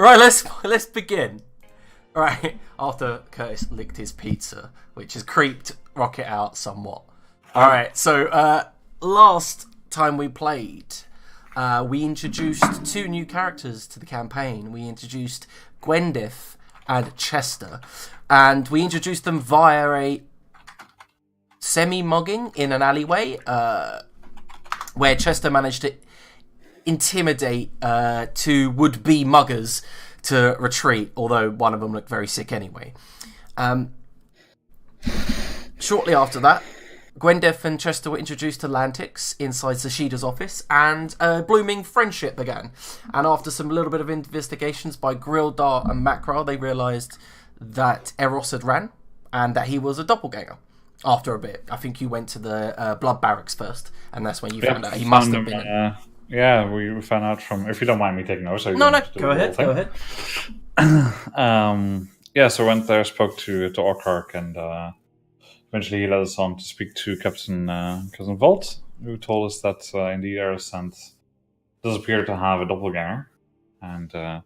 Right, let's begin. Right, after Curtis licked his pizza, which has creeped Rocket out somewhat. Alright, so last time we played, we introduced two new characters to the campaign. We introduced Gwendith and Chester, and we introduced them via a semi-mugging in an alleyway, where Chester managed to intimidate two would-be muggers to retreat, although one of them looked very sick anyway. Shortly after that, Gwendeth and Chester were introduced to Lantix inside Sashida's office, and a blooming friendship began. And after some little bit of investigations by Grildar and Makra, they realised that Eros had ran, and that he was a doppelganger. After a bit, I think you went to the blood barracks first, and that's when you found out he must have been. Yeah, we found out from. If you don't mind me taking over, so no, go ahead. So went there, spoke to Orkark, and eventually he led us on to speak to Cousin Volt, who told us that indeed Erisand does appear to have a doppelganger, and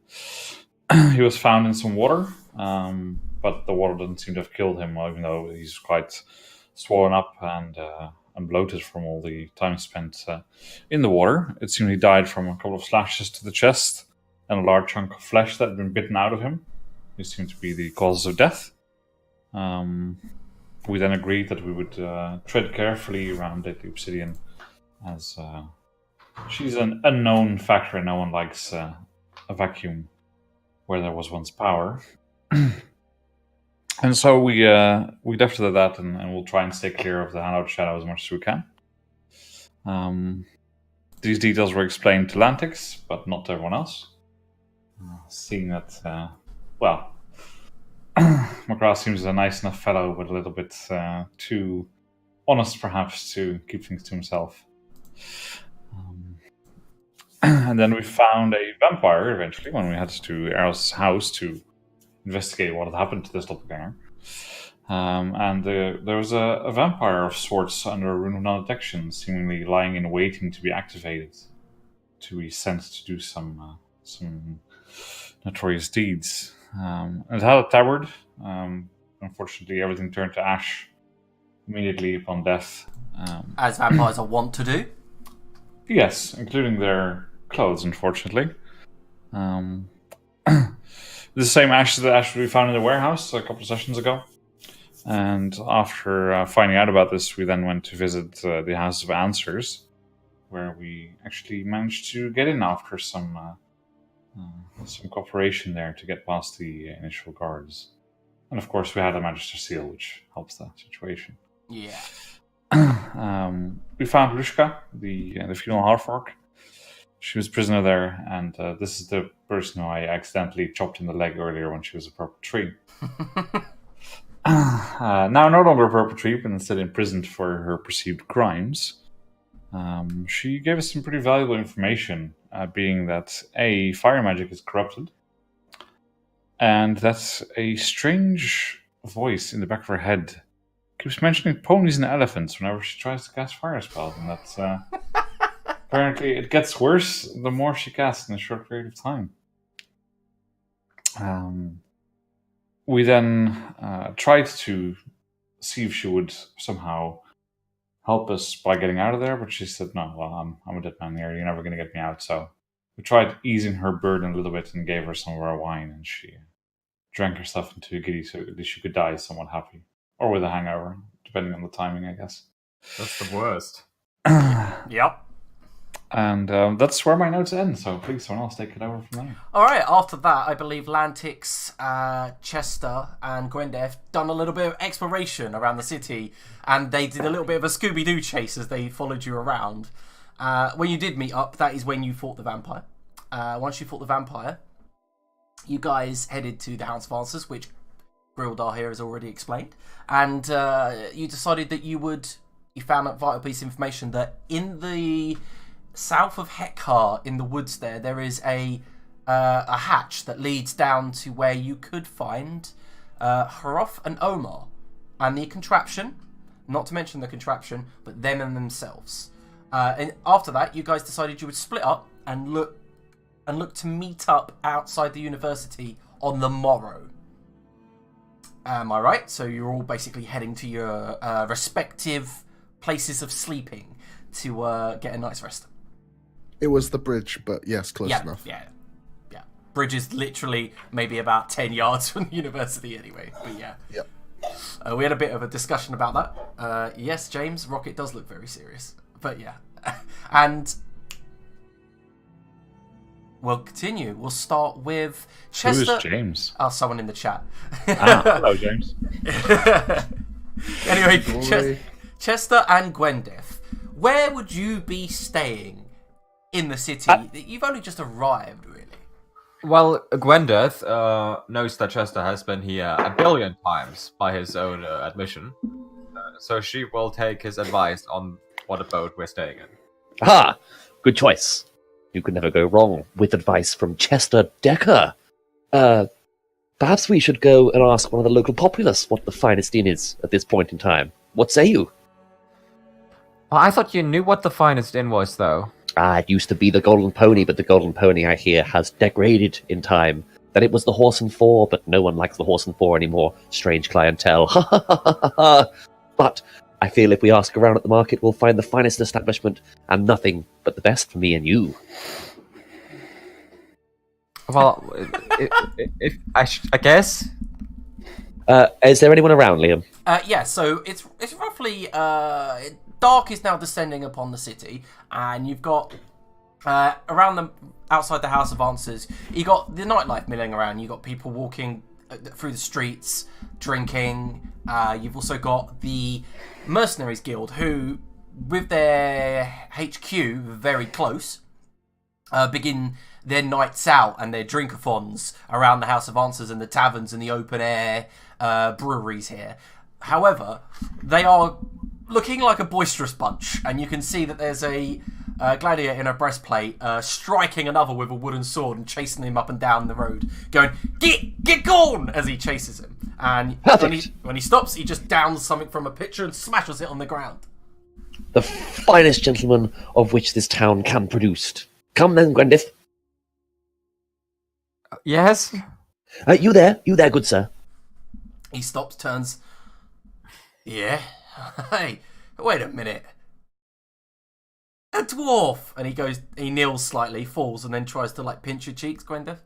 he was found in some water, but the water doesn't seem to have killed him, even though he's quite swollen up and bloated from all the time spent in the water. It seemed he died from a couple of slashes to the chest and a large chunk of flesh that had been bitten out of him. These seemed to be the causes of death. We then agreed that we would tread carefully around Deadly Obsidian, as she's an unknown factor and no one likes a vacuum where there was once power. And so we left it at that, and we'll try and stay clear of the Handout Shadow as much as we can. These details were explained to Lantix, but not to everyone else. Seeing that, McGrath seems a nice enough fellow, but a little bit too honest, perhaps, to keep things to himself. And then we found a vampire, eventually, when we had to Eros' house to investigate what had happened to this doppelganger. And there was a vampire of sorts under a rune of non-detection, seemingly lying in waiting to be activated, to be sent to do some notorious deeds. It had a tabard. Unfortunately, everything turned to ash immediately upon death. As vampires are wont to do? Yes, including their clothes, unfortunately. The same ash that we found in the warehouse a couple of sessions ago. And after finding out about this, we then went to visit the House of Answers, where we actually managed to get in after some cooperation there to get past the initial guards. And of course, we had a Magister Seal, which helps that situation. Yeah. We found Lushka, the female half-orc. She was prisoner there, and this is the person who I accidentally chopped in the leg earlier when she was a purple tree. Now no longer a purple tree, but instead imprisoned for her perceived crimes. She gave us some pretty valuable information, being that A, fire magic is corrupted, and that a strange voice in the back of her head keeps mentioning ponies and elephants whenever she tries to cast fire spells, and that's... apparently, it gets worse the more she casts in a short period of time. We then tried to see if she would somehow help us by getting out of there, but she said, no, well, I'm a dead man here. You're never going to get me out. So we tried easing her burden a little bit and gave her some of our wine, and she drank herself into a giddy so at least she could die somewhat happy. Or with a hangover, depending on the timing, I guess. That's the worst. Yep. And that's where my notes end, so please, someone else take it over from there. Alright, after that, I believe Lantix, Chester, and Gwendeth done a little bit of exploration around the city, and they did a little bit of a Scooby-Doo chase as they followed you around. When you did meet up, that is when you fought the vampire. Once you fought the vampire, you guys headed to the House of Answers, which Grildar here has already explained, and you decided that you found a vital piece of information that in the south of Hekhar, in the woods there is a hatch that leads down to where you could find Haroth and Omar. And the contraption, not to mention the contraption, but them and themselves. And after that, you guys decided you would split up and look and look to meet up outside the university on the morrow. Am I right? So you're all basically heading to your respective places of sleeping to get a night's rest. It was the bridge, but yes, close enough. Yeah. Bridge is literally maybe about 10 yards from the university anyway, but yeah. Yep. We had a bit of a discussion about that. Yes, James, Rocket does look very serious, but yeah. And we'll continue. We'll start with Chester. Who's James? Oh, someone in the chat. Hello, James. Anyway, Chester and Gwendeth, where would you be staying in the city? You've only just arrived, really. Well, Gwendeth knows that Chester has been here a billion times by his own admission. So she will take his advice on what abode we're staying in. Ah, good choice. You could never go wrong with advice from Chester Decker. Perhaps we should go and ask one of the local populace what the finest inn is at this point in time. What say you? Well, I thought you knew what the finest inn was, though. It used to be the Golden Pony, but the Golden Pony, I hear, has degraded in time. Then it was the Horse and Four, but no one likes the Horse and Four anymore. Strange clientele. But I feel if we ask around at the market, we'll find the finest establishment, and nothing but the best for me and you. Well, I guess. Is there anyone around, Liam? Yeah, so it's roughly dark is now descending upon the city, and you've got around the outside the House of Answers, you got the nightlife milling around. You got people walking through the streets, drinking. You've also got the Mercenaries Guild, who, with their HQ very close, begin their nights out and their drinkathons around the House of Answers and the taverns and the open air breweries here. However, they are looking like a boisterous bunch, and you can see that there's a gladiator in a breastplate striking another with a wooden sword and chasing him up and down the road, going, get gone, as he chases him. And when he stops, he just downs something from a pitcher and smashes it on the ground. The finest gentleman of which this town can produce. Come then, Gwendith. Yes? You there, good sir. He stops, turns. Yeah? Hey, wait a minute. A dwarf! And he kneels slightly, falls, and then tries to, pinch your cheeks, Gwendeth.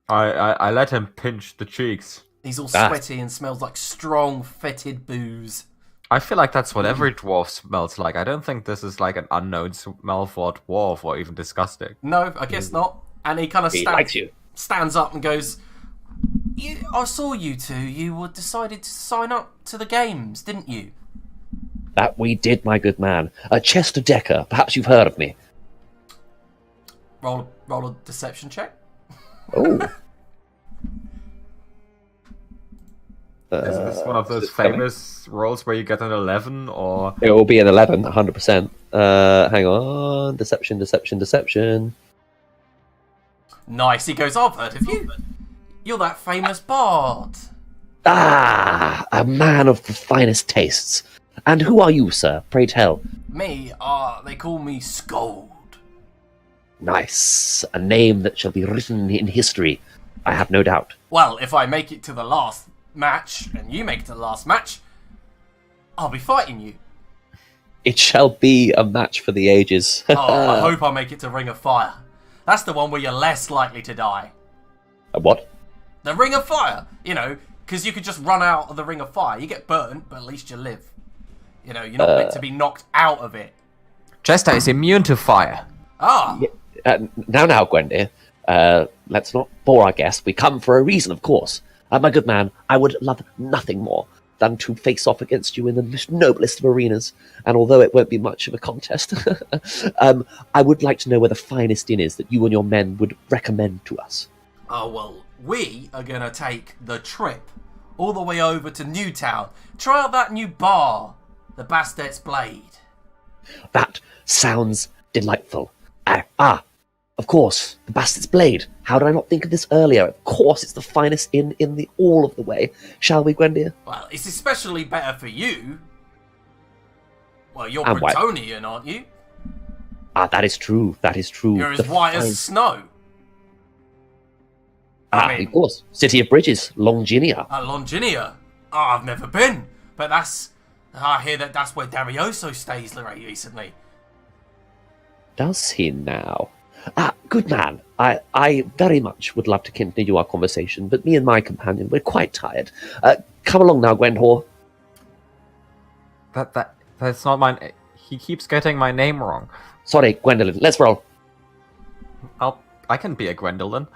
I let him pinch the cheeks. He's all sweaty and smells like strong, fetid booze. I feel like that's what every dwarf smells like. I don't think this is like an unknown smell for a dwarf or even disgusting. No, I guess not. And he kind of stands up and goes, I saw you two. You decided to sign up to the games, didn't you? That we did, my good man. Chester Decker. Perhaps you've heard of me. Roll a deception check. Oh. Is this one of those famous rolls where you get an 11, or...? It will be an 11, 100%. Hang on. Deception. Nice. He goes, I've heard of you. You're that famous bard. A man of the finest tastes. And who are you, sir? Pray tell. Me? They call me Scold. Nice. A name that shall be written in history, I have no doubt. Well, if I make it to the last match, and you make it to the last match, I'll be fighting you. It shall be a match for the ages. I hope I make it to Ring of Fire. That's the one where you're less likely to die. What? The Ring of Fire, because you could just run out of the Ring of Fire. You get burnt, but at least you live. You're not meant to be knocked out of it. Chester is immune to fire. Ah. Now, Gwendy. Let's not bore our guests. We come for a reason, of course. My good man, I would love nothing more than to face off against you in the most noblest of arenas. And although it won't be much of a contest, I would like to know where the finest inn is that you and your men would recommend to us. Oh, well, we are going to take the trip all the way over to Newtown. Try out that new bar, the Bastard's Blade. That sounds delightful. Of course, the Bastard's Blade. How did I not think of this earlier? Of course, it's the finest inn in the all of the way. Shall we, Gwendy? Well, it's especially better for you. Well, you're Bretonian, aren't you? Ah, that is true. That is true. You're as white fine- as snow. of course. City of Bridges, Longinia. Longinia. Oh, I've never been, but I hear that's where Darioso stays recently. Does he now? Ah, good man. I very much would love to continue our conversation, but me and my companion, we're quite tired. Come along now, Gwendor. That's not mine. He keeps getting my name wrong. Sorry, Gwendolyn. Let's roll. I can be a Gwendolyn.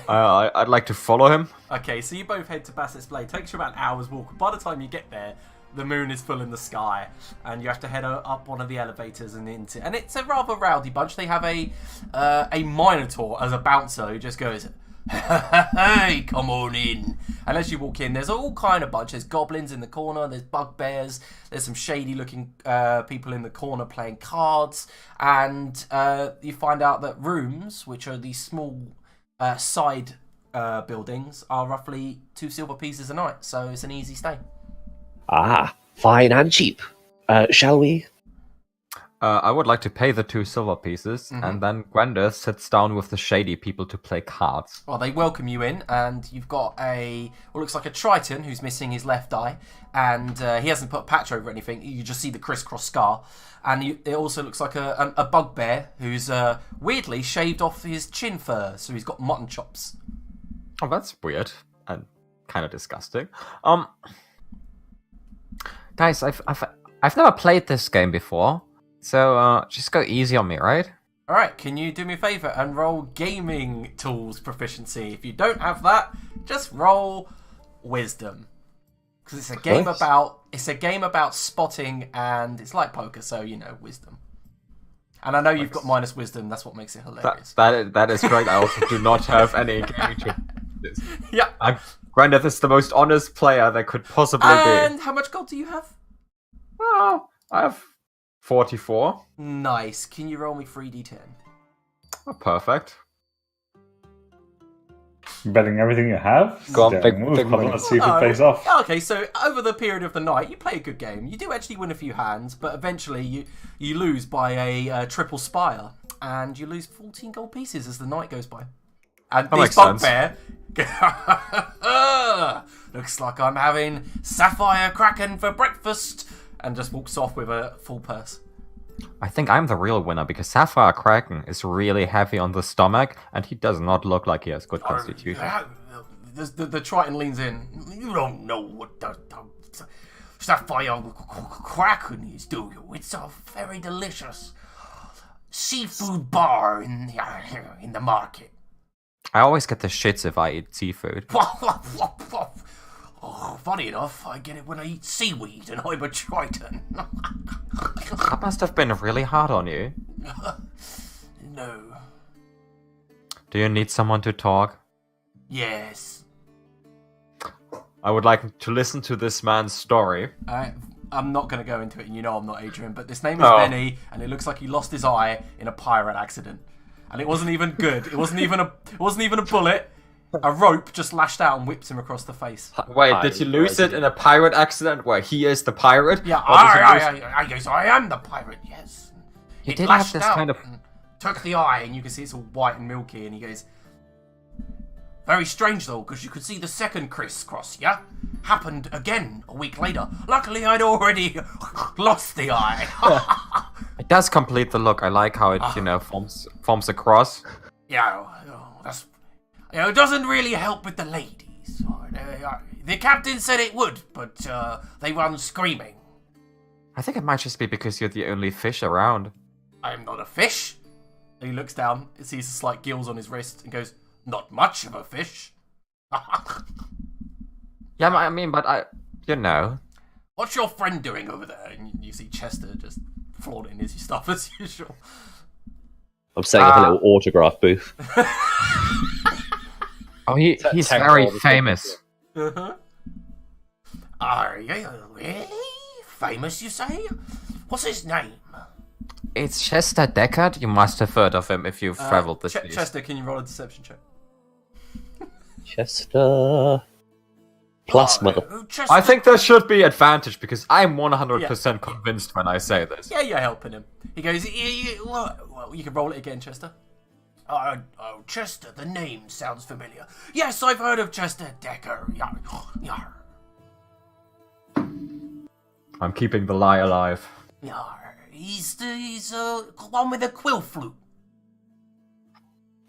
I'd like to follow him. Okay, so you both head to Bassett's Blade. Takes you about an hour's walk. By the time you get there, the moon is full in the sky, and you have to head up one of the elevators and into. And it's a rather rowdy bunch. They have a Minotaur as a bouncer who just goes, "Hey, come on in." And as you walk in, there's all kind of bunch. There's goblins in the corner. There's bugbears. There's some shady-looking people in the corner playing cards. And you find out that rooms, which are these small side buildings, are roughly 2 silver pieces a night. So it's an easy stay. Ah, fine and cheap. Shall we? I would like to pay the 2 silver pieces, and then Gwenda sits down with the shady people to play cards. Well, they welcome you in, and you've got what looks like a Triton who's missing his left eye, and he hasn't put a patch over anything. You just see the crisscross scar. And it also looks like a bugbear who's weirdly shaved off his chin fur, so he's got mutton chops. Oh, that's weird and kind of disgusting. Guys, I've never played this game before, so just go easy on me, right? All right, can you do me a favour and roll gaming tools proficiency? If you don't have that, just roll wisdom, because it's a game about spotting, and it's like poker, so wisdom. And I know you've got minus wisdom. That's what makes it hilarious. That is correct. I also do not have any gaming tools. Yeah. Granted, this is the most honest player that could possibly be. And how much gold do you have? Well, I have 44. Nice. Can you roll me 3d10? Oh, perfect. Betting everything you have? Go on, Daring big move. Come on, money. let's see if it pays off. Okay, so over the period of the night, you play a good game. You do actually win a few hands, but eventually you lose by a triple spire, and you lose 14 gold pieces as the night goes by. And That this makes sense. bugbear looks like I'm having Sapphire Kraken for breakfast, and just walks off with a full purse. I think I'm the real winner because Sapphire Kraken is really heavy on the stomach, and he does not look like he has good constitution. The Triton leans in. You don't know what the Sapphire Kraken is, do you? It's a very delicious seafood bar in the market. I always get the shits if I eat seafood. Oh, funny enough, I get it when I eat seaweed, and I'm a Triton. That must have been really hard on you. No. Do you need someone to talk? Yes. I would like to listen to this man's story. I'm not going to go into it, and you know I'm not Adrian, but this name is Oh. Benny, and it looks like he lost his eye in a pirate accident. And it wasn't even good. It wasn't even a bullet. A rope just lashed out and whipped him across the face. Wait, did you lose it in a pirate accident where he is the pirate? Yeah, Or did you lose- I am the pirate, yes. He It did have lashed this out kind of- and took the eye, and you can see it's all white and milky, and he goes, very strange though, because you could see the second crisscross, yeah? Happened again a week later. Luckily, I'd already lost the eye. It does complete the look. I like how it, forms a cross. Yeah, that's... it doesn't really help with the ladies. The captain said it would, but they run screaming. I think it might just be because you're the only fish around. I'm not a fish. And he looks down, sees the slight gills on his wrist, and goes, not much of a fish. Yeah, I mean, but What's your friend doing over there? And you see Chester just flaunting his stuff as usual. I'm setting up a little autograph booth. Oh, he's Tank very all the famous. Uh-huh. Are you really famous, you say? What's his name? It's Chester Deckard. You must have heard of him if you've traveled this seas. Chester, can you roll a deception check? Chester. Plus, mother. Chester... I think there should be advantage because I'm 100% convinced when I say this. Yeah, you're helping him. He goes, well, you can roll it again, Chester. Oh, Chester, the name sounds familiar. Yes, I've heard of Chester Decker. Yar. I'm keeping the lie alive. Yar. He's one with a quill flute.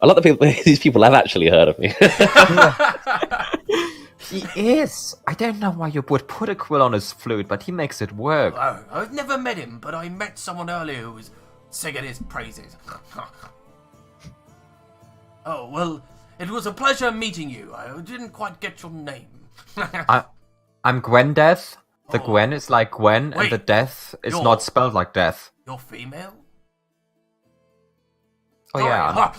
A lot of people, these people have actually heard of me. He is. I don't know why you would put a quill on his flute, but he makes it work. Oh, I've never met him, but I met someone earlier who was singing his praises. Oh, well, it was a pleasure meeting you. I didn't quite get your name. I'm Gwendeth. The Gwen is like Gwen, Wait, and the death is not spelled like death. You're female? Oh, yeah.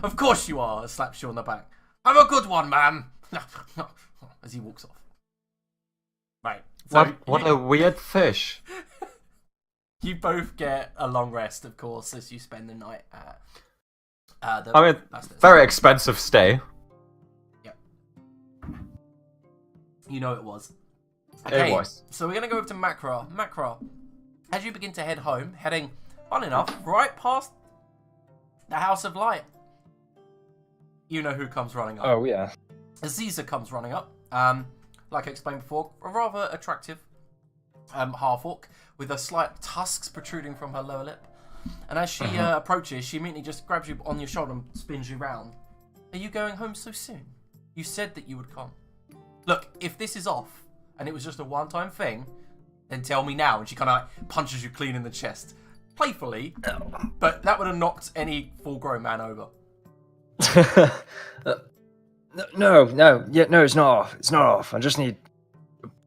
Of course you are. Slaps you on the back. Have a good one, ma'am. As he walks off. Right. So What a weird fish. You both get a long rest, of course, as you spend the night at very expensive stay. Yep. You know it was. Okay, It was. so we're going to go over to Makra. Makra, as you begin to head home, heading, fun enough, right past the House of Light. You know who comes running up. Oh, yeah. Aziza comes running up. Like I explained before, a rather attractive half-orc with a slight tusks protruding from her lower lip. And as she approaches, she immediately just grabs you on your shoulder and spins you round. Are you going home so soon? You said that you would come. Look, if this is off, and it was just a one-time thing, then tell me now. And she kind of like punches you clean in the chest. Playfully, but that would have knocked any full-grown man over. No, it's not off. It's not off. I just need,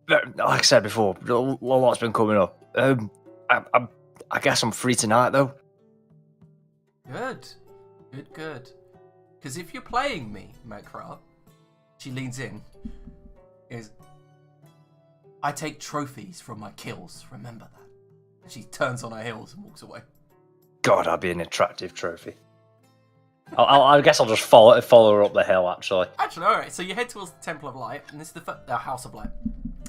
like I said before, a lot's been coming up. I guess I'm free tonight, though. Good. Because if you're playing me, Makra, she leans in, I take trophies from my kills, remember that. And she turns on her heels and walks away. God, I'd be an attractive trophy. I guess I'll just follow her up the hill, actually. Actually, alright, so you head towards the Temple of Light, and this is the House of Light.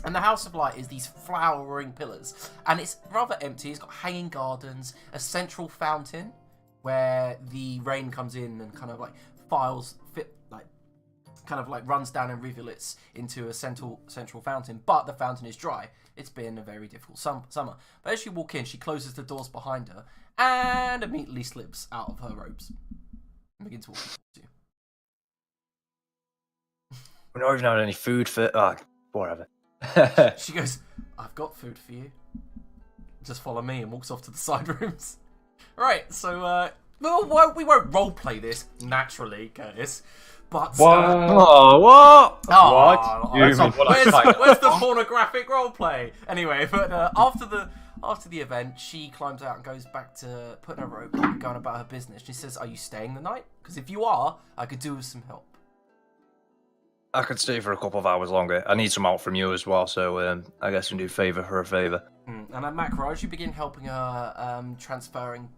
And the House of Light is these flowering pillars, and it's rather empty. It's got hanging gardens, a central fountain, where the rain comes in and kind of like runs down in rivulets into a central fountain, but the fountain is dry. It's been a very difficult summer. But as you walk in, she closes the doors behind her and immediately slips out of her robes and begins walking towards you. We're not even having any food for... Oh, whatever. She goes, I've got food for you. Just follow me, and walks off to the side rooms. Right, so, we won't roleplay this, naturally, Curtis. But, what? Oh, Where's the pornographic roleplay? Anyway, but after the event, she climbs out and goes back to putting her robe on and going about her business. She says, are you staying the night? Because if you are, I could do with some help. I could stay for a couple of hours longer. I need some help from you as well, so I guess we do favour her a favour. And at Makra, as you begin helping her transferring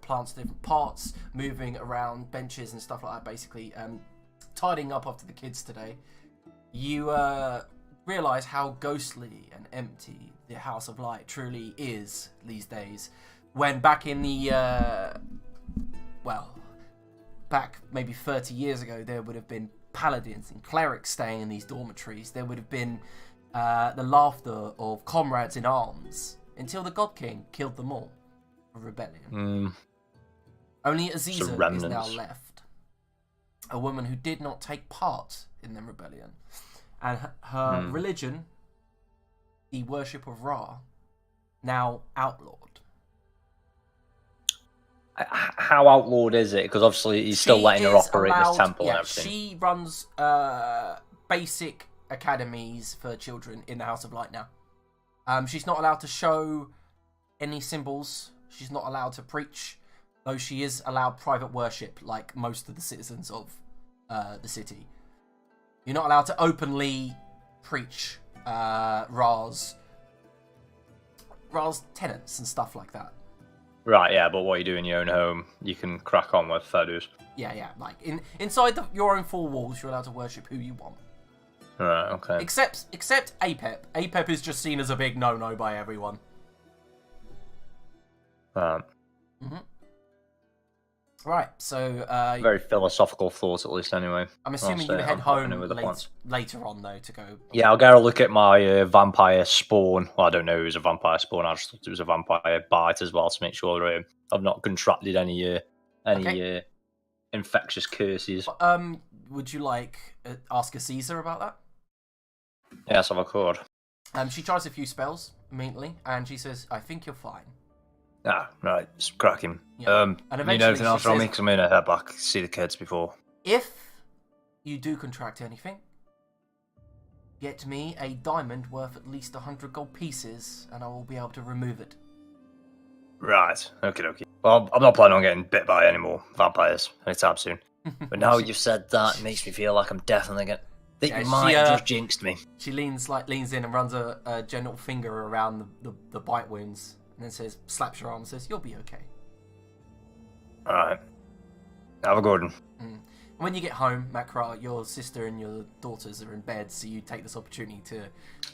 plants to different parts, moving around benches and stuff like that, basically, tidying up after the kids today, you realise how ghostly and empty the House of Light truly is these days. When back in the, back maybe 30 years ago, there would have been paladins and clerics staying in these dormitories. There would have been the laughter of comrades in arms until the God King killed them all for rebellion. Only Aziza is now left, a woman who did not take part in the rebellion, and her religion, the worship of Ra, now outlawed. How outlawed is it? Because obviously he's still letting her operate this temple and everything. She runs basic academies for children in the House of Light now. She's not allowed to show any symbols. She's not allowed to preach, though she is allowed private worship like most of the citizens of the city. You're not allowed to openly preach Ra's tenets and stuff like that. Right, yeah, but what you do in your own home, you can crack on with, fair dues. Yeah, like inside your own four walls, you're allowed to worship who you want. Right, okay. Except APEP. APEP is just seen as a big no-no by everyone. Right, so... Very philosophical thoughts, at least, anyway. I'm assuming you head home later on, though, to go... Yeah, I'll go look at my vampire spawn. Well, I don't know it was a vampire spawn. I just thought it was a vampire bite as well to make sure I've not contracted any infectious curses. Would you like ask a Caesar about that? Yes, if I could. She tries a few spells immediately, and she says, "I think you're fine." Ah, right, just cracking. Yeah. And You eventually know anything else she from me? says, Because I'm going to head back, see the kids before. If you do contract anything, get me a diamond worth at least 100 gold pieces, and I will be able to remove it. Right, okay. Well, I'm not planning on getting bit by any more vampires anytime soon. But now you've said that, it makes me feel like I'm definitely going to... think you might have just jinxed me. She leans in and runs a gentle finger around the bite wounds, and then slaps your arm and says, "You'll be okay." Alright. Have a good one. When you get home, Makra, your sister and your daughters are in bed, so you take this opportunity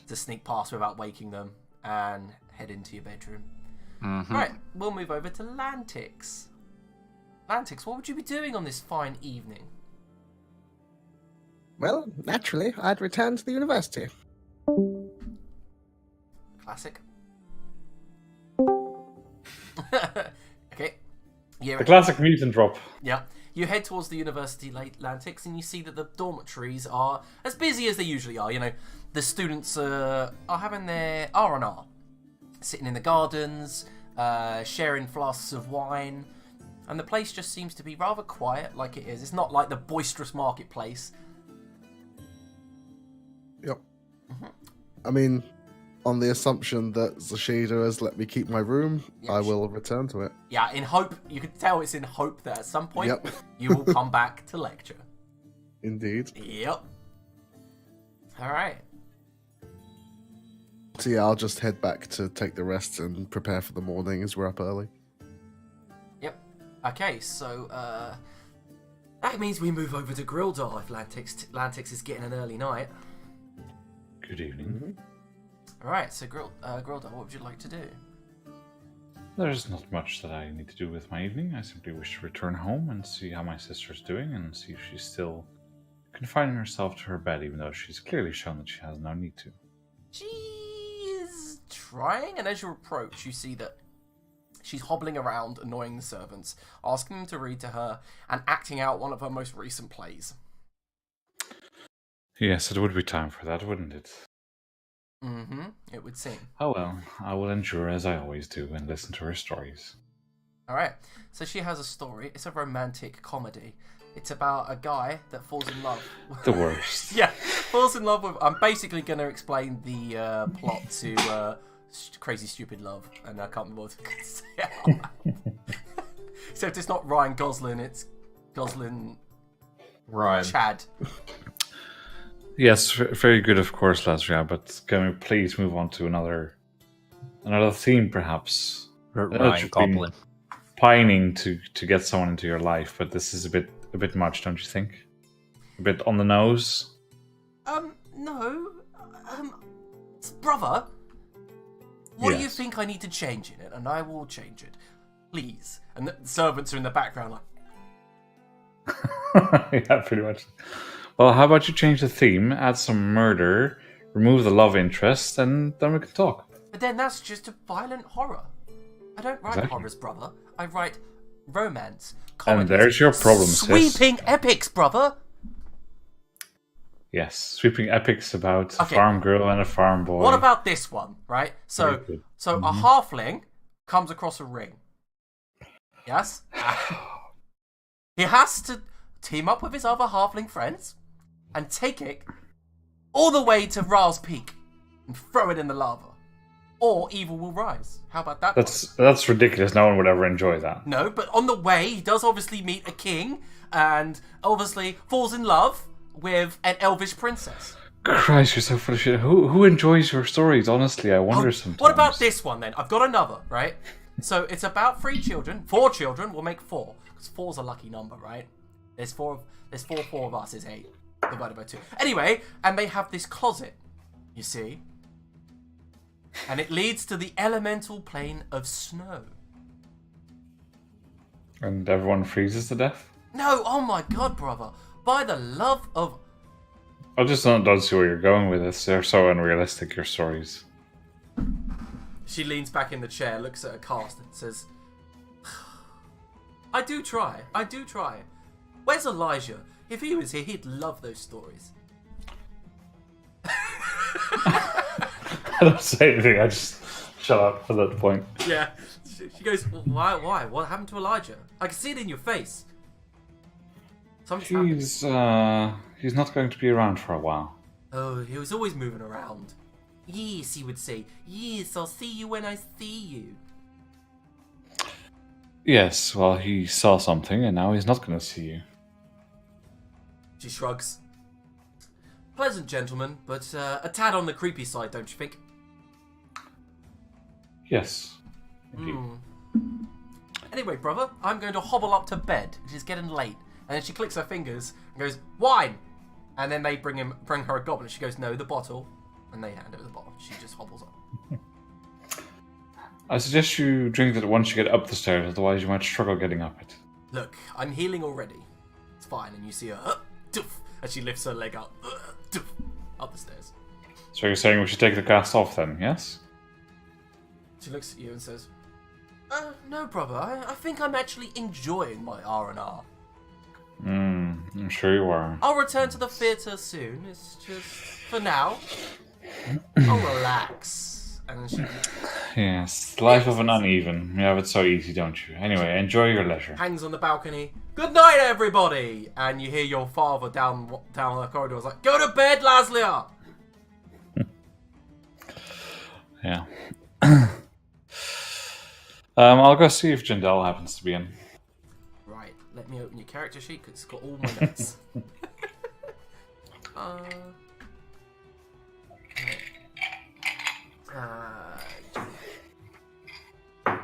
to sneak past without waking them and head into your bedroom. Right, we'll move over to Lantix. Lantix, what would you be doing on this fine evening? Well, naturally, I'd return to the university. Classic. Okay. The classic mutant drop. Yeah. You head towards the University Lantix, and you see that the dormitories are as busy as they usually are. You know, the students are having their R&R, sitting in the gardens, sharing flasks of wine, and the place just seems to be rather quiet, like it is. It's not like the boisterous marketplace. Yep. I mean, on the assumption that Zashida has let me keep my room, I will return to it. Yeah, in hope. You can tell it's in hope that at some point you will come back to lecture. Indeed. Yep. All right. So yeah, I'll just head back to take the rest and prepare for the morning as we're up early. Yep. Okay, so that means we move over to Grildar if Lantix is getting an early night. Good evening. Alright, so Grildar, what would you like to do? There's not much that I need to do with my evening. I simply wish to return home and see how my sister's doing and see if she's still confining herself to her bed, even though she's clearly shown that she has no need to. She is trying, and as you approach, you see that she's hobbling around, annoying the servants, asking them to read to her, and acting out one of her most recent plays. Yes, it would be time for that, wouldn't it? It would seem. Oh well, I will endure as I always do and listen to her stories. Alright, so she has a story. It's a romantic comedy. It's about a guy that falls in love. The worst. Yeah, falls in love with... I'm basically going to explain the plot to Crazy Stupid Love, and I can't remember what to say it out loud. Except it's not Ryan Gosling, it's Gosling... Ryan. Chad. Yes, very good, of course, Lazria, but can we please move on to another theme, perhaps? Ryan Goblin. Pining to get someone into your life, but this is a bit much, don't you think? A bit on the nose? No. Brother, what do you Yes. think I need to change in it? And I will change it. Please. And the servants are in the background like... Yeah, pretty much. Well, how about you change the theme, add some murder, remove the love interest, and then we can talk. But then that's just a violent horror. I don't write Exactly. horrors, brother. I write romance, And comedies, there's your problem, sis. sweeping epics, brother. Yes, sweeping epics about Okay. a farm girl and a farm boy. What about this one, right? So, Very good. a halfling comes across a ring. Yes? He has to team up with his other halfling friends and take it all the way to Ra's Peak and throw it in the lava. Or evil will rise. How about that? That's ridiculous. No one would ever enjoy that. No, but on the way, he does obviously meet a king and obviously falls in love with an elvish princess. Christ, you're so full of shit. Who enjoys your stories? Honestly, I wonder sometimes. What about this one then? I've got another, right? So it's about 4 children. We'll make 4. Because 4's a lucky number, right? There's four of us is 8. divided by 2. Anyway, and they have this closet, you see. And it leads to the elemental plane of snow. And everyone freezes to death? No, oh my god, brother. By the love of... I just don't see where you're going with this. They're so unrealistic, your stories. She leans back in the chair, looks at her cast, and says, I do try. Where's Elijah? If he was here, he'd love those stories. I don't say anything, I just shut up at that point. Yeah. She goes, why? What happened to Elijah? I can see it in your face. Something's happened. He's not going to be around for a while. Oh, he was always moving around. Yes, he would say. Yes, I'll see you when I see you. Yes, well, he saw something, and now he's not going to see you. She shrugs. Pleasant gentleman, but a tad on the creepy side, don't you think? Yes. Indeed. Anyway, brother, I'm going to hobble up to bed. It is getting late. And then she clicks her fingers and goes, wine! And then they bring her a goblet. She goes, no, the bottle. And they hand her the bottle. She just hobbles up. I suggest you drink it once you get up the stairs, otherwise you might struggle getting up it. Look, I'm healing already. It's fine. And you see her, doof, as she lifts her leg up, doof, up the stairs. So you're saying we should take the cast off then, yes? She looks at you and says, no, brother. I think I'm actually enjoying my R&R. I'm sure you are. I'll return to the theatre soon. It's just, for now, I'll relax. And she Yes, the life of an uneven. You have it so easy, don't you? Anyway, enjoy your leisure. hangs on the balcony. Good night, everybody! And you hear your father down the corridor. It's like, go to bed, Laslia! Yeah. I'll go see if Jindal happens to be in. Right, let me open your character sheet because it's got all my notes.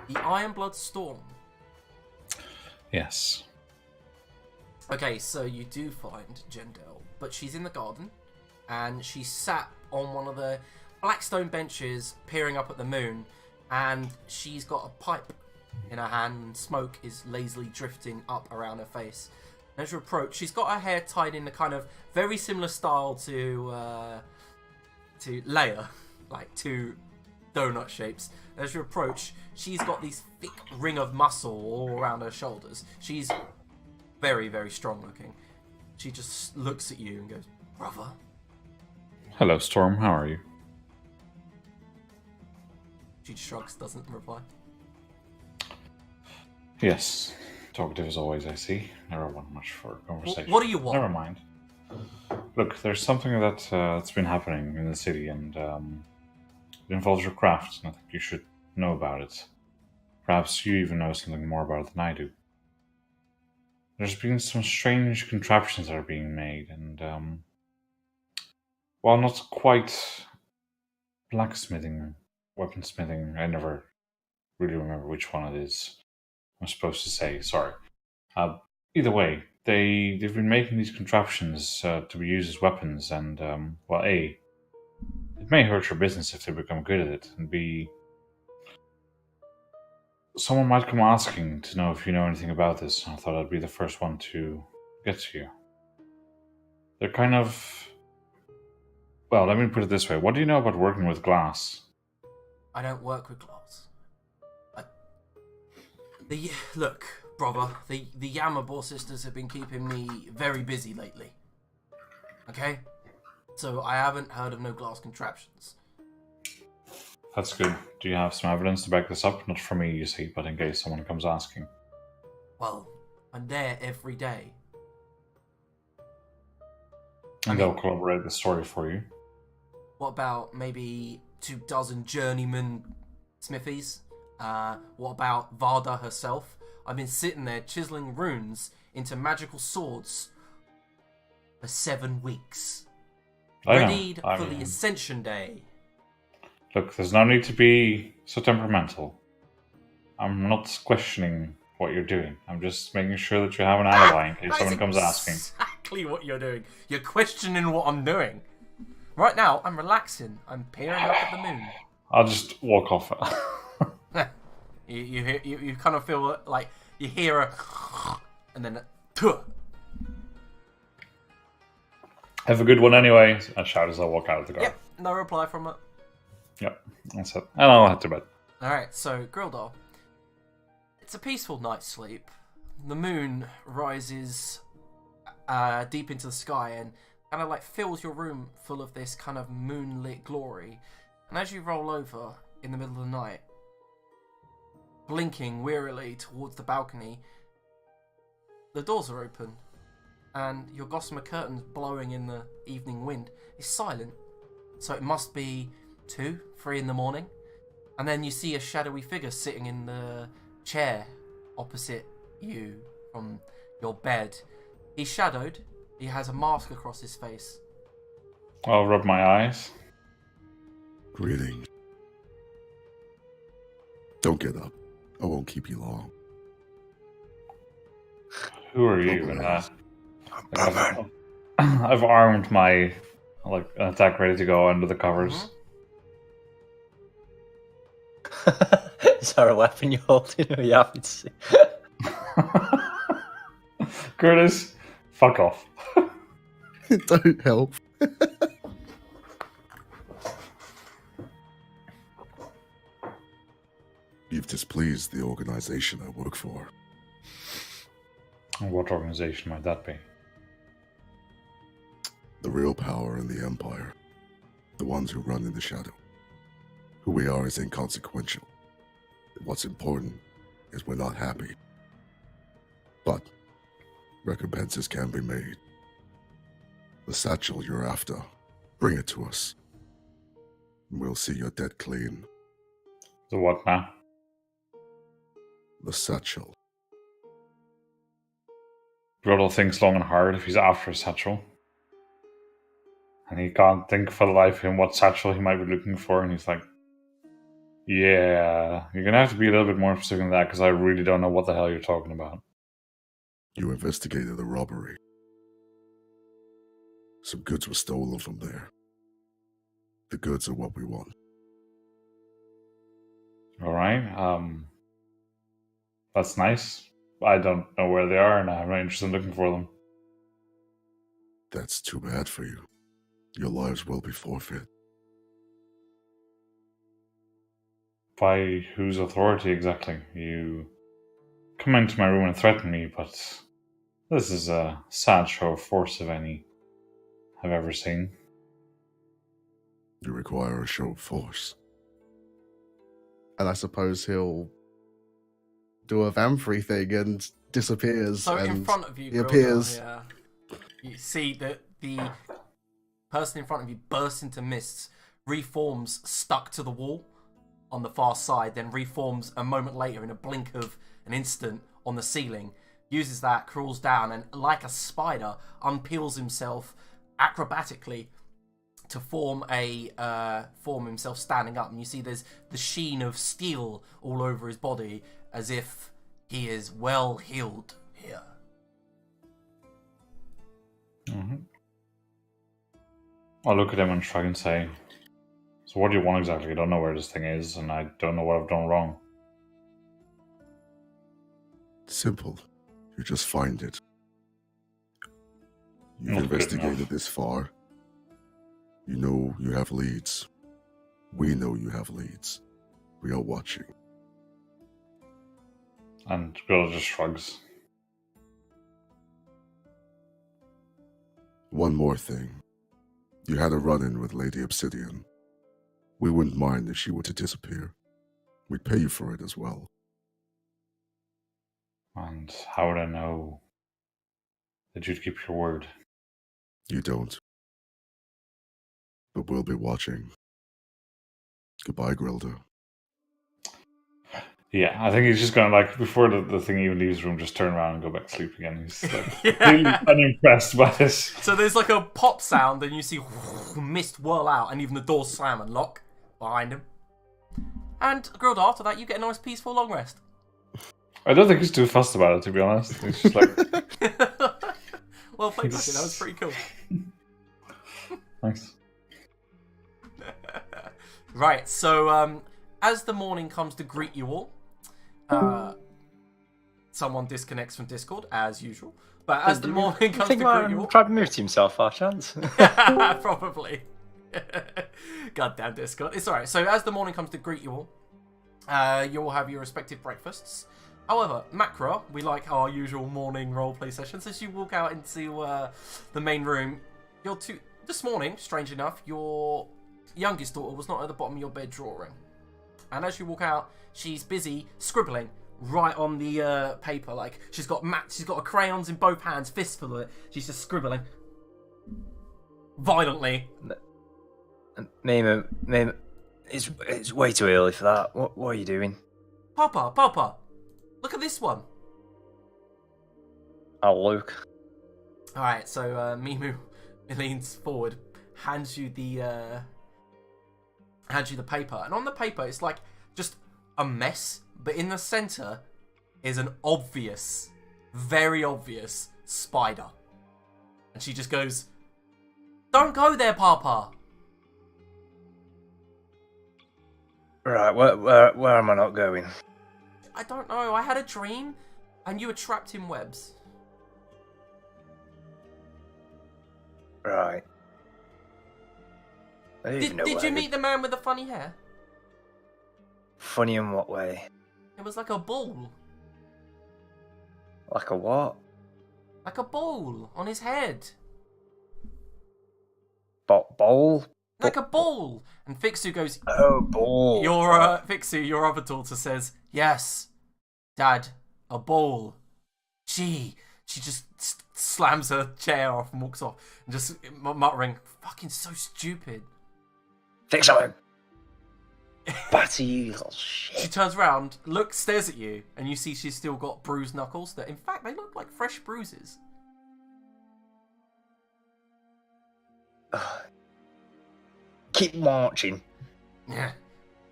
The Ironblood Storm. Yes. Okay, so you do find Jendel, but she's in the garden, and she's sat on one of the blackstone benches, peering up at the moon, and she's got a pipe in her hand, and smoke is lazily drifting up around her face. As you approach, she's got her hair tied in a kind of very similar style to Leia, like two donut shapes. As you approach, she's got this thick ring of muscle all around her shoulders. She's very, very strong looking. She just looks at you and goes, brother. Hello, Storm. How are you? She shrugs, doesn't reply. Yes. Talkative as always, I see. Never want much for a conversation. What do you want? Never mind. Look, there's something that's been happening in the city, and it involves your craft, and I think you should know about it. Perhaps you even know something more about it than I do. There's been some strange contraptions that are being made, and while not quite blacksmithing, weaponsmithing, I never really remember which one it is. I'm supposed to say, sorry. Either way, they've been making these contraptions to be used as weapons, and well, A, it may hurt your business if they become good at it, and B, someone might come asking to know if you know anything about this. I thought I'd be the first one to get to you. They're kind of... Well, let me put it this way. What do you know about working with glass? I don't work with glass. Look, brother, the Yamabor sisters have been keeping me very busy lately. Okay? So I haven't heard of no glass contraptions. That's good. Do you have some evidence to back this up? Not for me, you see, but in case someone comes asking. Well, I'm there every day. And they'll corroborate the story for you. What about maybe 24 journeyman smithies? What about Varda herself? I've been sitting there chiseling runes into magical swords for 7 weeks. Readied for the Ascension Day. Look, there's no need to be so temperamental. I'm not questioning what you're doing. I'm just making sure that you have an alibi in case someone comes asking. exactly what you're doing. You're questioning what I'm doing. Right now, I'm relaxing. I'm peering up at the moon. I'll just walk off. You kind of feel like you hear a and then a tuh. Have a good one anyway. I shout as I walk out of the car. Yep, no reply from it. Yep, that's it. And I'll head to bed. Alright, so Grildar. It's a peaceful night's sleep. The moon rises deep into the sky and kind of like fills your room full of this kind of moonlit glory. And as you roll over in the middle of the night, blinking wearily towards the balcony, the doors are open and your gossamer curtains blowing in the evening wind is silent. So it must be 2, 3 in the morning. And then you see a shadowy figure sitting in the chair opposite you from your bed. He's shadowed. He has a mask across his face. I'll rub my eyes. Greetings. Don't get up. I won't keep you long. Who are you? Batman. I've armed my attack ready to go under the covers. Is that a weapon you're holding? Or are you happy to see? Curtis, fuck off. Don't help. You've displeased the organization I work for. What organization might that be? The real power in the Empire. The ones who run in the shadow. Who we are is inconsequential. What's important is we're not happy. But recompenses can be made. The satchel you're after, bring it to us. We'll see your debt clean. The what now? The satchel. Rodel thinks long and hard if he's after a satchel. And he can't think for the life of him what satchel he might be looking for, and he's like, yeah, you're gonna have to be a little bit more specific than that, because I really don't know what the hell you're talking about. You investigated a robbery. Some goods were stolen from there. The goods are what we want. Alright, that's nice. I don't know where they are, and I'm not interested in looking for them. That's too bad for you. Your lives will be forfeit. By whose authority exactly? You come into my room and threaten me, but this is a sad show of force of any I've ever seen. You require a show of force. And I suppose he'll do a Vamfrey thing and disappears. So and in front of you, he Grilda, appears. yeah, you see that the person in front of you bursts into mists, reforms stuck to the wall on the far side, then reforms a moment later in a blink of an instant on the ceiling, uses that, crawls down, and like a spider, unpeels himself acrobatically to form himself standing up. And you see there's the sheen of steel all over his body, as if he is well healed here. Mm-hmm. I'll look at him and shrug and say, so what do you want exactly? I don't know where this thing is, and I don't know what I've done wrong. Simple. You just find it. You've Not good investigated enough. this far. You know you have leads. We know you have leads. We are watching. And Bill just shrugs. One more thing. You had a run-in with Lady Obsidian. We wouldn't mind if she were to disappear. We'd pay you for it as well. And how would I know that you'd keep your word? You don't. But we'll be watching. Goodbye, Grilda. Yeah, I think he's just gonna, like, before the thing even leaves the room, just turn around and go back to sleep again. He's like, Yeah. really unimpressed by this. So there's like a pop sound, and you see mist whirl out, and even the doors slam and lock behind him. And Grilda, after that, you get a nice peaceful long rest. I don't think he's too fussed about it, to be honest. He's just like, Well, Well played, Matthew. That was pretty cool. Thanks. Right, so as the morning comes to greet you all, someone disconnects from Discord, as usual. But as the morning comes to greet you all... tried to mute himself, by chance. Probably. Goddamn Discord. It's alright. So as the morning comes to greet you all, you all have your respective breakfasts. However, Macra, we like our usual morning roleplay sessions. As you walk out into the main room, this morning, strange enough, your youngest daughter was not at the bottom of your bed drawing. And as you walk out, she's busy scribbling right on the paper. Like, she's got her crayons in both hands, fistful of it. She's just scribbling violently. Mima, it's way too early for that. What are you doing? Papa, look at this one. I'll look. Alright, so Mimu leans forward, hands you the paper, and on the paper it's like just a mess, but in the center is an obvious, very obvious spider. And she just goes, "Don't go there, Papa." Right, where am I not going? I don't know. I had a dream, and you were trapped in webs. Right. I don't even know Did you meet the man with the funny hair? Funny in what way? It was like a ball. Like a what? Like a ball on his head. Bowl? Like a ball. And Fixu goes, Oh, ball. Fixu, your other daughter says, "Yes, Dad, a ball." She just slams her chair off and walks off, and just muttering, "Fucking so stupid." Fix something. Batty, you little shit. She turns around, stares at you, and you see she's still got bruised knuckles that, in fact, they look like fresh bruises. Keep marching. Yeah.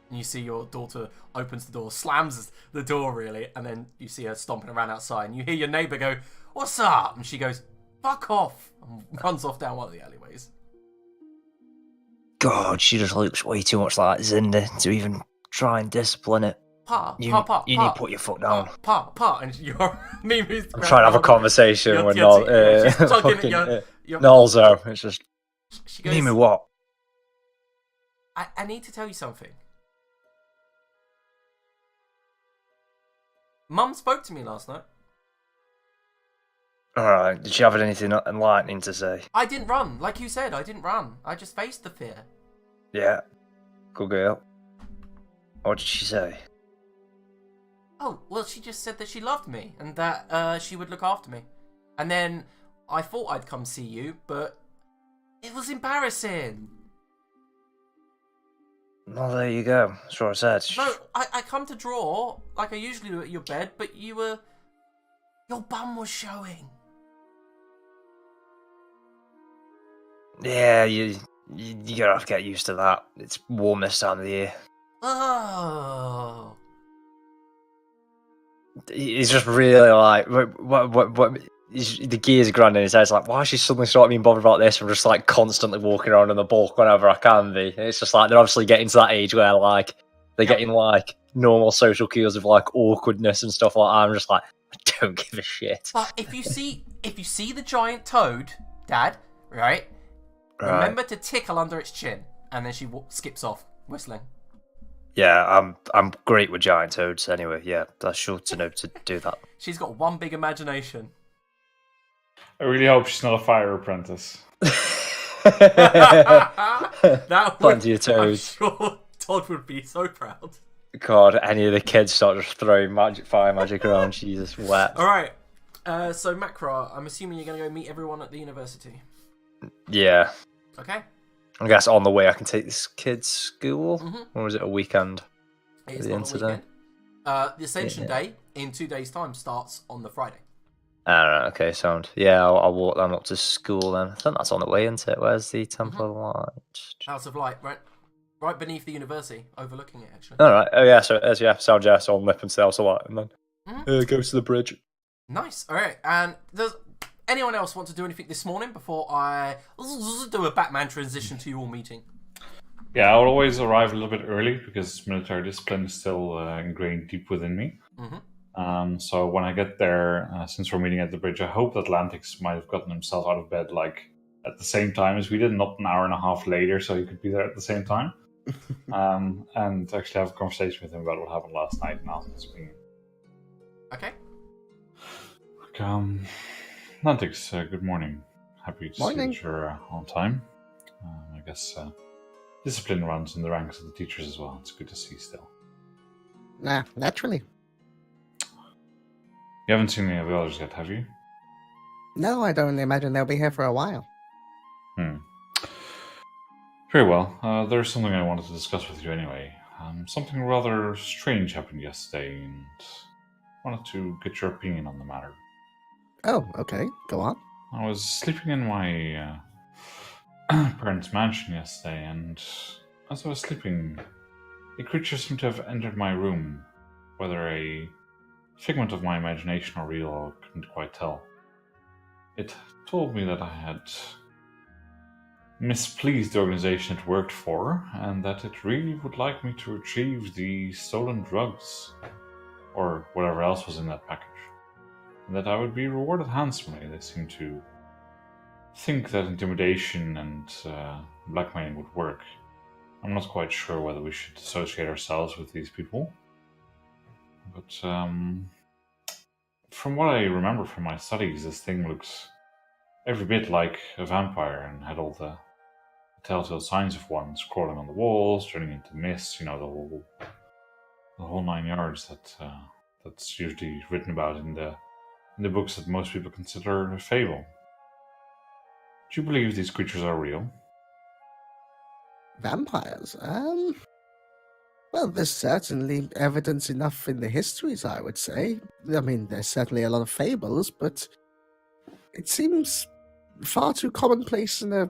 And you see your daughter opens the door, slams the door really, and then you see her stomping around outside, and you hear your neighbour go, "What's up?" And she goes, "Fuck off," and runs off down one of the alleyways. God, she just looks way too much like Zinda to even try and discipline it. You need to put your foot down. Pa, and you're Mimi's. I'm trying to have a conversation with Nol. She's tugging at your Nolzo. It's just, she goes, Mimi, what? I need to tell you something. Mum spoke to me last night. Alright, did she have anything enlightening to say? I didn't run. Like you said, I didn't run. I just faced the fear. Yeah. Good girl. What did she say? Oh, well, she just said that she loved me and that she would look after me. And then I thought I'd come see you, but it was embarrassing. Well, there you go. That's what I said. No, I come to draw like I usually do at your bed, but your bum was showing. Yeah, you're gonna have to get used to that. It's warm this time of the year. Oh. He's just really like, what the gears are grinding in his head. It's like, why is she suddenly starting being bothered about this? I'm just like constantly walking around in the bulk whenever I can be. It's just like they're obviously getting to that age where like they're getting like normal social cues of like awkwardness and stuff like that. I'm just like, I don't give a shit. But if you see the giant toad, Dad, right? Remember to tickle under its chin, and then she skips off whistling. Yeah, I'm great with giant toads anyway. Yeah, that's sure to know to do that. She's got one big imagination. I really hope she's not a fire apprentice. That Plenty of toads. I'm sure Todd would be so proud. God, any of the kids start just throwing fire magic around. Jesus, wet. All right. So Macra, I'm assuming you're going to go meet everyone at the university. Yeah. Okay. I guess on the way I can take this kid's school, or is it a weekend? It is not a weekend. The Ascension Day in 2 days' time starts on the Friday. Alright, okay, sound. Yeah, I'll walk them up to school then. I think that's on the way, isn't it? Where's the Temple of Light? House of Light, right beneath the university, overlooking it, actually. Alright, oh yeah, so sound, so I'll nip into the House of Light and then go to the bridge. Nice, alright, and anyone else want to do anything this morning before I do a Batman transition to your meeting? Yeah, I will always arrive a little bit early because military discipline is still ingrained deep within me. So when I get there, since we're meeting at the bridge, I hope that Lantix might have gotten himself out of bed like at the same time as we did, not an hour and a half later, so he could be there at the same time. And actually have a conversation with him about what happened last night and ask his opinion. Okay. Lantix, good morning. Happy to see that you're on time. I guess discipline runs in the ranks of the teachers as well. It's good to see still. Nah, naturally. You haven't seen any of the others yet, have you? No, I don't imagine they'll be here for a while. Very well. There's something I wanted to discuss with you anyway. Something rather strange happened yesterday, and wanted to get your opinion on the matter. Oh, okay. Go on. I was sleeping in my parents' mansion yesterday, and as I was sleeping, a creature seemed to have entered my room. Whether a figment of my imagination or real, I couldn't quite tell. It told me that I had mispleased the organization it worked for, and that it really would like me to retrieve the stolen drugs, or whatever else was in that package, and that I would be rewarded handsomely. They seem to think that intimidation and blackmailing would work. I'm not quite sure whether we should associate ourselves with these people, but from what I remember from my studies, this thing looks every bit like a vampire and had all the telltale signs of one, crawling on the walls, turning into mist, the whole 9 yards that's usually written about in the books that most people consider a fable. Do you believe these creatures are real? Vampires? Well, there's certainly evidence enough in the histories, I would say. I mean, there's certainly a lot of fables, but it seems far too commonplace and a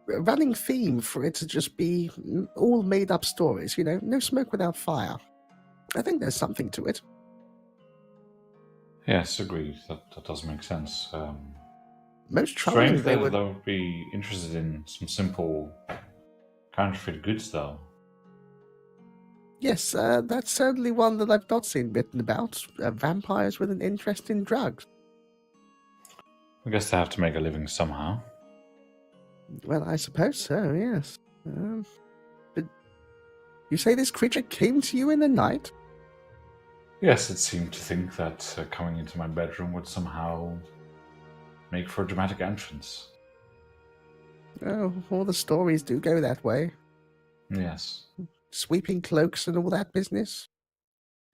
running theme for it to just be all made-up stories, no smoke without fire. I think there's something to it. Yes, agreed. That does make sense. Most troubling, strange that they would be interested in some simple counterfeit goods, though. Yes, that's certainly one that I've not seen written about. Vampires with an interest in drugs. I guess they have to make a living somehow. Well, I suppose so, yes. But you say this creature came to you in the night? Yes, it seemed to think that coming into my bedroom would somehow make for a dramatic entrance. Oh, all the stories do go that way. Yes. Sweeping cloaks and all that business.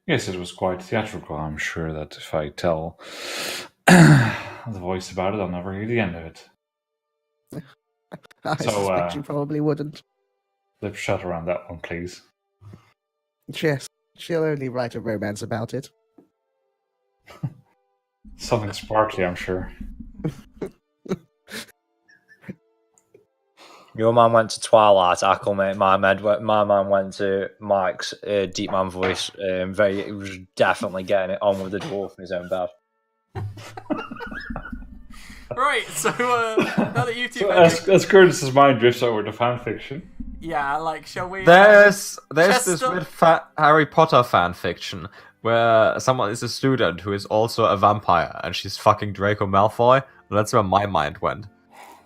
Yes, it was quite theatrical. I'm sure that if I tell the voice about it, I'll never hear the end of it. I suspect you probably wouldn't. Lip shut around that one, please. Yes, she'll only write a romance about it. Something sparkly, I'm sure. Your man went to Twilight, Acclimate. My man went to Mike's Deep Man voice. He was definitely getting it on with the dwarf in his own bed. Right, so now that you two... So as Curtis's mind drifts over to fanfiction. Yeah, shall we... There's this Chester? weird Harry Potter fan fiction where someone is a student who is also a vampire and she's fucking Draco Malfoy. And that's where my mind went.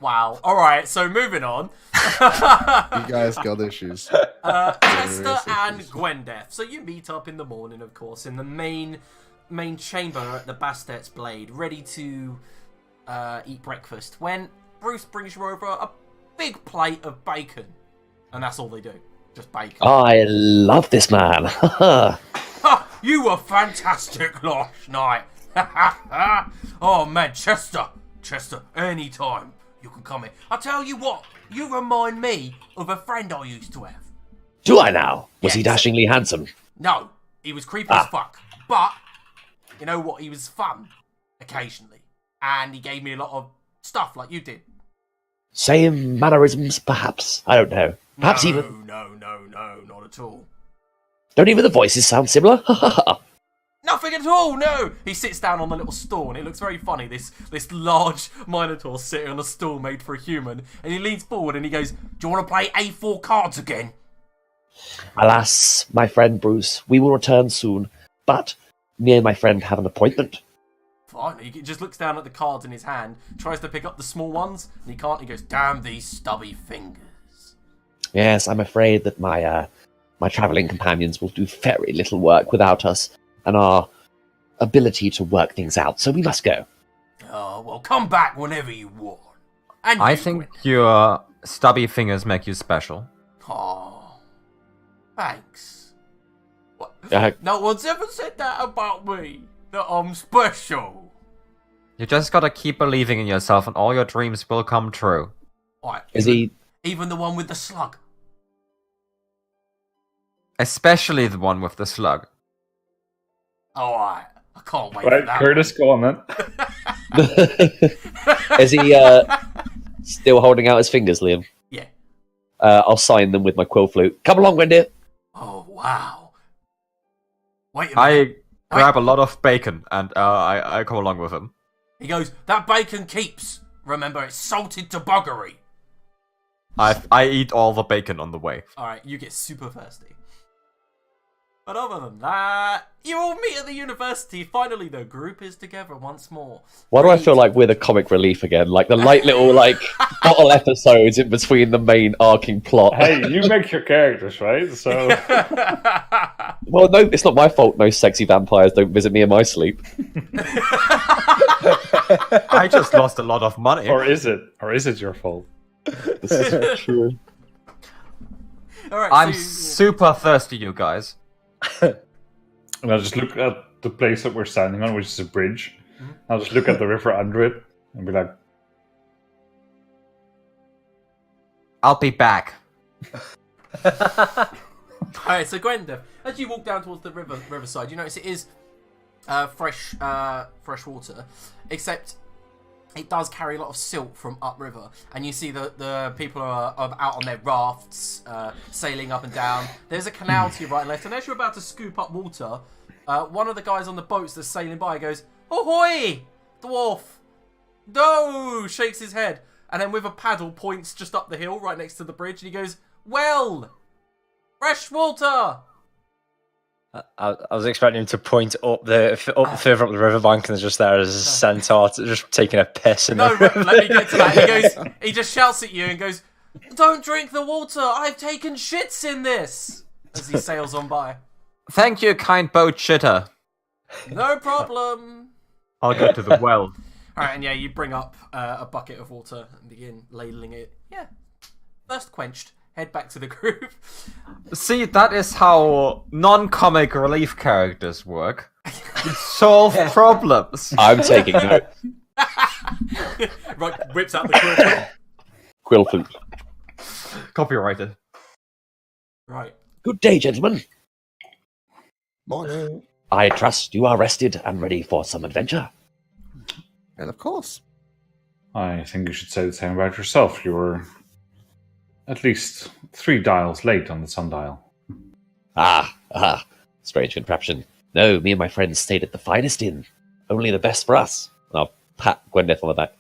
Wow. Alright, so moving on. You guys got issues. Chester and Gwendeth. So you meet up in the morning, of course, in the main chamber at the Bastet's Blade, ready to eat breakfast, when Bruce brings you over a big plate of bacon. And that's all they do. Just bacon. I love this man. Ha! You were fantastic last night. Oh man, Chester, anytime you can come in. I tell you what, you remind me of a friend I used to have. Do I now? Was he Yes. dashingly handsome? No, he was creepy as fuck. But, you know what, he was fun, occasionally. And he gave me a lot of stuff like you did. Same mannerisms, perhaps? I don't know. Perhaps even... No, not at all. Don't even the voices sound similar? No, Nothing at all, no! He sits down on the little stool, and it looks very funny, this large Minotaur sitting on a stool made for a human, and he leans forward and he goes, do you want to play A4 cards again? Alas, my friend Bruce, we will return soon, but me and my friend have an appointment. Fine, he just looks down at the cards in his hand, tries to pick up the small ones, and he can't, he goes, damn these stubby fingers. Yes, I'm afraid that my travelling companions will do very little work without us and our ability to work things out, so we must go. Oh, well, come back whenever you want. And I you think win. your stubby fingers make you special. Oh, thanks. What? Uh, No one's ever said that about me, that I'm special. You just gotta keep believing in yourself and all your dreams will come true. Right, Is he... even the one with the slug? Especially the one with the slug. Alright, I can't wait for Right, that. Curtis, go on then. Is he still holding out his fingers, Liam? Yeah. I'll sign them with my quill flute. Come along, Wendy. Oh, wow. Wait a minute. I grab a lot of bacon and I come along with him. He goes, that bacon keeps. Remember, it's salted to buggery. I eat all the bacon on the way. Alright, you get super thirsty. But other than that, you all meet at the university. Finally, the group is together once more. Why do I feel like we're the comic relief again? Like the light little bottle episodes in between the main arcing plot. Hey, you make your characters, right? So Well, no, it's not my fault. No sexy vampires don't visit me in my sleep. I just lost a lot of money. or is it your fault? This is true. Alright, I'm so super thirsty, you guys. And I'll just look at the place that we're standing on, which is a bridge. I'll just look at the river under it and be like, I'll be back. Alright, so Gwenda, as you walk down towards the riverside, you notice it is fresh water, except it does carry a lot of silt from upriver, and you see the people are out on their rafts, sailing up and down. There's a canal to your right and left, and as you're about to scoop up water, one of the guys on the boats that's sailing by goes, "Ahoy, dwarf!" No, shakes his head, and then with a paddle points just up the hill right next to the bridge, and he goes, "Well, fresh water." I was expecting him to point up further up the riverbank, and there's just there as a centaur just taking a piss in No, the let me get to that. He just shouts at you and goes, "Don't drink the water. I've taken shits in this." As he sails on by. Thank you, kind boat shitter. No problem. I'll go to the well. All right, and yeah, you bring up a bucket of water and begin ladling it. Yeah, thirst quenched. Head back to the group. See, that is how non-comic relief characters work. You solve problems. I'm taking note. Right, whips out the Quill flute. Copyrighted. Right. Good day, gentlemen. Morning. I trust you are rested and ready for some adventure. And of course. I think you should say the same about yourself. You were at least 3 dials late on the sundial. Strange contraption. No, me and my friends stayed at the finest inn. Only the best for us. I'll pat Gwyneth on the back.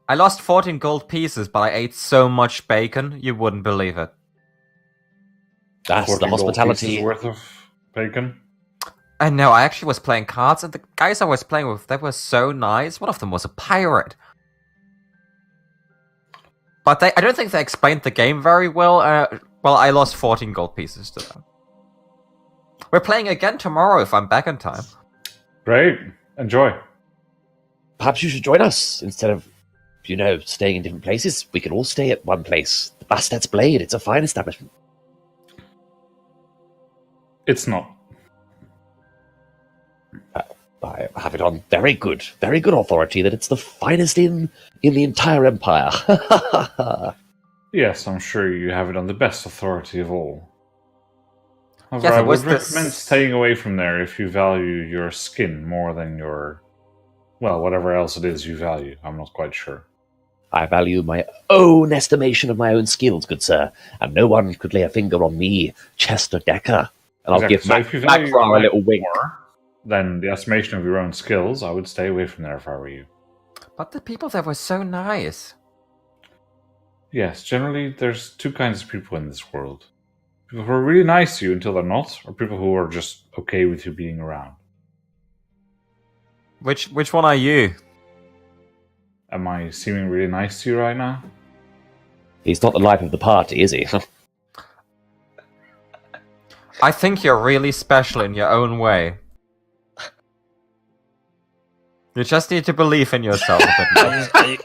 I lost 14 gold pieces, but I ate so much bacon, you wouldn't believe it. That's 14 the gold hospitality. pieces worth of bacon. I know, I actually was playing cards, and the guys I was playing with, they were so nice. One of them was a pirate. But I don't think they explained the game very well. Well, I lost 14 gold pieces to them. We're playing again tomorrow if I'm back in time. Great. Enjoy. Perhaps you should join us. Instead of, staying in different places, we can all stay at one place. The Bastard's Blade, it's a fine establishment. It's not. I have it on very good authority that it's the finest inn in the entire empire. Yes, I'm sure you have it on the best authority of all. However, Yes, I it was would recommend staying away from there if you value your skin more than your, whatever else it is you value. I'm not quite sure. I value my own estimation of my own skills, good sir, and no one could lay a finger on me, Chester Decker. And I'll Exactly. give So if you Macfar value a little wink. more, then the estimation of your own skills, I would stay away from there if I were you. But the people there were so nice. Yes, generally there's two kinds of people in this world. People who are really nice to you until they're not, or people who are just okay with you being around. Which one are you? Am I seeming really nice to you right now? He's not the life of the party, is he? I think you're really special in your own way. You just need to believe in yourself a bit more.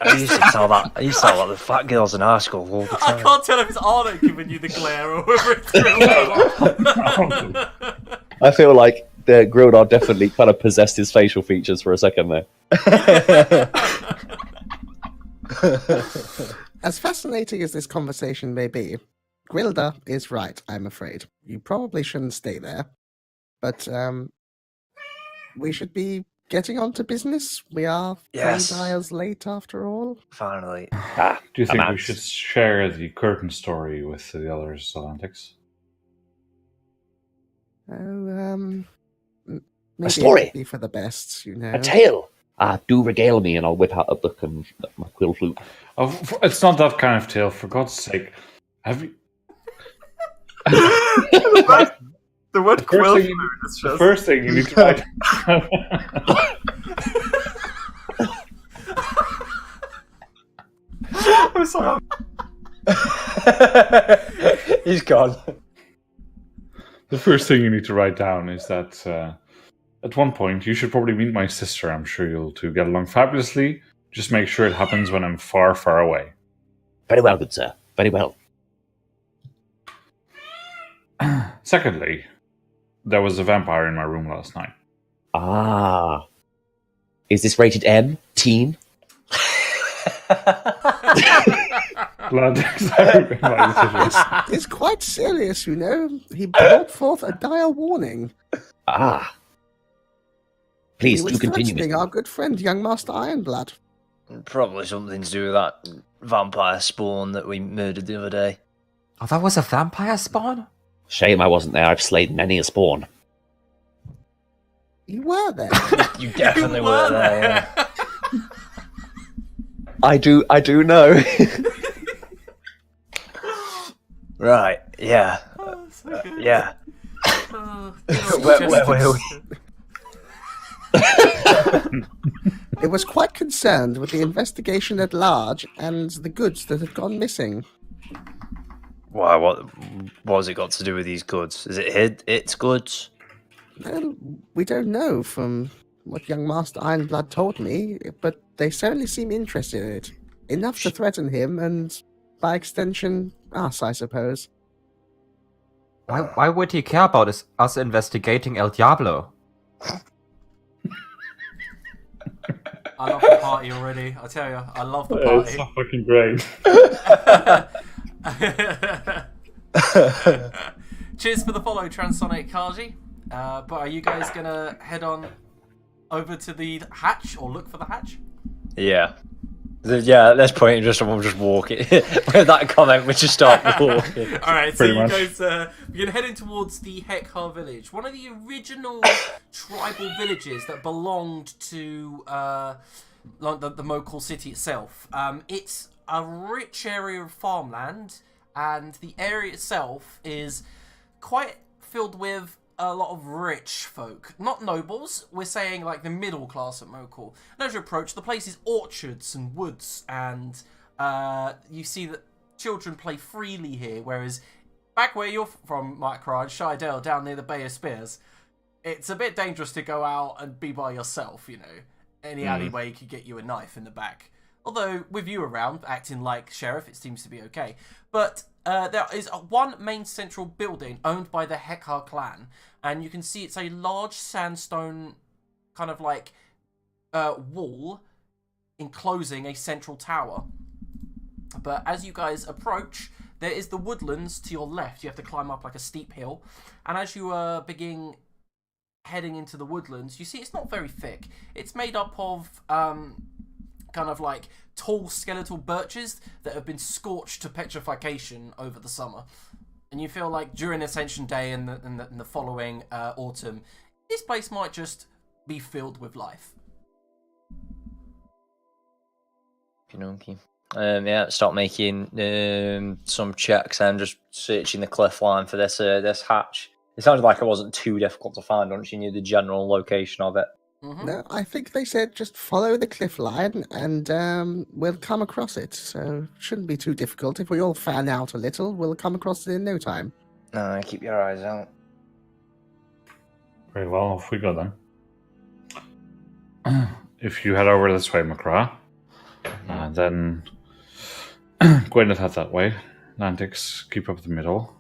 I used to tell that. I used to tell that the fat girls in our school all the I time. can't tell if it's Arno giving you the glare or whether it's Grildar. I feel like the Grildar definitely kind of possessed his facial features for a second there. As fascinating as this conversation may be, Gwilda is right, I'm afraid. You probably shouldn't stay there. But we should be getting on to business. We are Yes. 3 dials late after all. Finally. Ah, Do you think we Amans. should share the curtain story with the other Atlantics? Maybe story? it would be for the best, you know. A tale! Do regale me, and I'll whip out a book and my quill flute. Oh, it's not that kind of tale, for God's sake. Have you... The word The first, thing, the first thing you need to write. I'm sorry. He's gone. The first thing you need to write down is that at one point you should probably meet my sister. I'm sure you'll two get along fabulously. Just make sure it happens when I'm far, far away. Very well, good sir. Very well. Secondly, there was a vampire in my room last night. Ah. Is this rated M? Teen? Glad exactly my decision. It's quite serious, you know. He brought forth a dire warning. Ah. Please, He was do continue. threatening our good friend, young Master Ironblood. Probably something to do with that vampire spawn that we murdered the other day. Oh, that was a vampire spawn? Shame I wasn't there. I've slayed many a spawn. You were there. You definitely were there, yeah. I do know. Right, yeah. Oh, so good. Yeah. Oh, Where were we? It was quite concerned with the investigation at large and the goods that had gone missing. Why, what has it got to do with these goods? Is it its goods? Well, we don't know from what young Master Ironblood told me, but they certainly seem interested in it. Enough to threaten him and, by extension, us, I suppose. Why would he care about us investigating El Diablo? I love the party already. I tell you, I love the It's party. so fucking great. Cheers for the follow, Transonic Kaji. But are you guys gonna head on over to the hatch or look for the hatch? Yeah. Yeah, at this point, we'll just walk it. With that comment, we just start walking. Alright, so Pretty you much. guys, you're heading towards the Hekhar village, one of the original tribal villages that belonged to like the Mokhul city itself. It's a rich area of farmland, and the area itself is quite filled with a lot of rich folk. Not nobles, we're saying like the middle class at Mokhul. And as you approach, the place is orchards and woods, and you see that children play freely here, whereas back where you're from, Micro, and Shidell, down near the Bay of Spears, it's a bit dangerous to go out and be by yourself, you know. Any alleyway could get you a knife in the back. Although, with you around, acting like sheriff, it seems to be okay. But there is one main central building owned by the Hekhar clan, and you can see it's a large sandstone kind of like wall enclosing a central tower. But as you guys approach, there is the woodlands to your left. You have to climb up like a steep hill, and as you begin heading into the woodlands, you see it's not very thick. It's made up of kind of like tall skeletal birches that have been scorched to petrification over the summer. And you feel like during Ascension Day and the following autumn, this place might just be filled with life. Pinocchio. Yeah, start making some checks and just searching the cliff line for this hatch. It sounded like it wasn't too difficult to find once you knew the general location of it. Mm-hmm. No, I think they said just follow the cliff line and we'll come across it. So shouldn't be too difficult. If we all fan out a little, we'll come across it in no time. No, keep your eyes out. Very well, off we go then. If you head over this way, Macra, then Gwyneth head that way. Lantix, keep up the middle.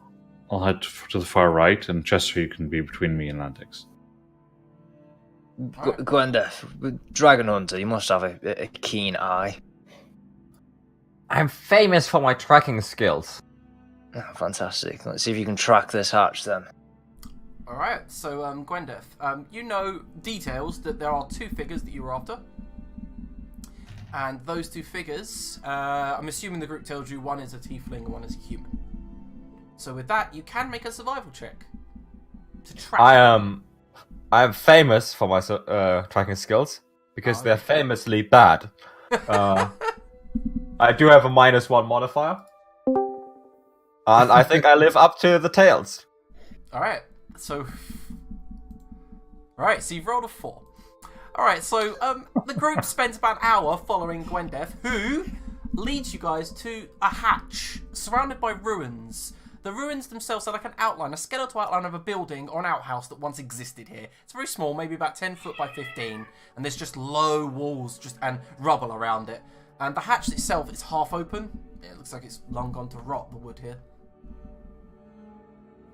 I'll head to the far right, and Chester, you can be between me and Lantix. Gwenda, Dragon Hunter, you must have a keen eye. I'm famous for my tracking skills. Oh, fantastic. Let's see if you can track this hatch then. Alright, so Gwendeth, you know details that there are 2 figures that you were after. And those 2 figures, I'm assuming the group tells you one is a tiefling and one is a human. So with that, you can make a survival check to track. I am famous for my tracking skills because they're famously bad. I do have a -1 modifier, and I think I live up to the tales. Alright, so you've rolled a 4. Alright, so the group spends about an hour following Gwendeth, who leads you guys to a hatch surrounded by ruins. The ruins themselves are like an outline, a skeletal outline of a building or an outhouse that once existed here. It's very small, maybe about 10 foot by 15, and there's just low walls and rubble around it. And the hatch itself is half open. It looks like it's long gone to rot, the wood here.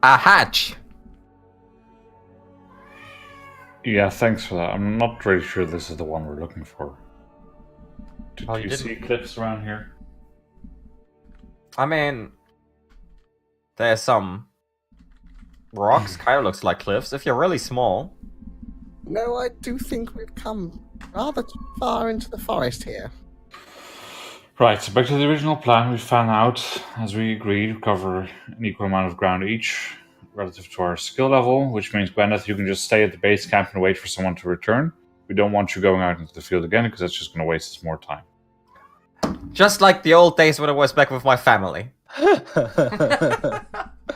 A hatch. Yeah, thanks for that. I'm not really sure this is the one we're looking for. Did Oh, you you see didn't? cliffs around here? I mean, there's some rocks. Kind of looks like cliffs. If you're really small. No, I do think we've come rather far into the forest here. Right, so back to the original plan. We found out, as we agreed, cover an equal amount of ground each, relative to our skill level, which means, Gwyneth, you can just stay at the base camp and wait for someone to return. We don't want you going out into the field again, because that's just going to waste us more time. Just like the old days when I was back with my family.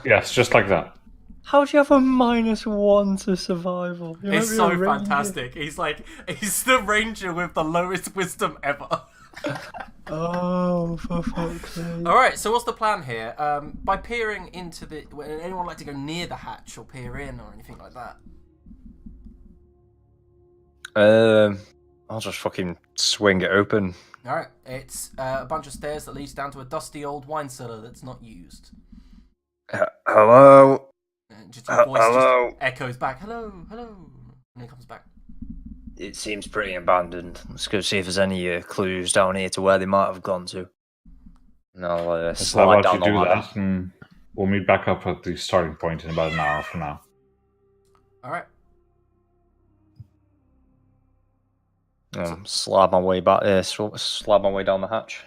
Yes, just like that. How do you have a -1 to survival? You It's might be so a ranger. fantastic. He's the ranger with the lowest wisdom ever. Oh, for fuck's sake. Alright, so what's the plan here? By peering into the... Would anyone like to go near the hatch or peer in or anything like that? I'll just fucking swing it open. Alright, it's a bunch of stairs that leads down to a dusty old wine cellar that's not used. Hello? And just your voice Hello? just echoes back, hello, hello, and it comes back. It seems pretty abandoned. Let's go see if there's any clues down here to where they might have gone to. And I'll So how slide about down you the do ladder. that, and we'll meet back up at the starting point in about an hour from now. Alright. Slide my way back there, slide my way down the hatch.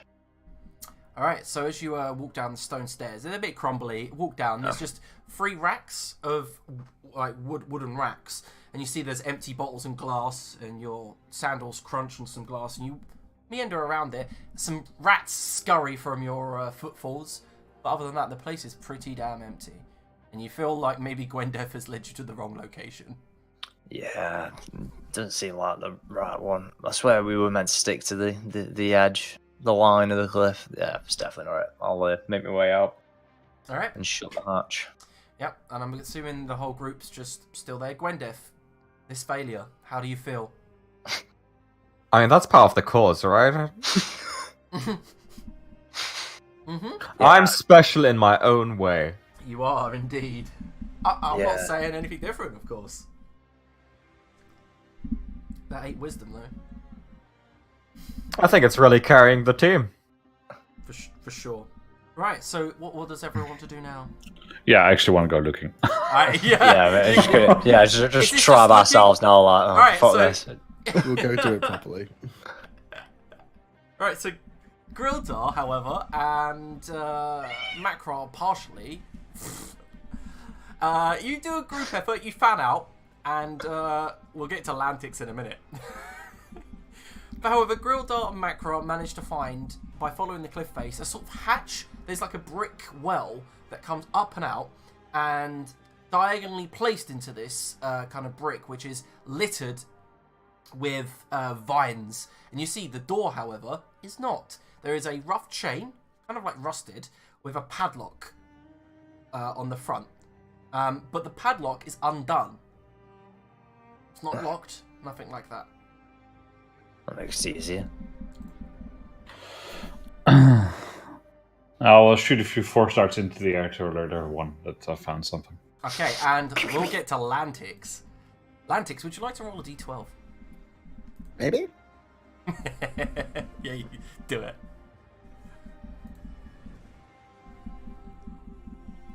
Alright, so as you walk down the stone stairs, they're a bit crumbly. Walk down, there's just 3 racks of like wooden racks, and you see there's empty bottles and glass, and your sandals crunch on some glass, and you meander around there. Some rats scurry from your footfalls, but other than that, the place is pretty damn empty, and you feel like maybe Gwendeth has led you to the wrong location. Yeah, doesn't seem like the right one. I swear we were meant to stick to the edge, the line of the cliff. Yeah, it's definitely alright. I'll make my way out Alright. and shut the hatch. Yep, and I'm assuming the whole group's just still there. Gwendeth, this failure, how do you feel? I mean, that's part of the cause, right? I'm special in my own way. You are indeed. I'm not Yeah. saying anything different, of course. That ain't wisdom, though. I think it's really carrying the team. For sure. Right, so what does everyone want to do now? Yeah, I actually want to go looking. Yeah, just Is this trap just ourselves now. Like, oh, Alright, fuck so- this. We'll go do it properly. Right, so Grildar, however, and Macron partially, you do a group effort, you fan out, and we'll get to Lantix in a minute. But however, Grildar and Macra managed to find, by following the cliff face, a sort of hatch. There's like a brick well that comes up and out, and diagonally placed into this kind of brick, which is littered with vines. And you see the door, however, is not. There is a rough chain, kind of like rusted, with a padlock on the front. But the padlock is undone. It's not locked, nothing like that. That makes it easier. I'll shoot a few force darts into the air to alert everyone that I found something. Okay, and we'll get to Lantix. Lantix, would you like to roll a d12? Maybe? Yeah, you do it.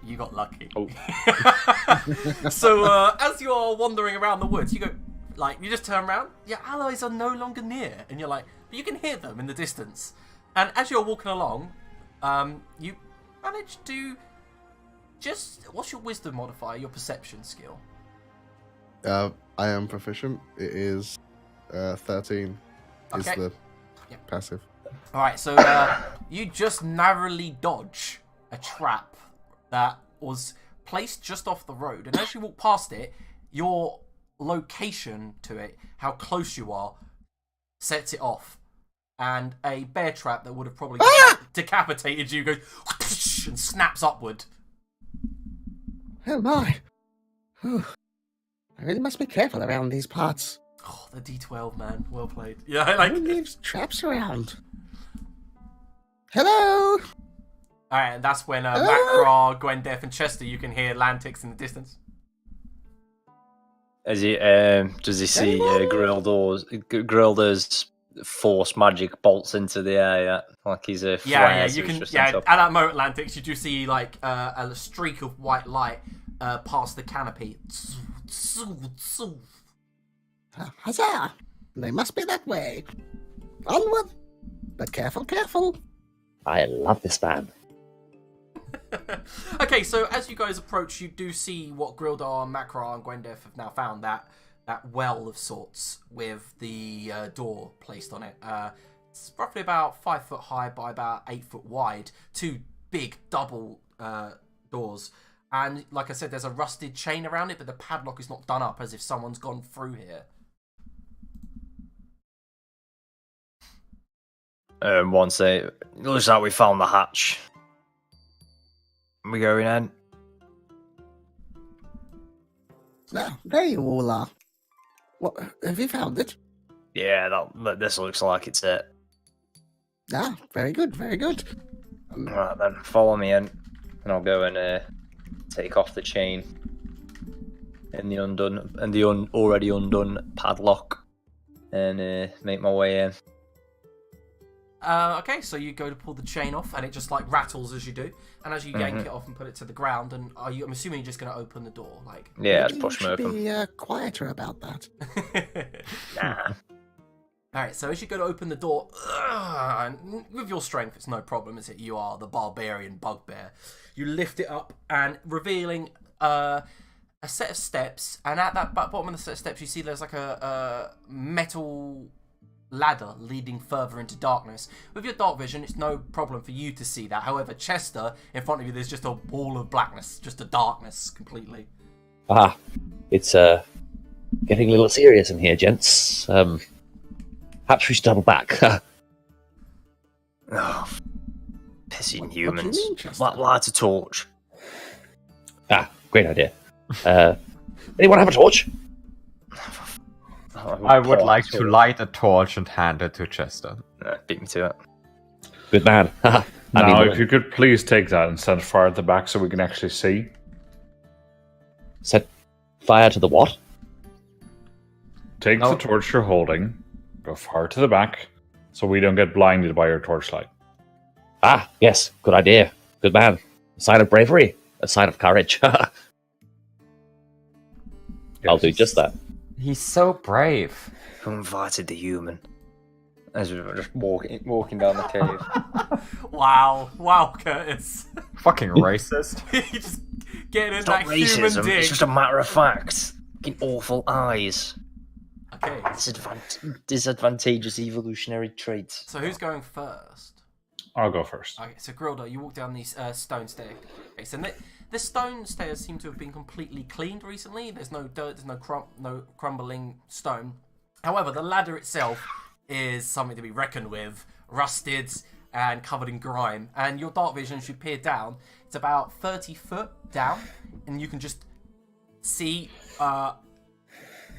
You got lucky. Oh. So, as you are wandering around the woods, you go, like, you just turn around, your allies are no longer near, and you're like, but you can hear them in the distance. And as you're walking along, you manage to what's your wisdom modifier, your perception skill? I am proficient. It is 13 is Okay. the Yep. passive. Alright, so you just narrowly dodge a trap that was placed just off the road. And as you walk past it, your location to it, how close you are, sets it off. And a bear trap that would have probably decapitated you goes and snaps upward. Oh my. Whew. I really must be careful around these parts. Oh, the D12, man. Well played. Yeah, like... Who leaves traps around? Hello? Alright, and that's when Macra, Gwendeth, and Chester, you can hear Lantix in the distance. Does he see Grilda's force magic bolts into the air yet? Like he's a Yeah, you can. Yeah, at that moment, Lantix, you do see like a streak of white light past the canopy. Huzzah! They must be that way. Onward! But careful, careful. I love this man. Okay, so as you guys approach, you do see what Grildar, Macra, and Gwendeth have now found, that well of sorts with the door placed on it. It's roughly about 5 foot high by about 8 foot wide. 2 big double doors. And like I said, there's a rusted chain around it, but the padlock is not done up as if someone's gone through here. Once it looks like we found the hatch. We going in? Ah, there you all are. What, have you found it? Yeah, this looks like it's it. Ah, very good, very good. Right then, follow me in, and I'll go and take off the chain and the already undone padlock, and make my way in. Okay, so you go to pull the chain off, and it just like rattles as you do. And as you yank it off and put it to the ground, and I'm assuming you're just going to open the door, like. Yeah, Maybe push you me should open. be quieter about that. Nah. Alright, so as you go to open the door, and with your strength, it's no problem, is it? You are the barbarian bugbear. You lift it up, and revealing a set of steps, and at that bottom of the set of steps, you see there's like a metal ladder leading further into darkness. With your dark vision, it's no problem for you to see that. However, Chester, in front of you, there's just a wall of blackness, just a darkness completely. Ah, it's getting a little serious in here, gents. Perhaps we should double back. Oh, pissing What do you humans. mean, Chester? Light a torch. Ah, great idea. Anyone have a torch? I would like to light a torch and hand it to Chester. Beat me to it. Good man. Now, if you could please take that and set fire at the back so we can actually see. Set fire to the what? Take the torch you're holding, go far to the back, so we don't get blinded by your torchlight. Ah, yes, good idea. Good man. A sign of bravery, a sign of courage. I'll do just that. He's so brave. Who invited the human? As we were just walking down the cave. Wow, Curtis. Fucking racist. You just getting in It's that not human racism, dig. it's just a matter of fact. fucking awful eyes. Okay. Disadvantageous evolutionary traits. So who's going first? I'll go first. Okay, so Grilda, you walk down these stone stairs. Okay, so the stone stairs seem to have been completely cleaned recently. There's no dirt, there's no crumbling stone. However, the ladder itself is something to be reckoned with, rusted and covered in grime. And your dark vision, as you peer down, it's about 30 foot down, and you can just see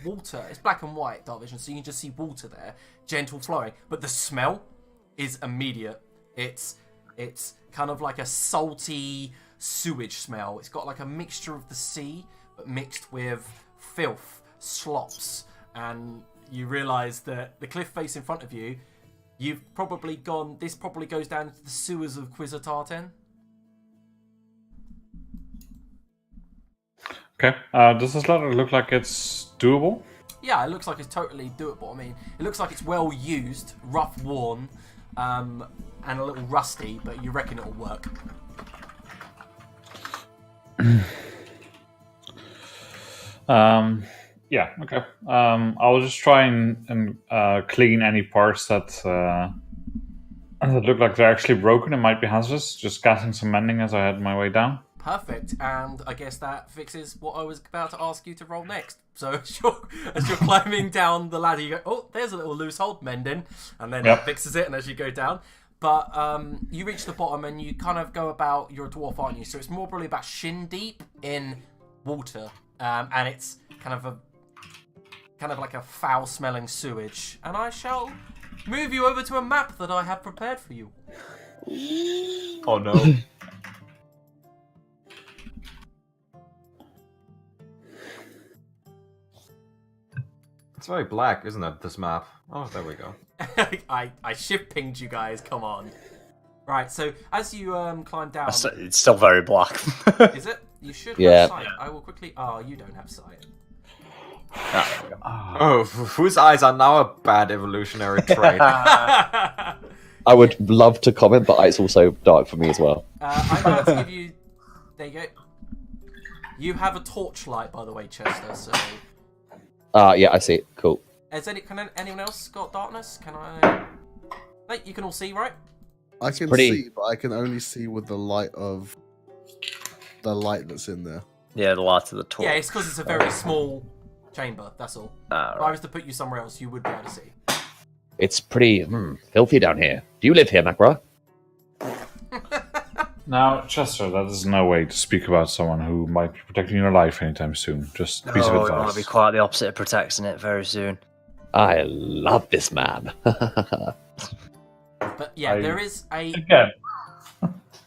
water. It's black and white dark vision, so you can just see water there, gentle flowing. But the smell is immediate. It's kind of like a salty sewage smell. It's got like a mixture of the sea, but mixed with filth, slops, and you realise that the cliff face in front of you, you've probably gone. This probably goes down into the sewers of Quizartarten. Okay. Does this ladder look like it's doable? Yeah, it looks like it's totally doable. I mean, it looks like it's well used, rough worn, and a little rusty, but you reckon it'll work. Yeah, okay. I'll just try and clean any parts that look like they're actually broken and might be hazardous. Just casting some mending as I head my way down. Perfect, and I guess that fixes what I was about to ask you to roll next. So as you're climbing down the ladder, you go, oh, there's a little loose hold mending, and then it fixes it, and as you go down. But you reach the bottom, and you kind of go about, you're a dwarf, aren't you? So it's more probably about shin deep in water, and it's kind of like a foul-smelling sewage. And I shall move you over to a map that I have prepared for you. Oh no. It's very black, isn't it, this map? Oh, there we go. I shift pinged you guys, come on. Right, so as you climb down... It's still very black. Is it? You should Yeah. have sight. I will quickly... Oh, you don't have sight. Oh, whose eyes are now a bad evolutionary trait? I would love to comment, but it's also dark for me as well. I'm about to give you... There you go. You have a torchlight, by the way, Chester, so... Yeah, I see it. Cool. Anyone else got darkness? Can I... Hey, you can all see, right? I can pretty- see, but I can only see with the light that's in there. Yeah, the light of the torch. Yeah, it's because it's a very small chamber, that's all. If I Right. was to put you somewhere else, you would be able to see. It's pretty filthy down here. Do you live here, Macra? Now, Chester, that is no way to speak about someone who might be protecting your life anytime soon. Just a piece of Oh, it might advice. be quite the opposite of protecting it very soon. I love this man. But yeah, there is a... Again.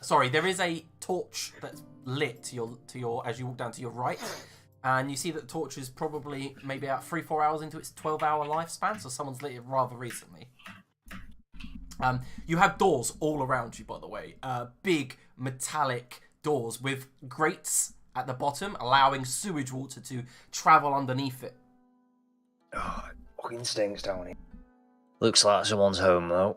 Sorry, there is a torch that's lit to your as you walk down to your right, and you see that the torch is probably maybe about 3-4 hours into its 12-hour lifespan, so someone's lit it rather recently. You have doors all around you, by the way, big metallic doors with grates at the bottom, allowing sewage water to travel underneath it. Oh, it fucking stinks down here. Looks like someone's home though.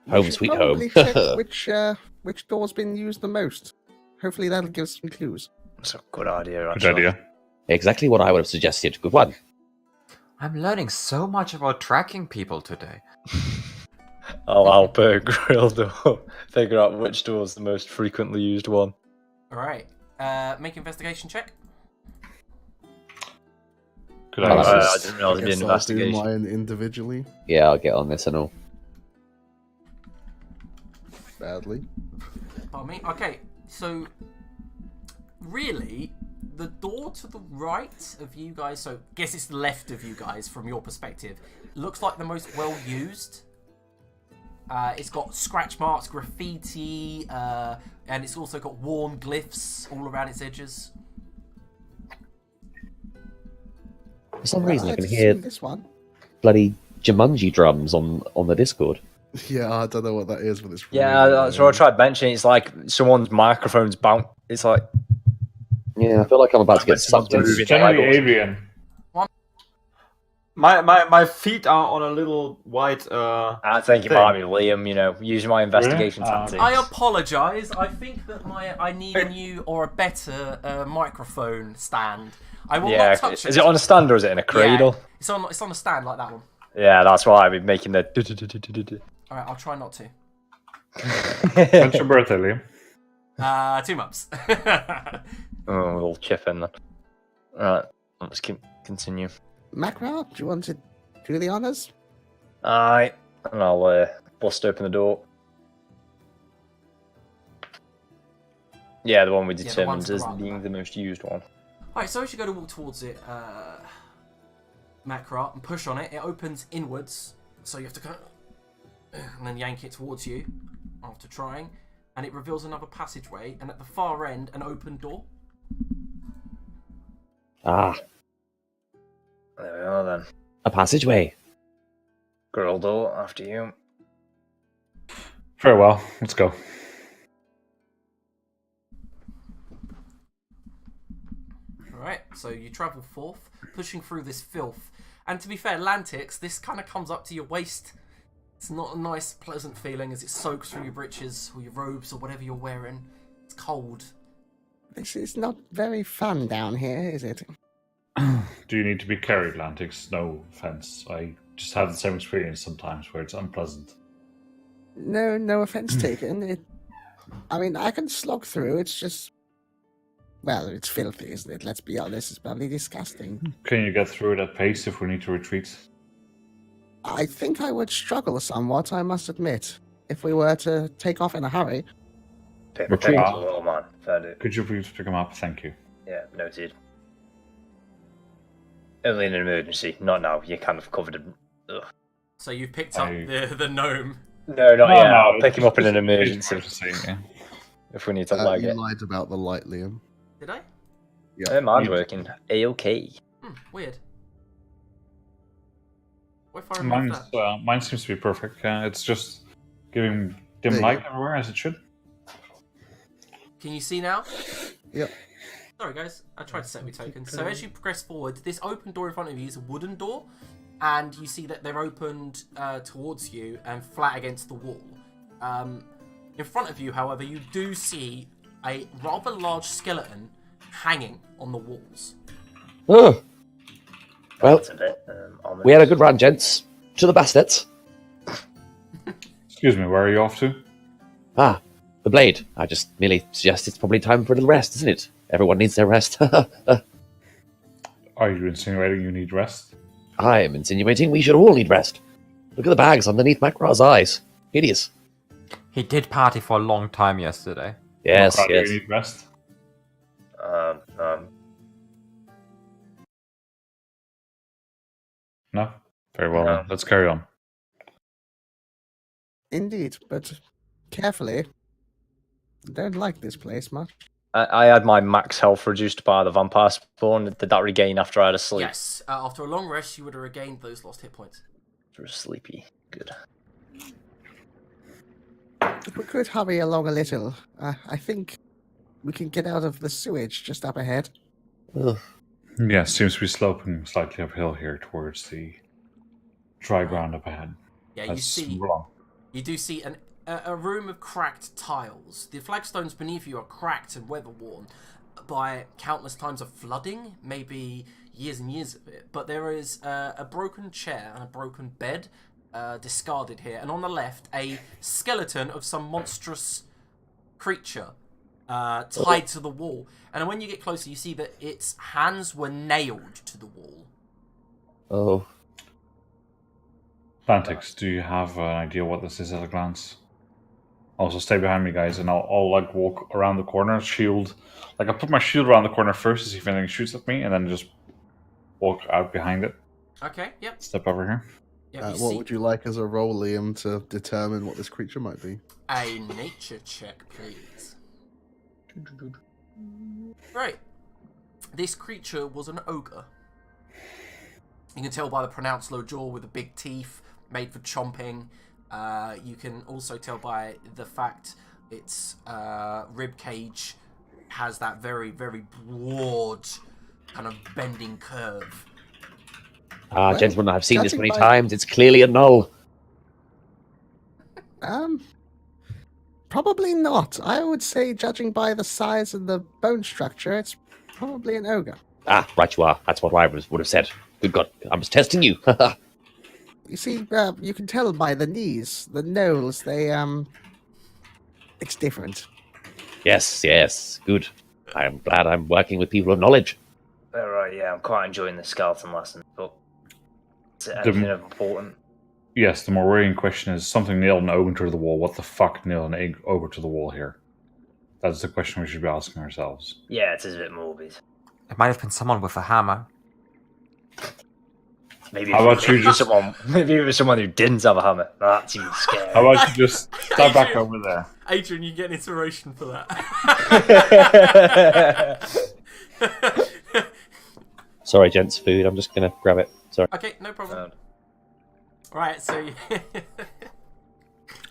Home We should sweet probably home. check which door's been used the most. Hopefully that'll give us some clues. That's a good idea, Good actually. idea. Exactly what I would have suggested. Good one. I'm learning so much about tracking people today. I'll help Grill door figure out which door is the most frequently used one. Alright, make investigation check. Good Oh, idea. I didn't realise I it'd be an guess I'll do investigation. mine individually, Yeah, I'll get on this and all. badly. Pardon me. Okay, so really, the door to the right of you guys, so I guess it's the left of you guys from your perspective, looks like the most well used. It's got scratch marks, graffiti, and it's also got worn glyphs all around its edges. For some reason, I I'd can assume hear this one. bloody Jumanji drums on the Discord. Yeah, I don't know what that is, but it's Yeah, really that's what I tried mentioning. It's like someone's microphone's bounce. It's like Yeah, I feel like I'm about to get Someone's sucked in. moving It's generally eyeballs. alien. My feet are on a little white. I think it thing. might be Liam. You know, using my investigation Really? tactics. I apologise. I think that I need a new or a better microphone stand. I will Yeah, not touch it. is it on a stand or is it in a cradle? Yeah, it's on a stand like that one. Yeah, that's why I've been making the. All right, I'll try not to. When's your birthday, Liam? 2 months. Oh, we'll chip in then. Right, let's continue. Macra, do you want to do the honors? Aye, and I'll bust open the door. Yeah, the one we the determined ones as around being that. the most used one. Alright, so as you go to walk towards it, Macra, and push on it, it opens inwards, so you have to kind of, and then yank it towards you after trying, and it reveals another passageway, and at the far end, an open door. Ah, There we are then. a passageway. Girl door after you. Very well. Let's go. Alright, so you travel forth, pushing through this filth. And to be fair, Lantix, this kind of comes up to your waist. It's not a nice, pleasant feeling as it soaks through your breeches or your robes or whatever you're wearing. It's cold. This is not very fun down here, is it? Do you need to be carried, Lantix? No offense. I just have the same experience sometimes where it's unpleasant. No offense taken. I mean, I can slog through. It's just, well, it's filthy, isn't it? Let's be honest. It's probably disgusting. Can you get through at pace if we need to retreat? I think I would struggle somewhat, I must admit, if we were to take off in a hurry. Paper Okay. tags, little man. Fair do. Could you please pick him up? Thank you. Yeah, noted. Only in an emergency, not now. You're kind of covered in. Ugh. So you've picked up the gnome. No, not No, yet. no, I'll pick him up in an it's emergency emergency, yeah. if we need to lag You it. lied about the light, Liam. Did I? Yeah. Mine's working. A-OK. Weird. What if I remove that? Mine seems to be perfect. It's just giving dim There you light go. everywhere as it should. Can you see now? Yep. Sorry guys, I tried to set me tokens. So as you progress forward, this open door in front of you is a wooden door, and you see that they're opened towards you and flat against the wall. In front of you, however, you do see a rather large skeleton hanging on the walls. Oh, well, That's a bit ominous. we had a good run, gents. To the bastards. Excuse me, where are you off to? Ah, the blade. I just merely suggest it's probably time for a little rest, isn't it? Everyone needs their rest. Are you insinuating you need rest? I am insinuating we should all need rest. Look at the bags underneath Macra's eyes. Hideous. He did party for a long time yesterday. Yes, Crowd, yes. you need rest? No? Very well No. then. Let's carry on. Indeed, but carefully. I don't like this place much. I had my max health reduced by the vampire spawn. Did that regain after I had a sleep? Yes, after a long rest, you would have regained those lost hit points. For sleepy. Good. If we could hurry along a little, I think we can get out of the sewage just up ahead. Ugh. Yeah, seems to be sloping slightly uphill here towards the dry ground up ahead. Yeah, That's you see. wrong. You do see a room of cracked tiles. The flagstones beneath you are cracked and weather-worn by countless times of flooding, maybe years and years of it. But there is a broken chair and a broken bed discarded here. And on the left, a skeleton of some monstrous creature tied to the wall. And when you get closer, you see that its hands were nailed to the wall. Oh. Lantix, do you have an idea what this is at a glance? Also, stay behind me, guys, and I'll like walk around the corner, shield. Like, I'll put my shield around the corner first to see if anything shoots at me, and then just walk out behind it. Okay, yep. Step over here. Yep, you What see would you like as a roll, Liam, to determine what this creature might be? a nature check, please. Right. This creature was an ogre. You can tell by the pronounced low jaw with the big teeth, made for chomping. You can also tell by the fact its rib cage has that very, very broad kind of bending curve. Ah, Well, gentlemen, I've seen this judging many by- times. It's clearly a null. Probably not. I would say, judging by the size and the bone structure, it's probably an ogre. Ah, right you are. That's what I would have said. Good God, I was testing you. You see, you can tell by the knees, the knolls. It's different. Yes, good. I'm glad I'm working with people of knowledge. Alright, yeah, I'm quite enjoying the skeleton lesson, but is it anything of important? Yes, the more worrying question is something nailed an ogre to the wall. What the fuck nailed an ogre to the wall here? That's the question we should be asking ourselves. Yeah, it is a bit morbid. It might have been someone with a hammer. Maybe How about you just- maybe it was someone who didn't have a hammer. That's even scary. How about you just step back over there? Adrian, you get an inspiration for that. Sorry, gents, food. I'm just gonna grab it. Sorry. Okay, no problem. Right, so...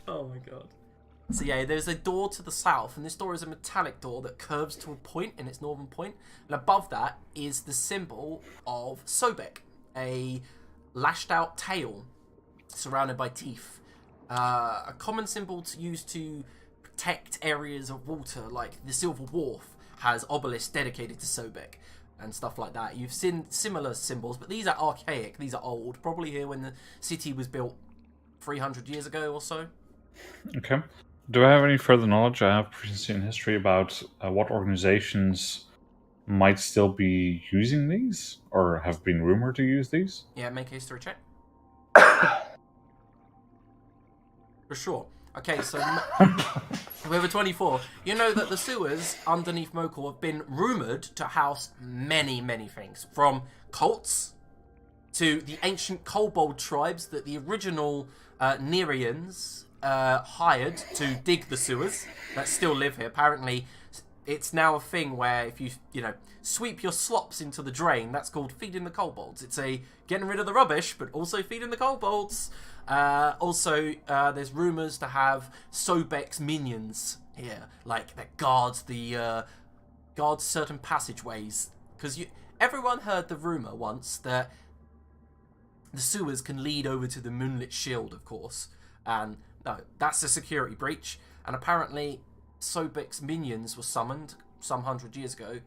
oh my god. So yeah, there's a door to the south, and this door is a metallic door that curves to a point in its northern point, and above that is the symbol of Sobek, a lashed-out tail surrounded by teeth. A common symbol used to protect areas of water, like the Silver Wharf has obelisks dedicated to Sobek and stuff like that. You've seen similar symbols, but these are archaic, these are old, probably here when the city was built 300 years ago or so. Okay. Do I have any further knowledge? I have proficiency in history about what organizations might still be using these, or have been rumored to use these. Yeah, make a history check. For sure. Okay, so with a 24, you know that the sewers underneath Mokhul have been rumoured to house many, many things. From cults to the ancient kobold tribes that the original Nerians hired to dig the sewers that still live here. Apparently, it's now a thing where if you sweep your slops into the drain, that's called feeding the kobolds. It's a getting rid of the rubbish, but also feeding the kobolds. Also, there's rumours to have Sobek's minions here, like that guards certain passageways. Because everyone heard the rumour once that the sewers can lead over to the Moonlit Shield, of course, and no, that's a security breach. And apparently, Sobek's minions were summoned some 100 years ago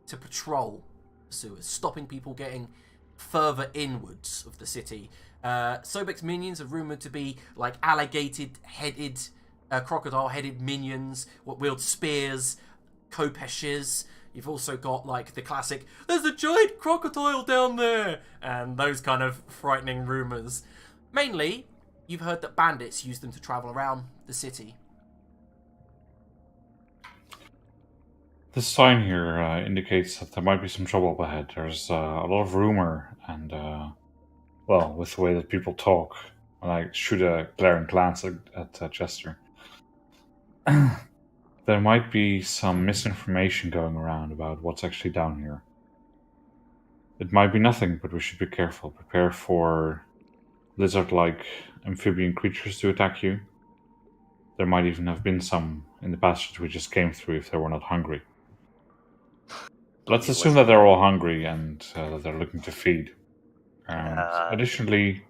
to patrol the sewers, stopping people getting further inwards of the city. Sobek's minions are rumoured to be like alligator-headed, crocodile-headed minions, what wield spears, kopeshes. You've also got like the classic, there's a giant crocodile down there, and those kind of frightening rumours. Mainly, you've heard that bandits use them to travel around the city. This sign here indicates that there might be some trouble up ahead. There's a lot of rumor, and well, with the way that people talk, when I shoot a glaring glance at Chester, there might be some misinformation going around about what's actually down here. It might be nothing, but we should be careful. Prepare for lizard-like amphibian creatures to attack you. There might even have been some in the passage we just came through if they were not hungry. Let's assume that they're all hungry and that they're looking to feed. And additionally,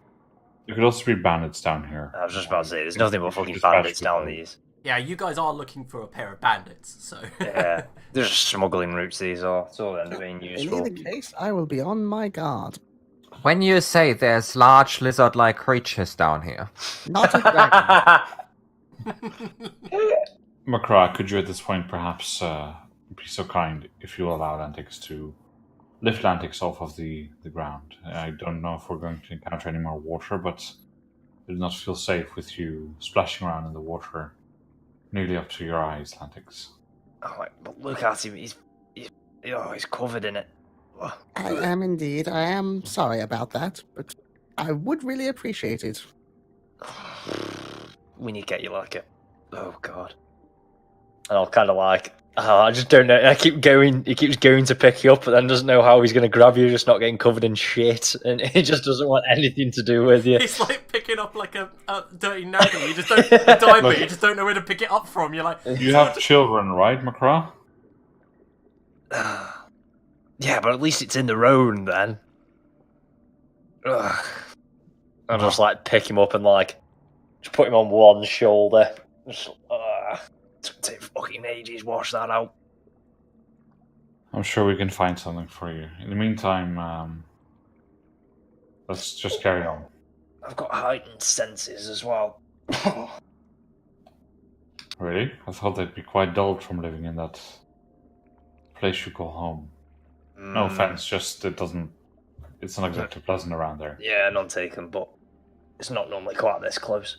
there could also be bandits down here. I was just about to say, there's nothing but fucking bandits down these. Yeah, you guys are looking for a pair of bandits, so... Yeah, there's smuggling routes these are. It's all end up being In useful. either case, I will be on my guard. When you say there's large lizard-like creatures down here, Not a dragon. Makra, could you at this point perhaps be so kind if you allow Lantix to lift Lantix off of the ground? I don't know if we're going to encounter any more water, but it does not feel safe with you splashing around in the water nearly up to your eyes, Lantix. Oh, but look at him. He's covered in it. I am indeed. I am sorry about that, but I would really appreciate it. We need to get you like it. Oh god. And I'll kind of like, I just don't know. He keeps going to pick you up, but then doesn't know how he's going to grab you, just not getting covered in shit, and he just doesn't want anything to do with you. It's like picking up like a dirty nappy. You just don't a diaper. You just don't know where to pick it up from. You're like, You have children, right, Makra? Yeah, but at least it's in the road then. Ugh. I'll just like pick him up and like just put him on one shoulder. Just, it's gonna take fucking ages. Wash that out. I'm sure we can find something for you. In the meantime, let's just carry on. I've got heightened senses as well. Really? I thought they'd be quite dulled from living in that place you call home. No offense, just it's not exactly pleasant around there. Yeah, none taken, but it's not normally quite this close.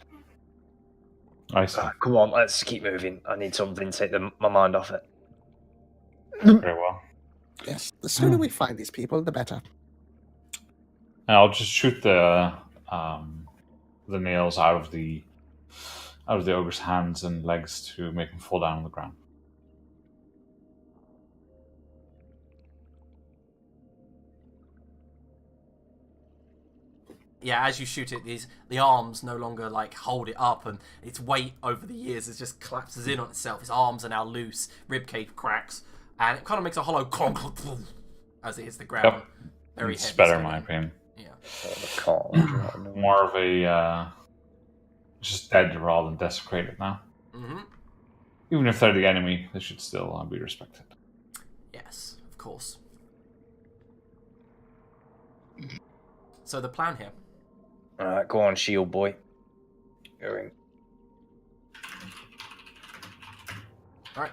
I see. Come on, let's keep moving. I need something to take my mind off it. Very well. Yes, the sooner we find these people, the better. And I'll just shoot the nails out of the ogre's hands and legs to make him fall down on the ground. Yeah, as you shoot it, the arms no longer like hold it up, and its weight over the years it just collapses in on itself. Its arms are now loose, ribcage cracks, and it kind of makes a hollow clonk as it hits the ground. Yep. Very It's heavy better in stone. my opinion. Yeah. More of a just dead rather than desecrated now. Mm-hmm. Even if they're the enemy, they should still be respected. Yes, of course. So the plan here. Alright, go on, shield boy. Going. Alright.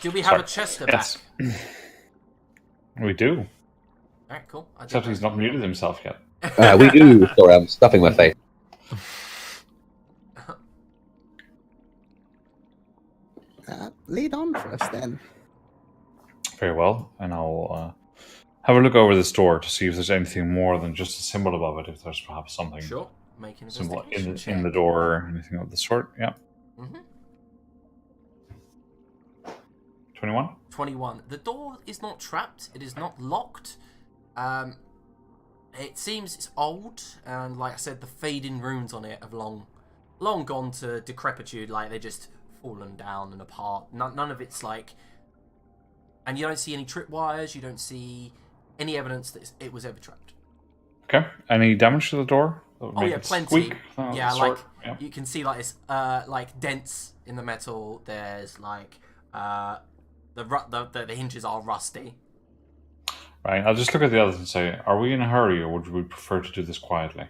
Do we have a Chester Yes. back? We do. Alright, cool. Except he's not muted himself yet. We do. Sorry, I'm stuffing my face. Lead on for us then. Very well, and I'll have a look over this door to see if there's anything more than just a symbol above it. If there's perhaps something Sure. Make an symbol investigation in the check. door or anything of the sort. Yeah. Mm-hmm. 21. 21. The door is not trapped. It is not locked. It seems it's old, and like I said, the fading runes on it have long gone to decrepitude. Like they're just fallen down and apart. None of it's like, and you don't see any tripwires. You don't see any evidence that it was ever trapped. Okay. Any damage to the door? Oh yeah, plenty. Squeak, Yeah, sort? like Yeah. you can see like it's like dents in the metal. There's like the hinges are rusty. Right. I'll just look at the others and say, are we in a hurry, or would we prefer to do this quietly?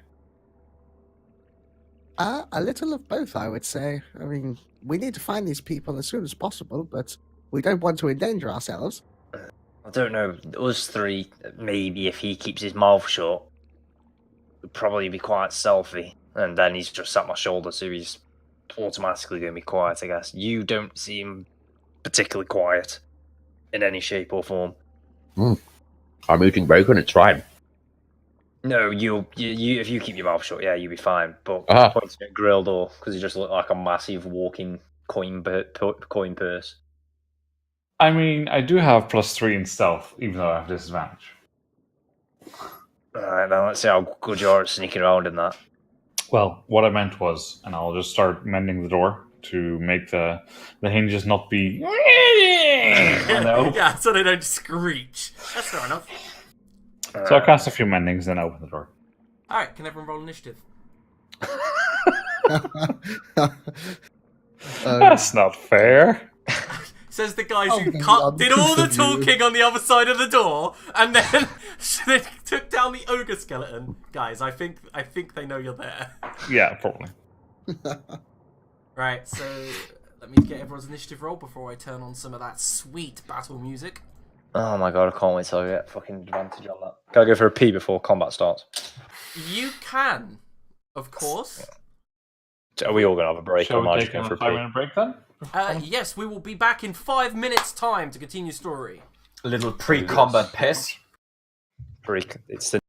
A little of both, I would say. I mean, we need to find these people as soon as possible, but we don't want to endanger ourselves. I don't know. Us three, maybe if he keeps his mouth shut, would probably be quite stealthy. And then he's just at my shoulder, so he's automatically going to be quiet, I guess. You don't seem particularly quiet in any shape or form. I'm eating bacon, it's fine. No, you if you keep your mouth shut, yeah, you'll be fine. But Ah. pointing at grill door, because you just look like a massive walking coin purse. I mean, I do have +3 in stealth, even though I have disadvantage. Alright, now let's see how good you are at sneaking around in that. Well, what I meant was, and I'll just start mending the door to make the hinges not be. Yeah, so they don't screech. That's fair enough. So I'll cast a few mendings, then open the door. Alright, can everyone roll initiative? That's not fair. Says the guys Oh, who God, did all the good for you. talking on the other side of the door, and then they took down the ogre skeleton. Guys, I think they know you're there. Yeah, probably. Right, so let me get everyone's initiative roll before I turn on some of that sweet battle music. Oh my god, I can't wait till I get fucking advantage on that. Gotta go for a pee before combat starts. You can, of course. Are we all gonna have a break? Shall Or am I we just take going a for a pee? 5-minute break then? Yes, we will be back in 5 minutes' time to continue story. A little pre-combat piss. Break. It's the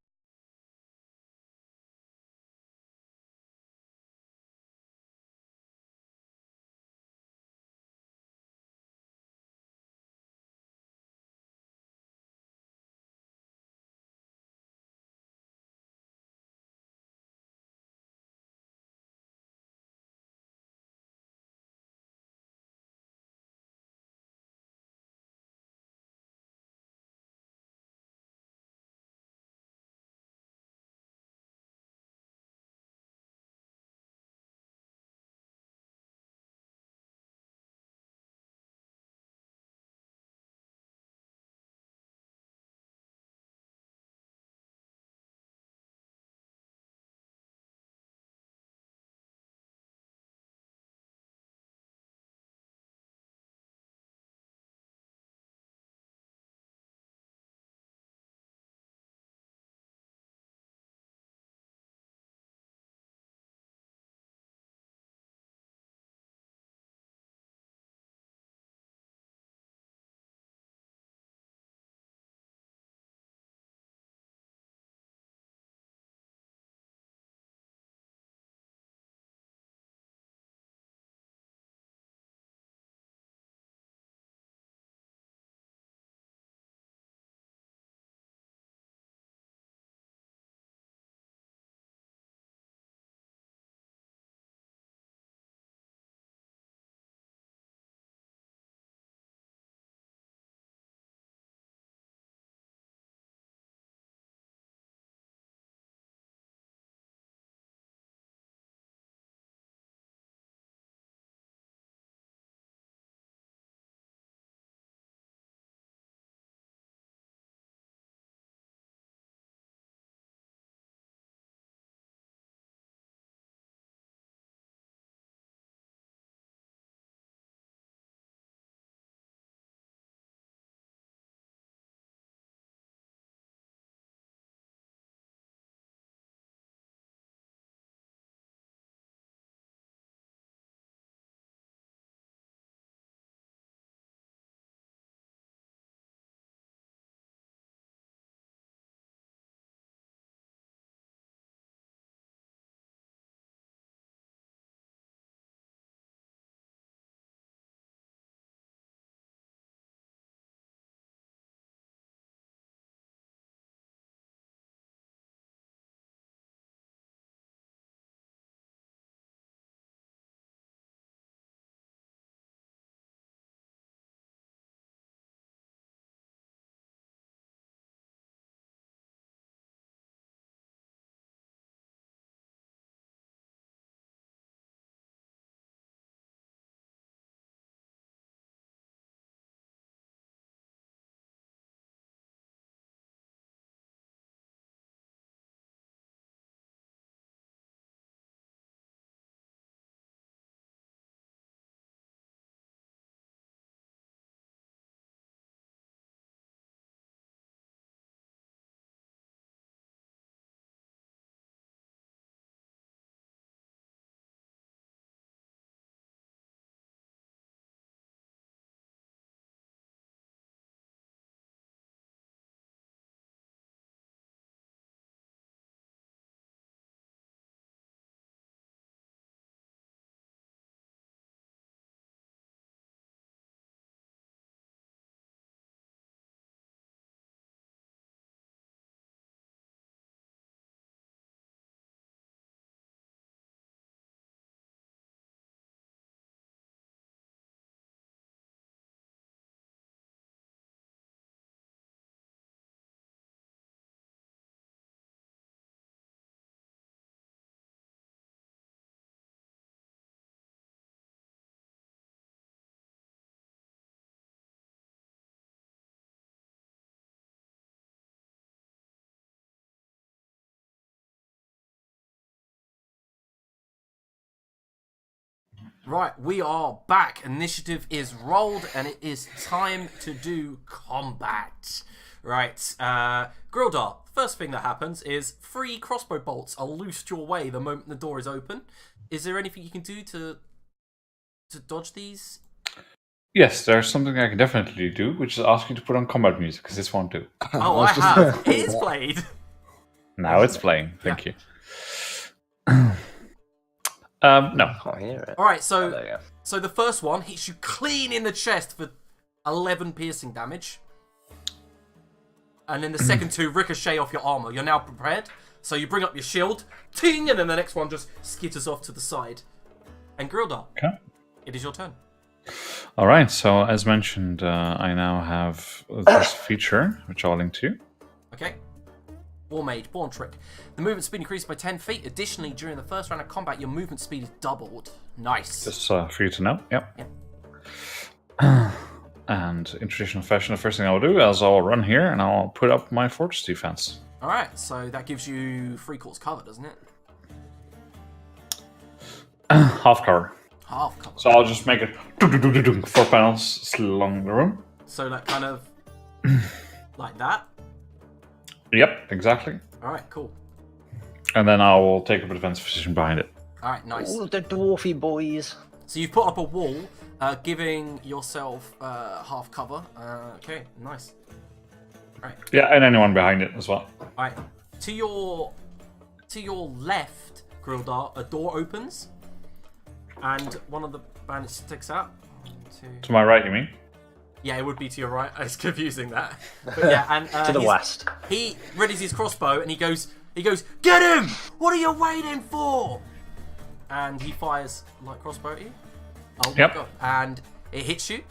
Right, we are back. Initiative is rolled, and it is time to do combat. Right, Grildar, first thing that happens is 3 crossbow bolts are loosed your way the moment the door is open. Is there anything you can do to dodge these? Yes, there's something I can definitely do, which is ask you to put on combat music, because this won't do. Oh, I have. It is played. Now it's playing. Thank you. No. I hear it. All right, Oh, there you go. so the first one hits you clean in the chest for 11 piercing damage. And then the second 2 ricochet off your armor. You're now prepared. So you bring up your shield, ting, and then the next one just skitters off to the side. And Grildar, Okay. it is your turn. All right. So as mentioned, I now have this feature, which I'll link to. Okay. War Mage, Born Trick. The movement speed increased by 10 feet. Additionally, during the first round of combat, your movement speed is doubled. Nice. Just for you to know. Yep. And in traditional fashion, the first thing I'll do is I'll run here and I'll put up my fortress defense. All right, so that gives you 3 quarters cover, doesn't it? Half cover. Half cover. So I'll just make it 4 panels along the room. So that kind of like that. Yep, exactly. All right, cool. And then I will take up a defensive position behind it. All right, nice. All the dwarfy boys. So you've put up a wall, giving yourself half cover. Okay, nice. Right. Yeah, and anyone behind it as well. All right. To your left, Grildar, a door opens, and one of the bandits sticks out. 1, 2. To my right, you mean? Yeah, it would be to your right. It's confusing that. But yeah, and To the west. He readies his crossbow and he goes, get him! What are you waiting for? And he fires light crossbow at you. Oh Yep. my god! And it hits you.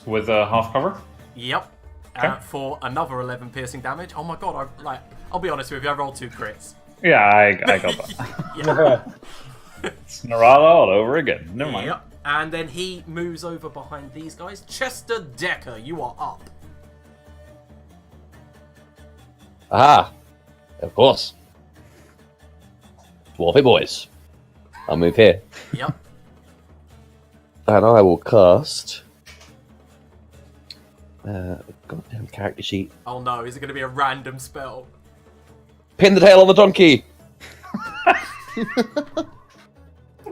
With half cover? Yep. Okay. For another 11 piercing damage. Oh my god! I'll be honest with you. I rolled 2 crits. Yeah, I got that. Yeah. It's Narada all over again. Never mind. Yep. And then he moves over behind these guys. Chester Decker, you are up. Ah, of course. Dwarfy boys. I'll move here. Yep. And I will cast... goddamn character sheet. Oh no! Is it going to be a random spell? Pin the tail on the donkey!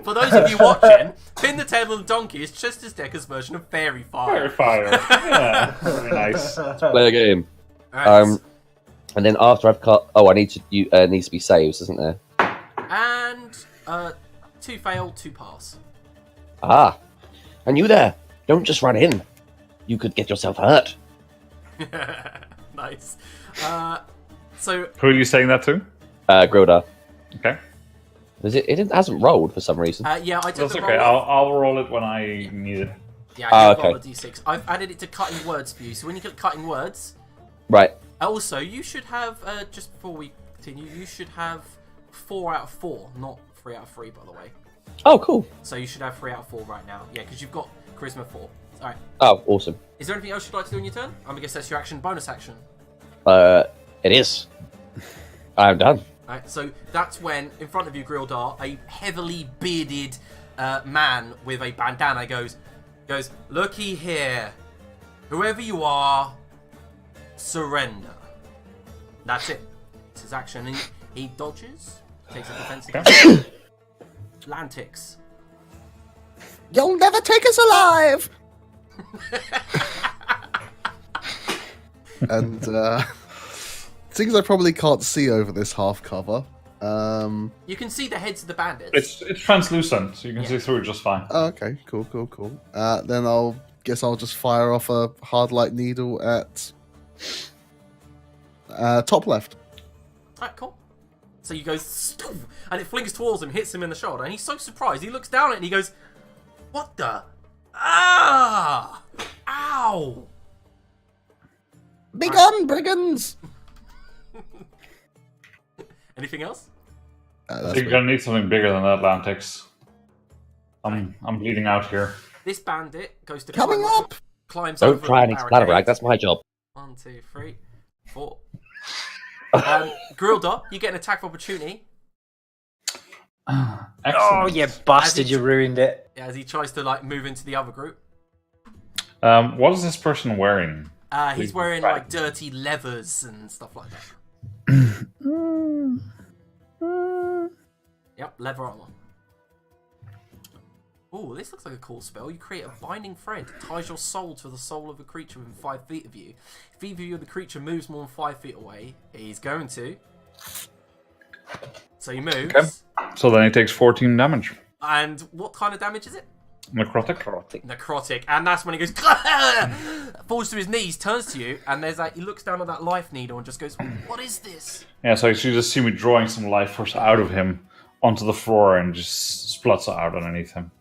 For those of you watching, Pin the Tail on the Donkey is Chester Decker's version of Fairy Fire. Fire, fire. Yeah, very nice. Play a game. Right. And then after I've cut... Oh, I need to... needs to be saves, isn't there? And 2 fail, 2 pass. Ah. And you there. Don't just run in. You could get yourself hurt. Nice. So Who are you saying that to? Grilda. Okay. It hasn't rolled for some reason. yeah, I did That's the okay. roll. I'll roll it when I need it. Yeah, I did roll okay. a d6. I've added it to cutting words for you. So when you get cutting words, Right. also you should have just before we continue, you should have 4 out of 4, not 3 out of 3, by the way. Oh, cool. So you should have 3 out of 4 right now. Yeah, because you've got charisma 4. All right. Oh, awesome. Is there anything else you'd like to do in your turn? I guess that's your action, bonus action. It is. I'm done. Right, so that's when, in front of you, Grildar, a heavily bearded man with a bandana goes, looky here. Whoever you are, surrender. That's it. It's his action. And he dodges, takes a defensive action. Lantix. You'll never take us alive! And, seeing as I probably can't see over this half cover, You can see the heads of the bandits. It's translucent, so you can Yeah. see through it just fine. oh, okay, cool. Then I'll just fire off a hard light needle at top left. Alright, cool. So you go, "Stoof," and it flings towards him, hits him in the shoulder, and he's so surprised. He looks down at it and he goes, what the? Ah! Ow! Begone, brigands! Anything else? I think you're gonna need something bigger than that, Lantix. I'm bleeding out here. This bandit goes to Coming climb up! climbs Don't over try the and splatter barricade. rag. That's my job. 1, 2, 3, 4. Grilda, you get an attack of opportunity. Oh, Excellent. you bastard, As you it- ruined it. as he tries to like move into the other group. What is this person wearing? He's wearing like dirty leathers and stuff like that. Yep, leather armor. Oh, this looks like a cool spell. You create a binding thread. Ties your soul to the soul of a creature within 5 feet of you. If either of you or the creature moves more than 5 feet away, he's going to. So he moves. Okay. So then he takes 14 damage. And what kind of damage is it? Necrotic. Necrotic. And that's when he goes, falls to his knees, turns to you, and there's like, he looks down at that life needle and just goes, what is this? Yeah, so you just see me drawing some life force out of him onto the floor and just spluts out underneath him.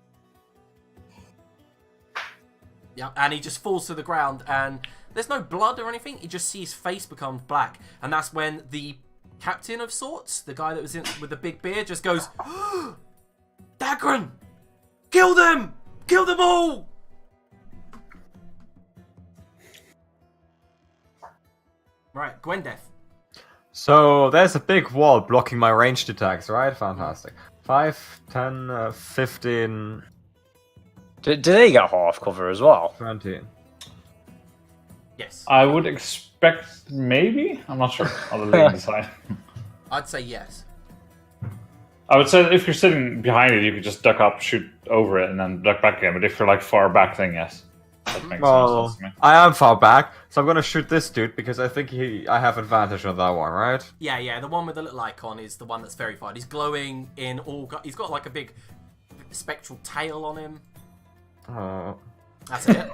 Yeah, and he just falls to the ground, and there's no blood or anything. You just see his face becomes black, and that's when the captain of sorts, the guy that was in with the big beard, just goes, Dagran, kill them all. Right, Gwendeth. So there's a big wall blocking my ranged attacks, right? Fantastic. 5, 10, 15, Do they get half cover as well? 20. Yes, I would expect maybe. I'm not sure. I'll let you decide. I'd say yes. I would say that if you're sitting behind it, you could just duck up, shoot over it, and then duck back again. But if you're like far back, then yes. That makes Well, sense to me. I am far back, so I'm gonna shoot this dude because I think I have advantage on that one, right? Yeah, the one with the little icon is the one that's verified. He's glowing in all... He's got like a big spectral tail on him. Oh. That's it.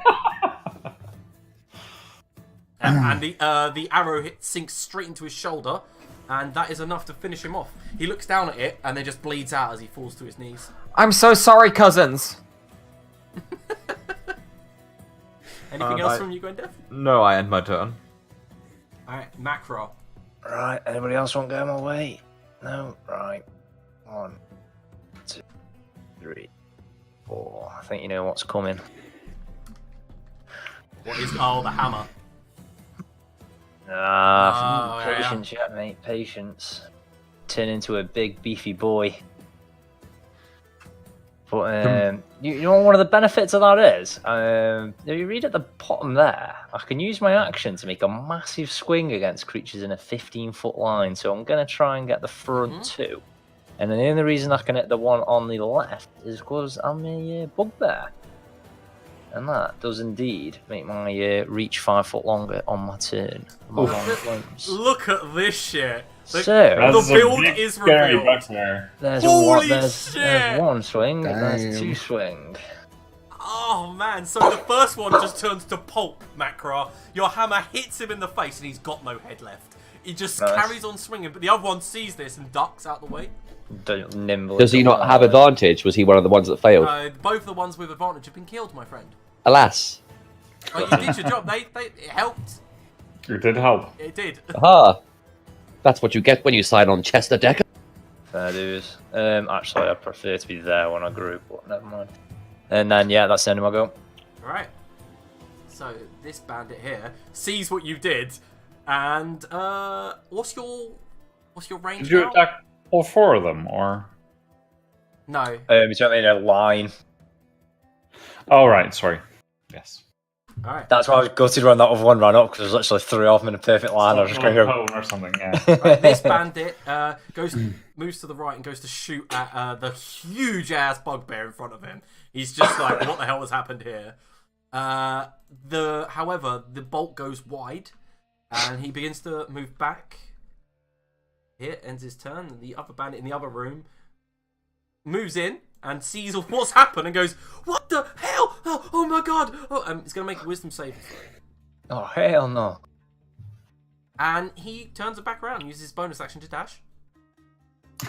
And the arrow sinks straight into his shoulder, and that is enough to finish him off. He looks down at it, and then just bleeds out as he falls to his knees. I'm so sorry, cousins. Anything else from you, Gwendeth? No, I end my turn. Alright, Macro. Right, anybody else want to go my way? No? Right. 1, 2, 3, 4. I think you know what's coming. What is... Oh, the hammer. Patience yet, mate. Patience. Turn into a big, beefy boy. But you know what one of the benefits of that is? If you read at the bottom there, I can use my action to make a massive swing against creatures in a 15-foot line. So I'm going to try and get the front two. And then the only reason I can hit the one on the left is because I'm a bugbear. And that does indeed make my reach 5 foot longer on my turn. Look at this shit. So, the build is revealed. There's one swing, there's 2 swing. Oh man, so the first one just turns to pulp, Macra. Your hammer hits him in the face and he's got no head left. He just carries on swinging, but the other one sees this and ducks out the way. Nimble. Does he not have advantage? Was he one of the ones that failed? Both the ones with advantage have been killed, my friend. Alas. Oh, you did your job. It helped. It did help. It did. Aha. That's what you get when you sign on Chester Decker. Fair dues. Actually, I prefer to be there when I group, but never mind. And then, yeah, that's the end of my go. Alright. So, this bandit here sees what you did, and, what's your range Did you now? attack all 4 of them, or...? No. It's only in a line. Oh, right, sorry. Yes. Alright. That's why I was gutted when that other one ran up, because there's literally 3 of them in a perfect line. I was just going to go... or something, yeah. Right, this bandit moves to the right and goes to shoot at the huge-ass bugbear in front of him. He's just like, what the hell has happened here? However, the bolt goes wide, and he begins to move back. Here, ends his turn, and the other bandit in the other room moves in and sees what's happened and goes, what the hell? Oh my god! He's going to make a wisdom save. Oh, hell no. And he turns it back around and uses his bonus action to dash.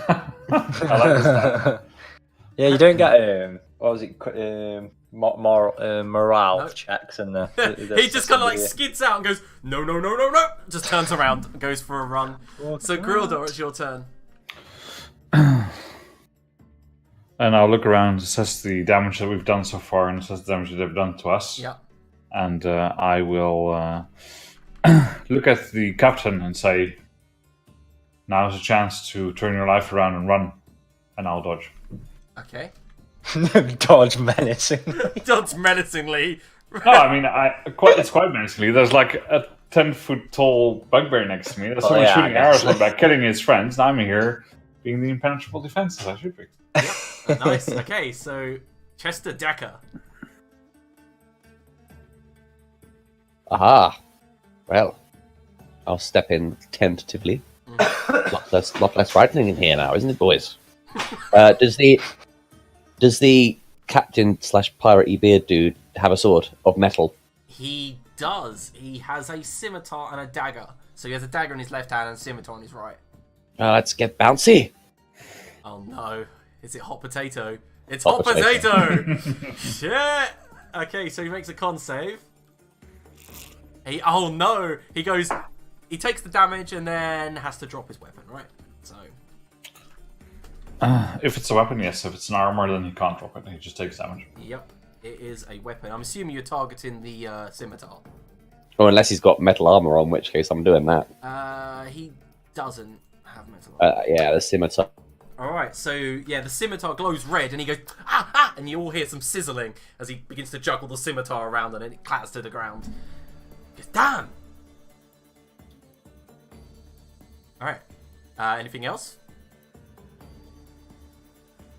Yeah, you don't get what was it? Morale checks and he just kind of like skids out and goes no. Just turns around and goes for a run. So Grildor, it's your turn. And I'll look around, assess the damage that we've done so far, and assess the damage that they've done to us. Yeah. And I will look at the captain and say, now's a chance to turn your life around and run. And I'll dodge. Okay. Dodge menacingly. Dodge menacingly. No, I mean, it's quite menacingly. There's like a 10-foot tall bugbear next to me. There's someone shooting arrows on my back, killing his friends, and I'm here being the impenetrable defense as I should be. Yep. Nice. Okay, so Chester Decker. Aha. Well, I'll step in tentatively. Lot less frightening in here now, isn't it, boys? Does the captain/pirate beard dude have a sword of metal? He does. He has a scimitar and a dagger. So he has a dagger in his left hand and a scimitar in his right. Let's get bouncy. Oh no. Is it hot potato? It's Hot hot potato! Shit! Okay, so he makes a con save. Oh no! He takes the damage and then has to drop his weapon, right? So. If it's a weapon, yes. If it's an armor, then he can't drop it. He just takes damage. Yep, it is a weapon. I'm assuming you're targeting the scimitar. Or unless he's got metal armor on, in which case I'm doing that. He doesn't have metal armor. Yeah, the scimitar. Alright, so yeah, the scimitar glows red and he goes, ah, ah, and you all hear some sizzling as he begins to juggle the scimitar around and it clatters to the ground. He goes, damn! Alright, anything else?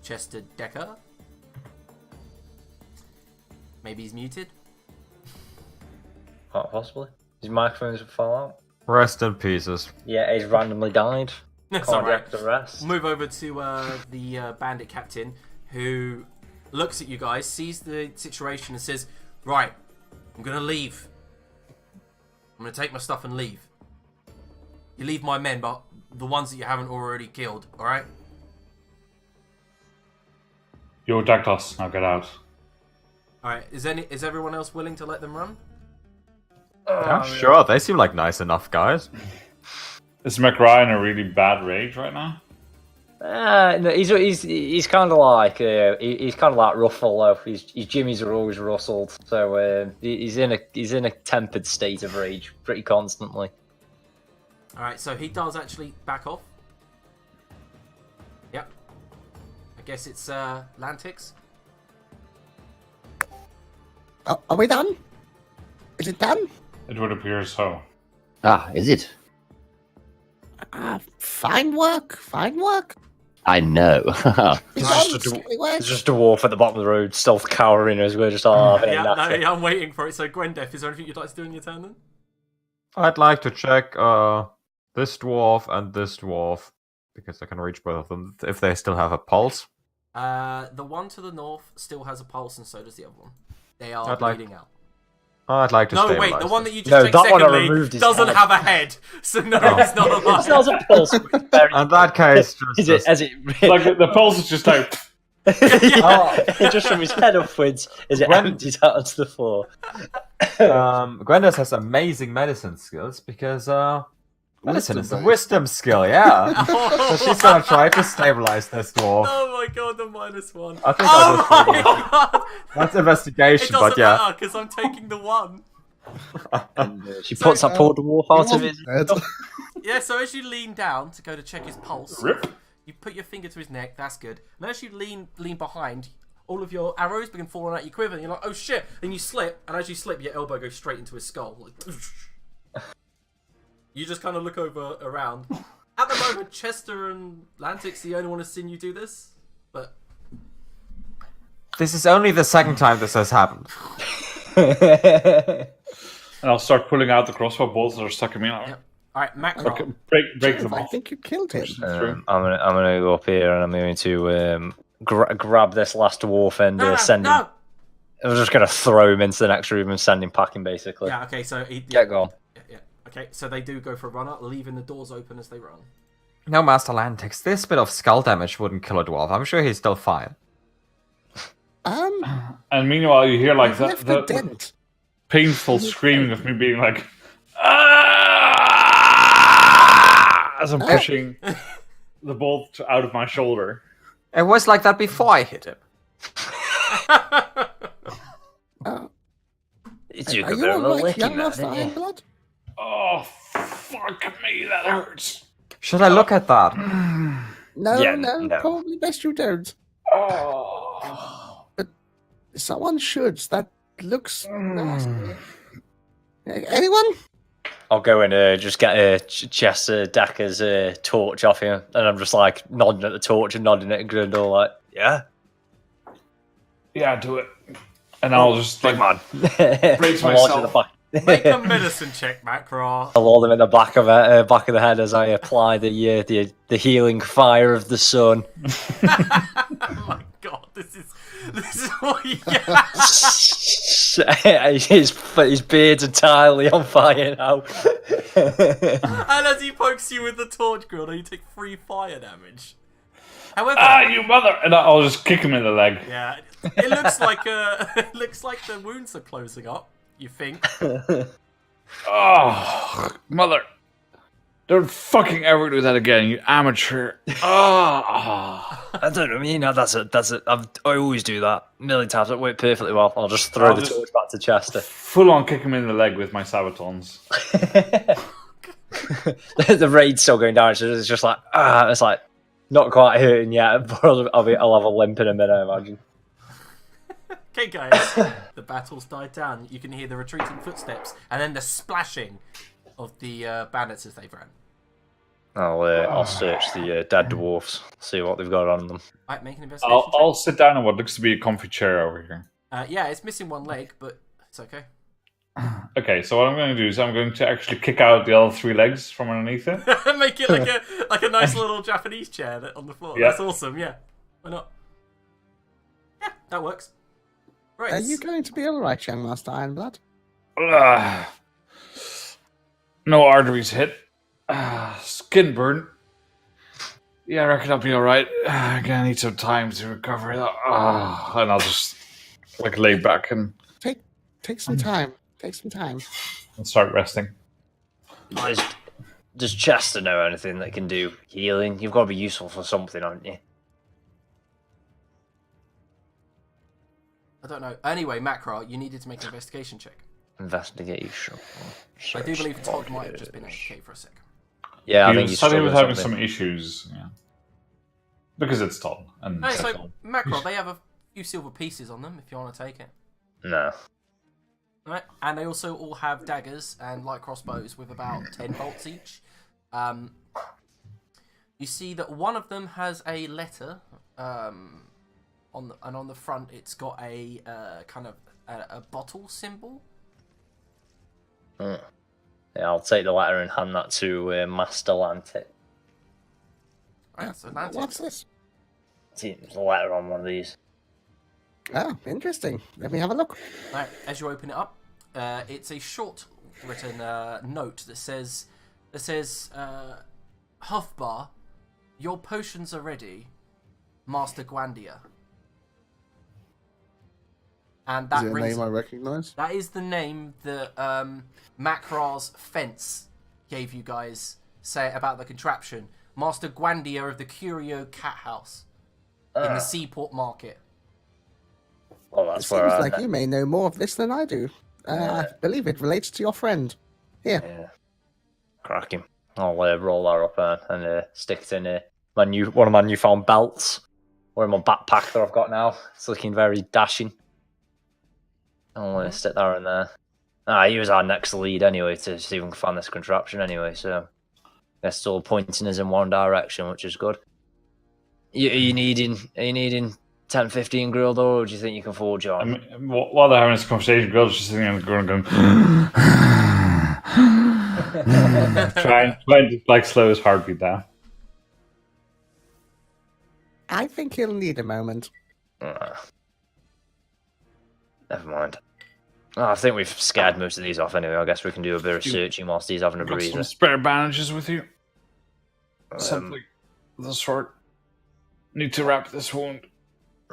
Chester Decker? Maybe he's muted? Quite possibly. His microphones would fall out. Rest in pieces. Yeah, he's randomly died. That's Cardiac alright. arrest. Move over to the bandit captain, who looks at you guys, sees the situation, and says, "Right, I'm gonna leave. I'm gonna take my stuff and leave. You leave my men, but the ones that you haven't already killed. All right." You attacked us. Now get out. All right. Is everyone else willing to let them run? Yeah, sure. They seem like nice enough guys. Is McRae in a really bad rage right now? No, he's kind of like he's kind of like Ruffle though. His jimmies are always rustled, so he's in a tempered state of rage pretty constantly. All right. So he does actually back off. Yep. I guess it's Lantix. Are we done? Is it done? It would appear so. Is it? Fine work. Fine work. I know. There's just a dwarf at the bottom of the road, stealth cowering as we're just having Yeah, a natter. no, I'm waiting for it. So Gwendef, is there anything you'd like to do in your turn then? I'd like to check this dwarf and this dwarf, because I can reach both of them, if they still have a pulse. The one to the north still has a pulse, and so does the other one. They are I'd like- bleeding out. I'd like to No, stabilize wait, the one that them. you just No, checked that one I secondly removed his doesn't head. have a head, so no, he's not It alive. smells a pulse. but it's very- In that case, As it Like the pulse is just like. just from his head upwards as it When- empties out onto the floor. Gwendis has amazing medicine skills because medicine is a wisdom skill, yeah. So she's gonna try to stabilize this dwarf. Oh my god, the -1. I think Oh I just my god! That's It investigation, doesn't but yeah. matter because I'm taking the 1. She puts that poor dwarf out of his. Yeah, so as you lean down to go to check his pulse, Rip. you put your finger to his neck. That's good. And as you lean behind, all of your arrows begin falling out your quiver, and you're like, "Oh shit!" And you slip, and as you slip, your elbow goes straight into his skull. Like, you just kind of look around. At the moment, Chester and Lantix the only one who's seen you do this, but This is only the second time this has happened. And I'll start pulling out the crossbow bolts that are stuck in me now. Yep. All right, Macron. Okay, break them I off. think you killed him. I'm gonna go up here and I'm going to grab this last dwarf and send him. No. I'm just gonna throw him into the next room and send him packing, basically. Yeah. Okay. So Get going. Yeah. Okay. So they do go for a runner, leaving the doors open as they run. No, Master Lantix, this bit of skull damage wouldn't kill a dwarf. I'm sure he's still fine. And meanwhile, you hear like left a the dent. painful screaming of me being like, as I'm pushing the bolt out of my shoulder. It was like that before I hit him. It's Are you alright, young Master Ironblood? Oh, fuck me, that hurts. Should I look at that? No, Yeah, no, no. probably best you don't. Oh. Someone should. That looks nasty. Anyone? I'll go and just get Chester Dacker's torch off him, and I'm just like nodding at the torch and nodding at Grindel, like, yeah, Yeah, do it. And I'll just big man. brace I'll launch myself. at the back. Make a medicine check, Macra. I'll hold him in the back of the head as I apply the healing fire of the sun. Oh my god, this is what you get. his beard's entirely on fire now. And as he pokes you with the torch, Grillo, you take 3 fire damage. However, You mother! And I'll just kick him in the leg. yeah, it looks like it looks like the wounds are closing up. You think? Oh, mother! Don't fucking ever do that again, you amateur! Oh. I don't know. You know, that's it. I always do that a million times. It worked perfectly well. I'll just throw the torch back to Chester. Full on kick him in the leg with my sabatons. The raid's still going down. So it's just like it's like not quite hurting yet, but I'll have a limp in a minute, I imagine. Okay, guys, the battle's died down. You can hear the retreating footsteps and then the splashing of the bandits as they've ran. I'll search the dead dwarfs, see what they've got on them. Right, make an investigation check. I'll sit down on what looks to be a comfy chair over here. Yeah, it's missing one leg, but it's okay. Okay, so what I'm going to do is I'm going to actually kick out the other 3 legs from underneath it. Make it like a nice little Japanese chair on the floor. Yeah. That's awesome. Yeah, why not? Yeah, that works. Right. Are you going to be alright, young Master Ironblood? No arteries hit. Skin burn. Yeah, I reckon I'll be alright. I'm gonna need some time to recover. And I'll just lay back and Take some time. Take some time. start resting. Does Chester know anything that can do healing? You've got to be useful for something, haven't you? I don't know. Anyway, Macra, you needed to make an investigation check. Investigation. I do believe Todd might have just been AFK for a sec. Yeah, I He think was he's he was having something. some issues. Yeah. Because it's Todd. And No, that's so all. Macra, they have a few silver pieces on them if you want to take it. No. Right, and they also all have daggers and light crossbows with about 10 bolts each. You see that one of them has a letter, and on the front it's got a kind of a bottle symbol. Yeah, I'll take the letter and hand that to Master Lantic. Right, so Lantic. What's this? See, there's a letter on one of these. Oh, interesting. Let me have a look. Right, as you open it up, it's a short written note that says, Huffbar, your potions are ready, Master Gwandia. And Is that it a rings. name I recognize? That is the name that Macra's fence gave you guys. Say about the contraption, Master Gwandia of the Curio Cat House in the Seaport Market. Well, It that's seems where like you may know more of this than I do. I believe it relates to your friend. Here. Yeah. Crack him. I'll roll that up and stick it in one of my newfound belts, or in my backpack that I've got now. It's looking very dashing. I'll stick that in there. He was our next lead anyway to see if we can find this contraption anyway, so they're still pointing us in one direction, which is good. Are you needing 10, 15 grill though, or do you think you can forge I on? mean, while they're having this conversation, girls just sitting on the ground going, trying to slow his heartbeat down. I think he'll need a moment. Never mind. I think we've scared most of these off anyway. I guess we can do a bit of searching whilst he's having a Got some breather. spare bandages with you? Something of the sort. Need to wrap this wound.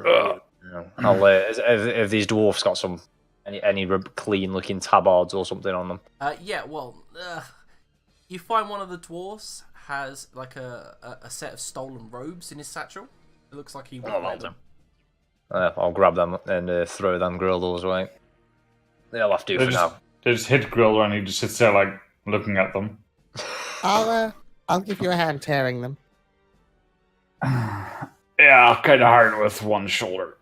Ugh. I'll, have these dwarfs got some any clean looking tabards or something on them? Yeah, well, you find one of the dwarves has like a set of stolen robes in his satchel. It looks like he would wear them. I'll grab them and throw them Grildles away. They'll have to for now. They just hit Griller and he just sits there looking at them. I'll give you a hand tearing them. Yeah, kind of hard with one shoulder.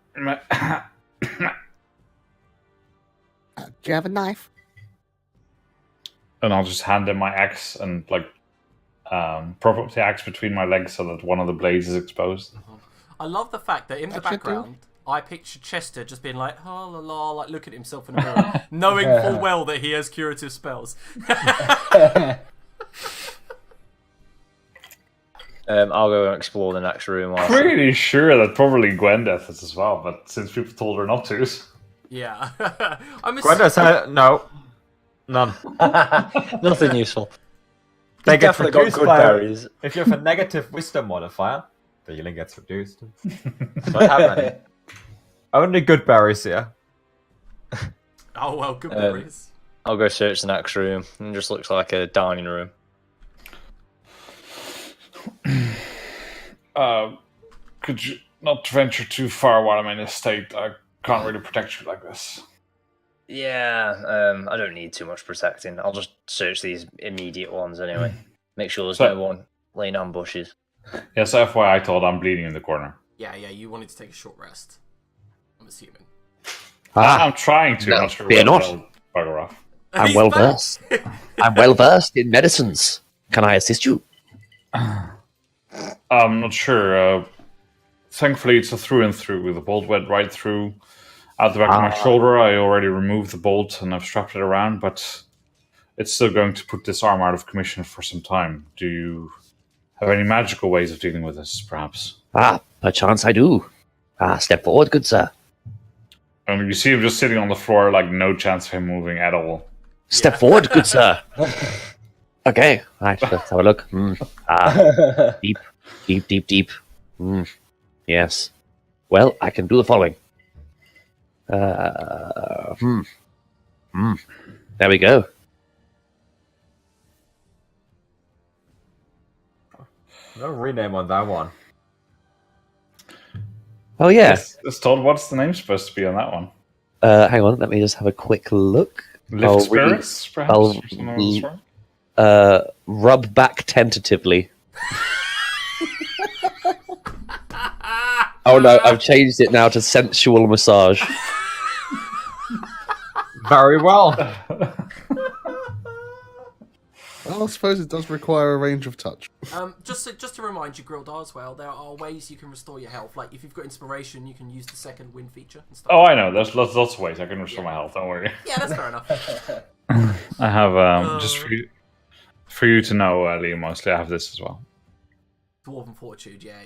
Do you have a knife? And I'll just hand him my axe and prop up the axe between my legs so that one of the blades is exposed. I love the fact that in the That should do. background, I picture Chester just being like, oh la la, like looking at himself in the mirror, knowing full well that he has curative spells. I'll go and explore the next room. I'm pretty sure that probably Gwendeth is as well, but since people told her not to. Yeah. I'm Gwenda said no. None. Nothing useful. They get Definitely got reduced good by- berries. If you have a negative wisdom modifier, the healing gets reduced. So I have any. Only good berries here. Oh well, good berries. I'll go search the next room. It just looks like a dining room. Could you not venture too far while I'm in this state? I can't really protect you like this. Yeah, I don't need too much protecting. I'll just search these immediate ones anyway. Make sure there's no one laying ambushes. Yes, FYI, I told I'm bleeding in the corner. Yeah, you wanted to take a short rest. I'm assuming. I'm trying to. No, not sure fear when not. they'll bugger off. I'm He's well back. versed. I'm well versed in medicines. Can I assist you? I'm not sure. Thankfully, it's a through and through. The bolt went right through. Out the back of my shoulder, I already removed the bolt and I've strapped it around, but it's still going to put this arm out of commission for some time. Do you have any magical ways of dealing with this, perhaps? Perchance I do. Step forward, good sir. And you see him just sitting on the floor, like no chance of him moving at all. Step forward, good sir. Okay, right, let's have a look. Deep. Yes. Well, I can do the following. There we go. No rename on that one. Oh yeah. It's told what's the name supposed to be on that one? Hang on, let me just have a quick look. Lift spirits, perhaps? I'll or something of the sort? rub back tentatively. Oh no, I've changed it now to sensual massage. Very well. Well, I suppose it does require a range of touch. Just to remind you, Grildar, as well, there are ways you can restore your health. Like if you've got inspiration, you can use the second wind feature and stuff. Oh, I know. There's lots of ways I can restore my health. Don't worry. Yeah, that's fair enough. I have just for you to know, Liam. Mostly, I have this as well. Dwarven fortitude, yeah.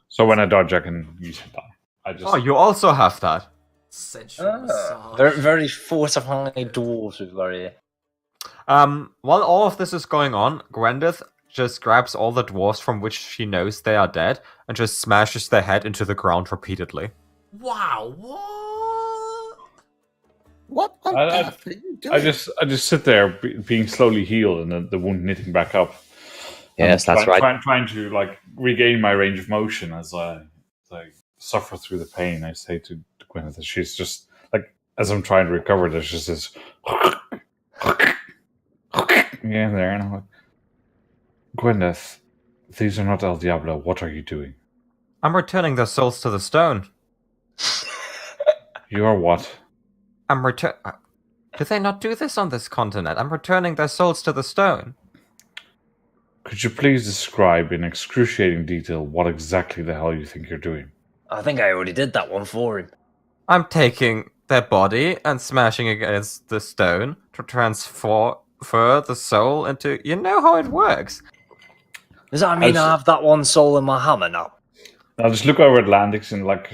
So when I dodge, I can use it. I just Oh, you also have that. Sensual massage. Very, very fortifying dwarves with very. While all of this is going on, Gwendeth just grabs all the dwarves from which she knows they are dead and just smashes their head into the ground repeatedly. Wow, what? What on I- earth are you doing? I just sit there being slowly healed and the wound knitting back up. Yes, that's right. Trying to like regain my range of motion as I suffer through the pain. I say to Gwyneth that she's just like as I'm trying to recover, there's just this yeah there, and I'm like, Gwyneth, these are not El Diablo. What are you doing? I'm returning their souls to the stone. You are what? I'm return. Do they not do this on this continent? I'm returning their souls to the stone. Could you please describe in excruciating detail what exactly the hell you think you're doing? I think I already did that one for him. I'm taking their body and smashing against the stone to transfer the soul into. You know how it works. Does that mean I have that one soul in my hammer now? I'll just look over at Landix and like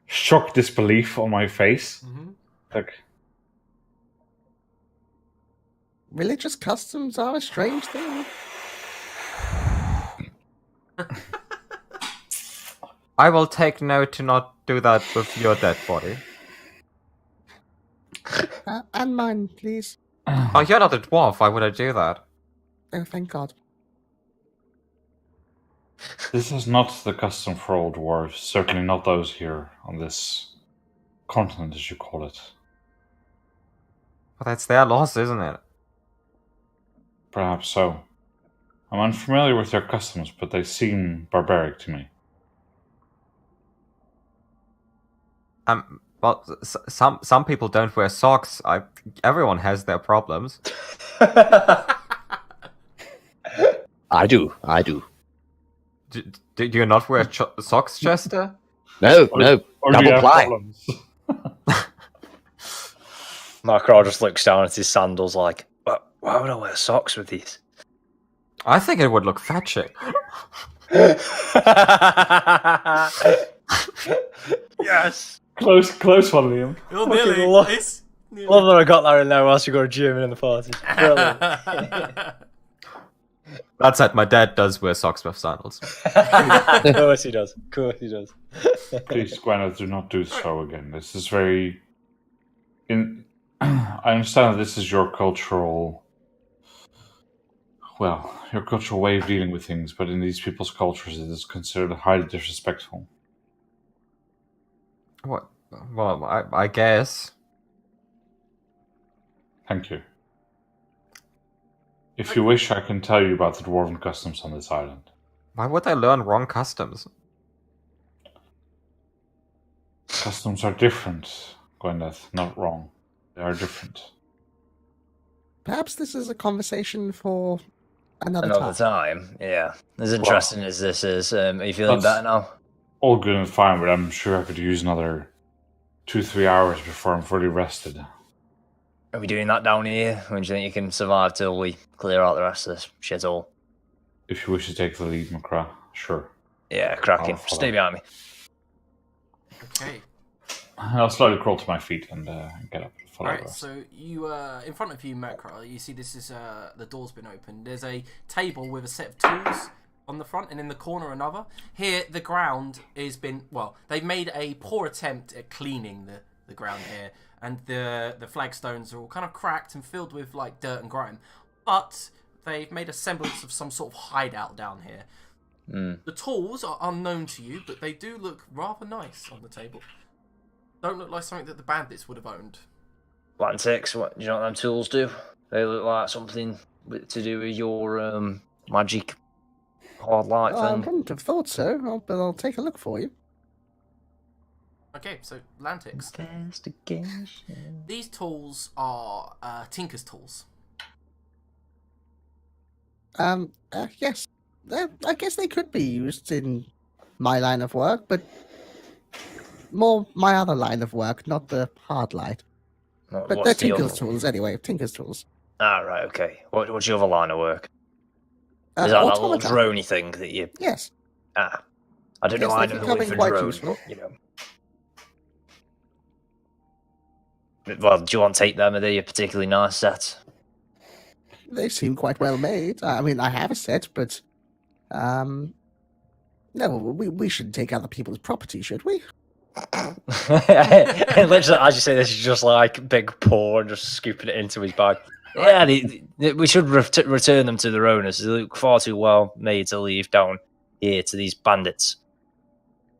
shocked disbelief on my face. Mm-hmm. Like, Religious customs are a strange thing. I will take note to not do that with your dead body. And mine, please. Oh, you're not a dwarf. Why would I do that? Oh, thank God. this is not the custom for old dwarves. Certainly not those here on this continent, as you call it. But that's their loss, isn't it? Perhaps so. I'm unfamiliar with their customs, but they seem barbaric to me. Well, some people don't wear socks. Everyone has their problems. I do. Do you not wear socks, Chester? No, Or do you double have ply. problems? Macro just looks down at his sandals like, why would I wear socks with these? I think it would look fetching. Yes! Close one, Liam. You're Fucking nearly. love- It's nearly. Love that I got that in there whilst you got a gym in the party. Brilliant. That said, my dad does wear socks with sandals. Of course he does. Of course he does. Please, Gwyneth, do not do so again. This is very. I understand that this is your cultural. Well, your cultural way of dealing with things, but in these people's cultures, it is considered highly disrespectful. What? Well, I guess. Thank you. If you wish, I can tell you about the dwarven customs on this island. Why would I learn wrong customs? Customs are different, Gwyneth, not wrong. They are different. Perhaps this is a conversation for another Another time. time, yeah. As interesting as this is, are you feeling That's- better now? All good and fine, but I'm sure I could use another 2-3 hours before I'm fully rested. Are we doing that down here? When do you think you can survive till we clear out the rest of this shit all? If you wish to take the lead, Macra, sure. Yeah, cracking. I'll follow. Stay behind me. Okay. I'll slowly crawl to my feet and get up and follow the Alright, rest. so you, in front of you, Macra, you see this is, the door's been opened. There's a table with a set of tools on the front, and in the corner another. Here, the ground has been, well, they've made a poor attempt at cleaning the ground here, and the flagstones are all kind of cracked and filled with, like, dirt and grime. But they've made a semblance of some sort of hideout down here. The tools are unknown to you, but they do look rather nice on the table. Don't look like something that the bandits would have owned. Lantics, what do you know what them tools do? They look like something to do with your magic hard light I thing. wouldn't have thought so, but I'll take a look for you. Okay, so Lantix. Investigation. These tools are Tinker's tools. Yes. I guess they could be used in my line of work, but more my other line of work, not the hard light. But they're What's the Tinker's other? tools anyway. Tinker's tools. Ah, right, okay. What's your other line of work? Is that little automata. droney thing that you... Yes. Ah. I don't Yes, know why I they know can the come word in for quite drone, useful. but, you know. Well, do you want to take them? Are they a particularly nice set? They seem quite well made. I mean, I have a set, but no, we shouldn't take other people's property, should we? Literally, as you say this, is just like big paw and just scooping it into his bag. Yeah, we should return them to their owners. They look far too well made to leave down here to these bandits.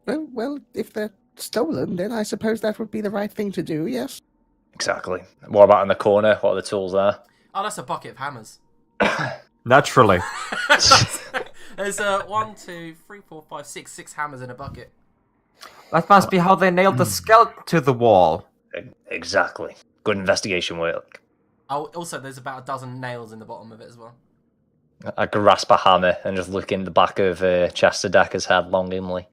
Well, if they're stolen, then I suppose that would be the right thing to do, yes? Exactly. What about in the corner? What are the tools there? Oh, that's a bucket of hammers. Naturally. There's 1, 2, 3, 4, 5, 6 hammers in a bucket. That must be how they nailed the skeleton to the wall. Exactly. Good investigation work. Oh, also, there's about a dozen nails in the bottom of it as well. I grasp a hammer and just look in the back of Chester Decker's head longingly.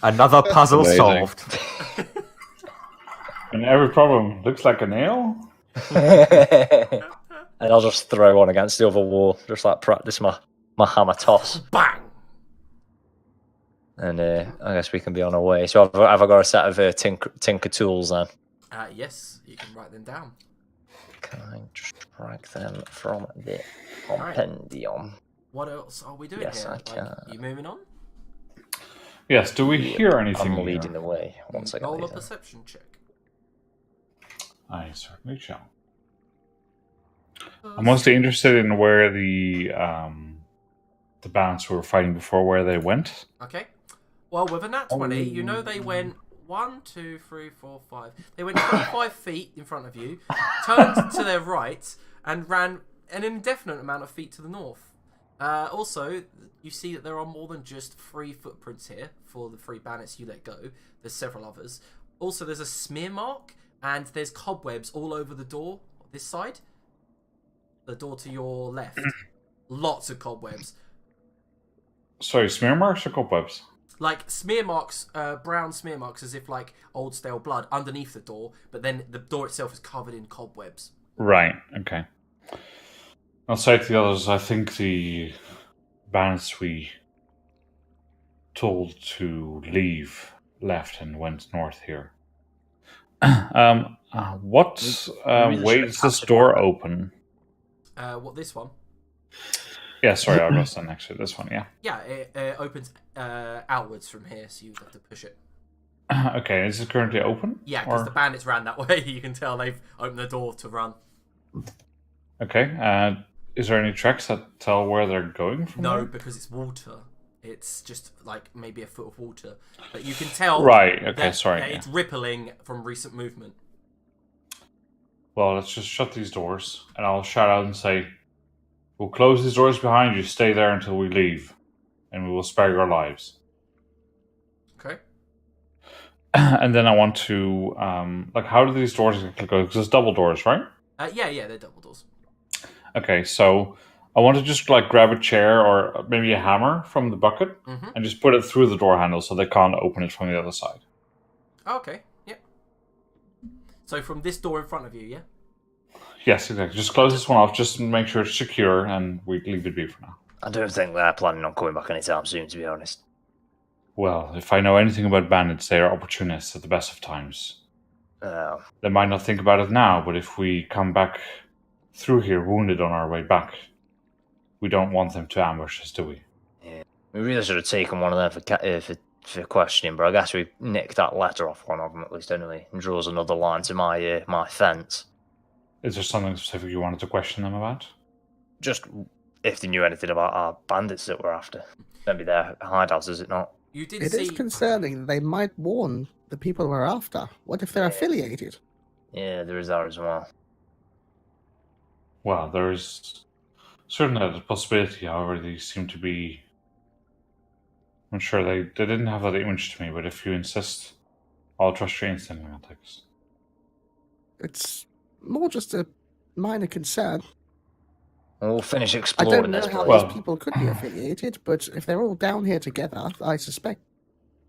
Another puzzle Amazing. solved. And every problem looks like a nail? And I'll just throw one against the other wall, just like practice my hammer toss. Bang! And I guess we can be on our way. So have I got a set of tinker tools then? Yes, you can write them down. Can I just strike them from the compendium? What else are we doing Yes, here? I can. You moving on? Yes, do we hear anything I'm here? leading the way. One second. Roll a later. perception check. I certainly shall. I'm mostly interested in where the bands who were fighting before, where they went. Okay. Well, with a nat 20, you know they went 1, 2, 3, 4, 5. They went 25 feet in front of you, turned to their right, and ran an indefinite amount of feet to the north. Also, you see that there are more than just 3 footprints here for the 3 bandits you let go. There's several others. Also, there's a smear mark, and there's cobwebs all over the door this side. The door to your left. Lots of cobwebs. Sorry, smear marks or cobwebs? Like smear marks, brown smear marks, as if like old stale blood underneath the door, but then the door itself is covered in cobwebs. Right, okay. I'll say to the others, I think the bandits we told to leave left and went north here. What way does this door open? What, this one? Yeah, sorry, I was next to this one, yeah. Yeah, it opens outwards from here, so you'd have to push it. Okay, is it currently open? Yeah, because the bandits ran that way. You can tell they've opened the door to run. Okay, is there any tracks that tell where they're going from No, there? because it's water. It's just like maybe a foot of water. But you can tell Right, okay, that, sorry. that it's rippling from recent movement. Well, let's just shut these doors, and I'll shout out and say, we'll close these doors behind you, stay there until we leave, and we will spare your lives. Okay. And then I want to, how do these doors go? Because it's double doors, right? Yeah, they're double doors. Okay, so I want to just grab a chair or maybe a hammer from the bucket and just put it through the door handle so they can't open it from the other side. Okay, yep. So from this door in front of you, yeah? Yes, exactly. Just close this one off, just make sure it's secure, and we leave it be for now. I don't think they're planning on coming back anytime soon, to be honest. Well, if I know anything about bandits, they are opportunists at the best of times. They might not think about it now, but if we come back through here wounded on our way back, we don't want them to ambush us, do we? Yeah. We really should have taken one of them for questioning, but I guess we nicked that letter off one of them at least, didn't we? And draws another line to my fence. Is there something specific you wanted to question them about? Just if they knew anything about our bandits that we're after. Maybe their hideouts, is it not? You did It see... is concerning. They might warn the people we're after. What if they're affiliated? Yeah, there is that as well. Well, there is certainly a possibility, however, these seem to be... I'm sure they didn't have that image to me, but if you insist, I'll trust your instinct, Mantex. It's more just a minor concern. We'll finish I exploring don't know this how place. these people could be affiliated, but if they're all down here together, I suspect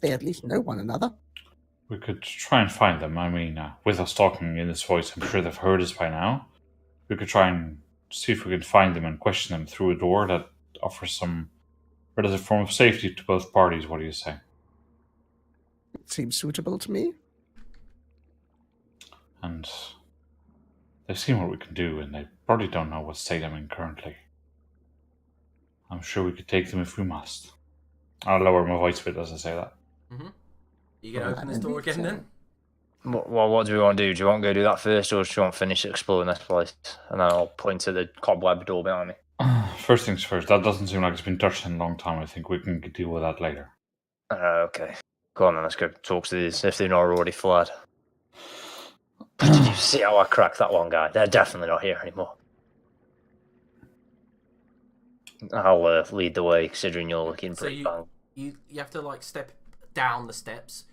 they at least know one another. We could try and find them. I mean, with us talking in this voice, I'm sure they've heard us by now. We could try and see if we can find them and question them through a door that offers some relative form of safety to both parties. What do you say? It seems suitable to me. And they've seen what we can do, and they probably don't know what state I'm in currently. I'm sure we could take them if we must. I'll lower my voice a bit as I say that. You gonna open this door again then? What do we want to do? Do you want to go do that first, or do you want to finish exploring this place? And then I'll point to the cobweb door behind me. First things first, that doesn't seem like it's been touched in a long time. I think we can deal with that later. Okay. Go on then, let's go talk to these if they're not already fled. Did you see how I cracked that one guy? They're definitely not here anymore. I'll lead the way, considering you're looking So pretty bang. you have to like step down the steps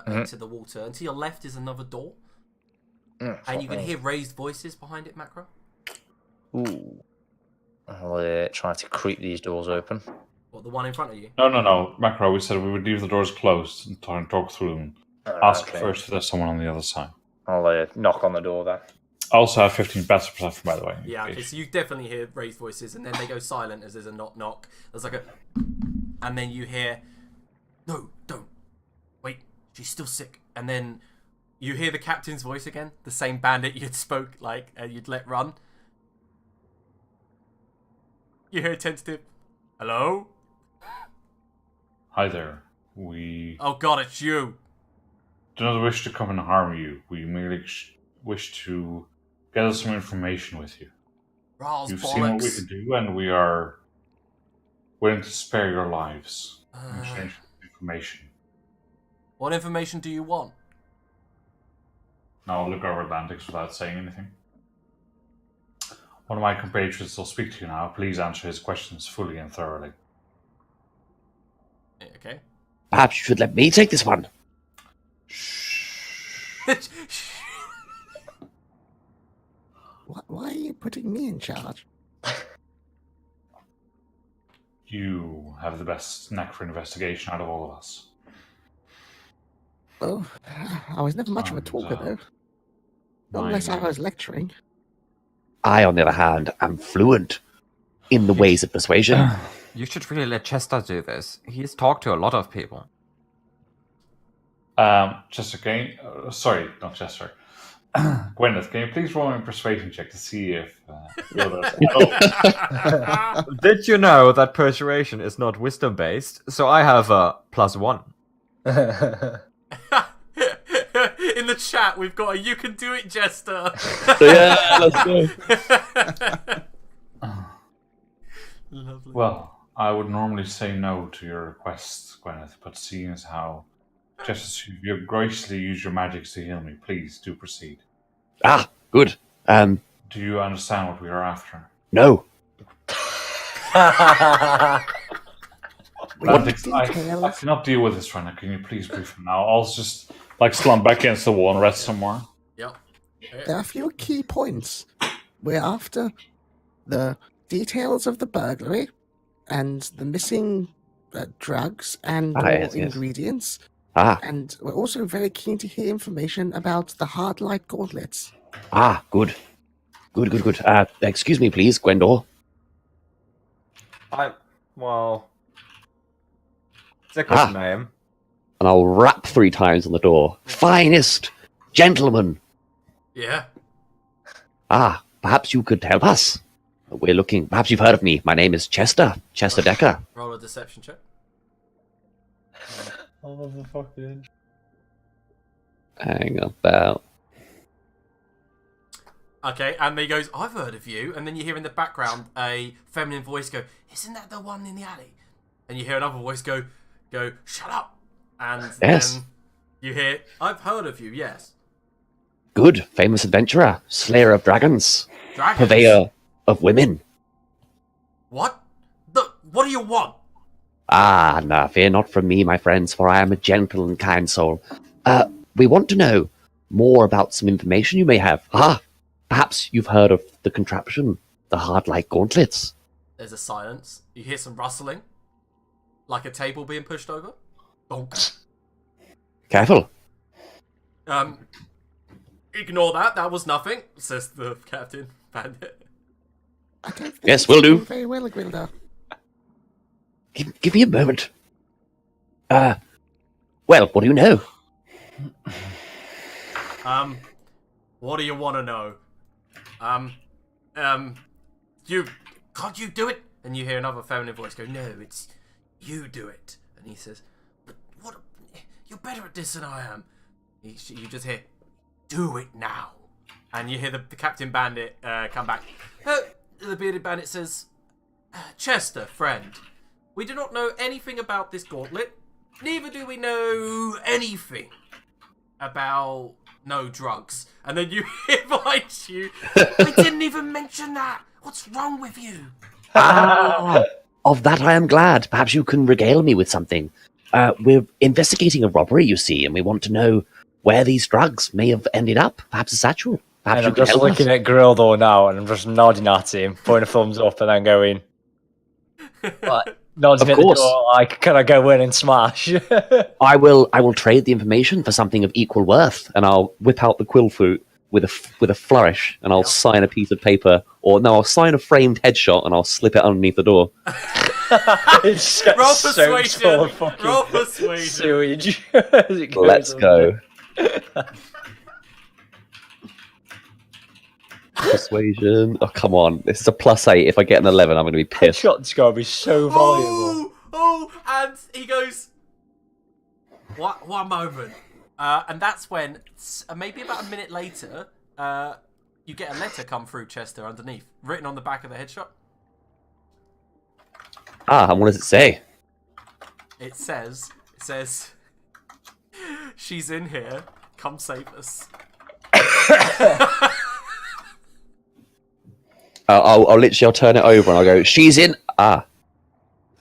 into the water, and to your left is another door, and you can hear raised voices behind it, Macro. Ooh. I'll try to creep these doors open. What, the one in front of you? No. Macro, we said we would leave the doors closed and try and talk through them. Ask first if there's someone on the other side. I'll knock on the door then. I also have 15 passive perception, by the way. Yeah, okay, so you definitely hear raised voices, and then they go silent as there's a knock knock. There's like a... And then you hear, no, don't. Wait, she's still sick. And then you hear the captain's voice again, the same bandit you'd spoke, you'd let run. You hear a tentative, hello? Hi there. We Oh god, it's you. do not wish to come and harm you. We merely wish to gather some information with you. Rawls You've seen what we bollocks. can do, and we are willing to spare your lives in exchange for information. What information do you want? Now I'll look over Atlantics without saying anything. One of my compatriots will speak to you now. Please answer his questions fully and thoroughly. Okay. Perhaps you should let me take this one. Why are you putting me in charge? You have the best knack for investigation out of all of us. Oh, I was never much of a And, talker, though. Not my- unless I was lecturing. I, on the other hand, am fluent in the ways of persuasion. You should really let Chester do this. He's talked to a lot of people. Chester, sorry, not Chester. Gwyneth, can you please roll a persuasion check to see if Did you know that persuasion is not wisdom based? So I have a +1. In the chat, we've got a "You can do it, Jester." Yeah, let's go. Lovely. Well, I would normally say no to your request, Gwyneth, but seeing as how Chester, you graciously use your magics to heal me, please do proceed. Ah, good. Do you understand what we are after? No. Lantix, I cannot deal with this right now. Can you please brief him now? I'll just slump back against the wall and rest some more. Yep. There are a few key points. We're after the details of the burglary and the missing drugs and Yes. ingredients. Ah, And we're also very keen to hear information about the hard light gauntlets. good. Good. Excuse me, please, Gwendor. It's a good name. And I'll rap 3 times on the door. Finest gentleman. Yeah. Perhaps you could help us. We're looking. Perhaps you've heard of me. My name is Chester Decker. Roll a deception check. Oh, the fucking. Hang about. Okay, and then he goes, "I've heard of you," and then you hear in the background a feminine voice go, "Isn't that the one in the alley?" And you hear another voice go, "Shut up!" And Yes. then you hear, "I've heard of you, yes." Good, famous adventurer, slayer of dragons, Dragons? purveyor of women. What? What do you want? Nah, fear not from me, my friends, for I am a gentle and kind soul. We want to know more about some information you may have. Perhaps you've heard of the contraption, the hard light gauntlets. There's a silence. You hear some rustling, like a table being pushed over. Bonk. Careful. Ignore that. That was nothing, says the captain. Bandit. I don't think Yes, it's will do. going very well, Gwildor. Give me a moment. Well, what do you know? What do you want to know? Can't you do it? And you hear another feminine voice go, "No, it's you do it." And he says, "But what? You're better at this than I am." You just hear, "Do it now." And you hear the Captain Bandit come back. The bearded bandit says, "Chester, friend, we do not know anything about this gauntlet. Neither do we know anything about no drugs." And then you hear behind you, "I didn't even mention that. What's wrong with you?" Of that I am glad. Perhaps you can regale me with something. We're investigating a robbery, you see, and we want to know where these drugs may have ended up. Perhaps a satchel. Perhaps And you I'm can just help looking us. at Grill though now, and I'm just nodding at him, putting a thumbs up, and then going, nods Of me at the course. door, like, "Can I go in and smash?" I will trade the information for something of equal worth, and I'll whip out the quill flute with a flourish, and I'll sign a piece of paper, or no, I'll sign a framed headshot, and I'll slip it underneath the door. It's Roll soaked full of persuasion. fucking Roll persuasion. sewage. as it goes Let's on. go. Persuasion. Oh, come on. This is a +8. If I get an 11, I'm going to be pissed. Headshot's gotta be so valuable. And he goes, one moment. And that's when, maybe about a minute later, you get a letter come through Chester underneath, written on the back of the headshot. And what does it say? It says, "She's in here. Come save us." I'll turn it over and I'll go, she's in. And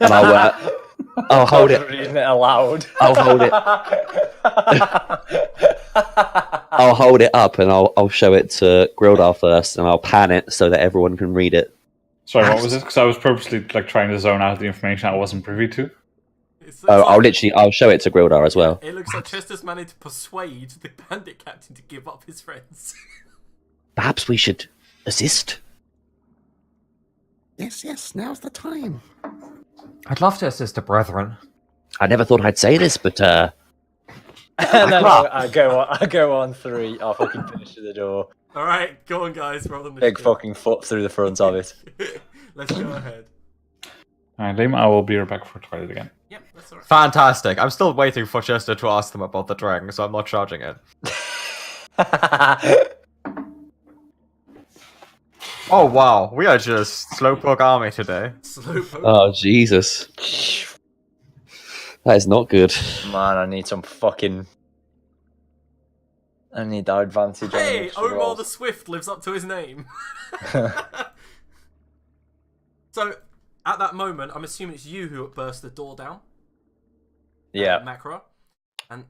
I'll hold it. Reading it aloud. I'll hold it. I'll hold it up and I'll show it to Grildar first, and I'll pan it so that everyone can read it. Sorry, what was it? Because I was purposely trying to zone out the information I wasn't privy to. I'll show it to Grildar as well. It looks like Chester's managed to persuade the bandit captain to give up his friends. Perhaps we should assist. Yes, now's the time. I'd love to assist the brethren. I never thought I'd say this, but And then I go on 3. I'll fucking finish to the door. Alright, go on guys, roll the Big fucking foot through the front of it. Let's go ahead. Alright, Liam, I will be right back for Twilight again. Yep, that's alright. Fantastic. I'm still waiting for Chester to ask them about the dragon, so I'm not charging it. Oh wow, we are just slowpoke army today. Slowpoke. oh Jesus, that is not good. Man, I need some fucking. I need that advantage. Hey, on Omar the Swift lives up to his name. So, at that moment, I'm assuming it's you who burst the door down. Yeah. Macro. And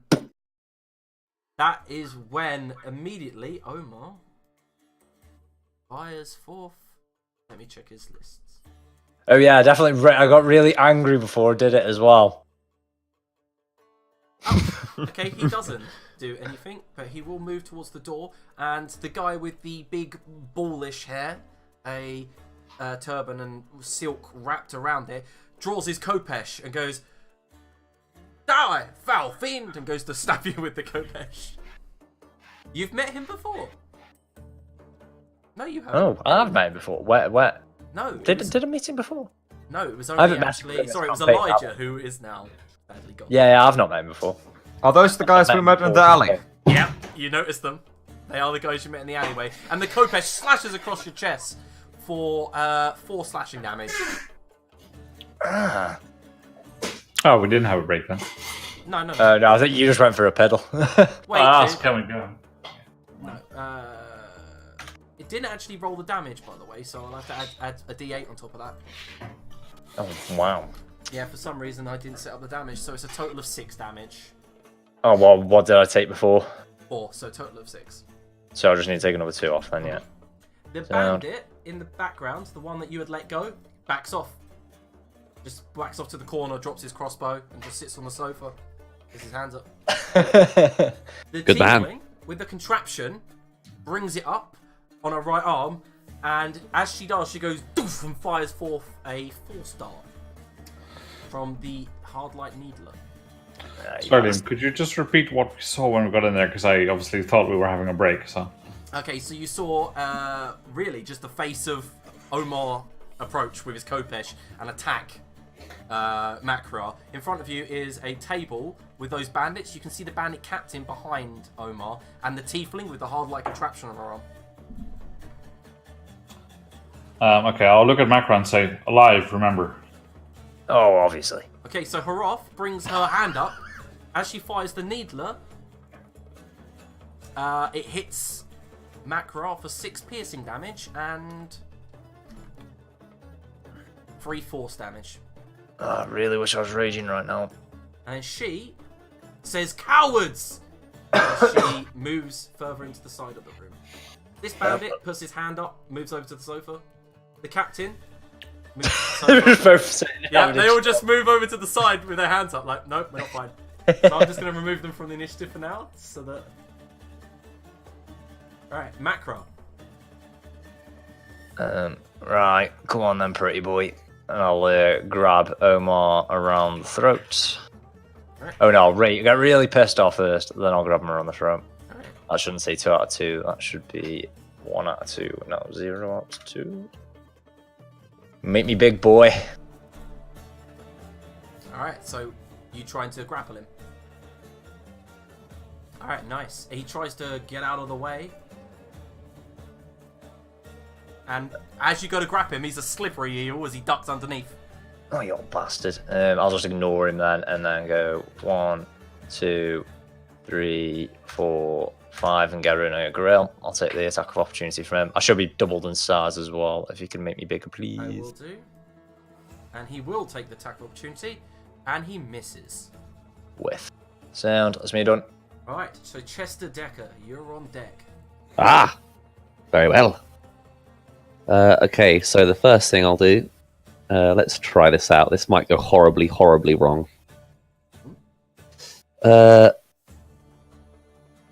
that is when immediately Omar fires forth. Let me check his lists. Oh yeah, definitely. I got really angry before I did it as well. Okay, he doesn't do anything, but he will move towards the door, and the guy with the big ballish hair, a turban and silk wrapped around it, draws his khopesh and goes, "Die, foul fiend!" and goes to stab you with the khopesh. You've met him before? No, you haven't. Oh, I've met him before. Where? No. Did I meet him before? No, it was I only haven't met actually. him. Sorry, it was I'll take Elijah that who is now badly gone. Yeah, I've not met him before. Are those the guys we met in the alley? Yeah, you noticed them. They are the guys you met in the alleyway. And the khopesh slashes across your chest for 4 slashing damage. Ah. Oh, we didn't have a break then. No. No, I think you just went for a pedal. Wait, Can we go? no. It didn't actually roll the damage, by the way, so I'll have to add a d8 on top of that. Oh, wow. Yeah, for some reason I didn't set up the damage, so it's a total of 6 damage. Oh, well, what did I take before? 4, so a total of 6. So I just need to take another 2 off then, yeah. The bandit in the background, the one that you had let go, backs off. Just backs off to the corner, drops his crossbow, and just sits on the sofa with his hands up. The Good man. tiefling, with the contraption, brings it up on her right arm, and as she does, she goes doof and fires forth a 4-star from the hardlight needler. Sorry, Liam, could you just repeat what we saw when we got in there? Because I obviously thought we were having a break, so... Okay, so you saw really just the face of Omar approach with his khopesh and attack Makra. In front of you is a table with those bandits. You can see the bandit captain behind Omar and the tiefling with the hard-like contraption on her arm. Okay, I'll look at Macron and say, alive, remember. Oh, obviously. Okay, so Haroth brings her hand up. As she fires the needler, it hits Makra for 6 piercing damage and 3 force damage. Oh, I really wish I was raging right now. And then she says, "Cowards!" as she moves further into the side of the room. This bandit puts his hand up, moves over to the sofa. The captain moves to the sofa. Both sitting Yeah, down they in- all just move over to the side with their hands up, like, nope, we're not fine. So I'm just going to remove them from the initiative for now, so that... Alright, Macro. Right, come on then, pretty boy. And I'll grab Omar around the throat. Right. Oh no, I'll get really pissed off first, then I'll grab him around the throat. Alright. I shouldn't say 2 out of 2, that should be 1 out of 2, no, 0 out of 2. Meet me, big boy. Alright, so you trying to grapple him. Alright, nice. He tries to get out of the way. And as you go to grab him, he's a slippery eel as he ducks underneath. Oh, you old bastard. I'll just ignore him then, and then go 1, 2, 3, 4, 5, and Garuna Grill. I'll take the attack of opportunity from him. I should be doubled in size as well, if you can make me bigger, I will please. do. And he will take the attack of opportunity, and he misses. With. Sound. That's me done. Alright, so Chester Decker, you're on deck. Ah! Very well. Okay, so the first thing I'll do, let's try this out. This might go horribly, horribly wrong.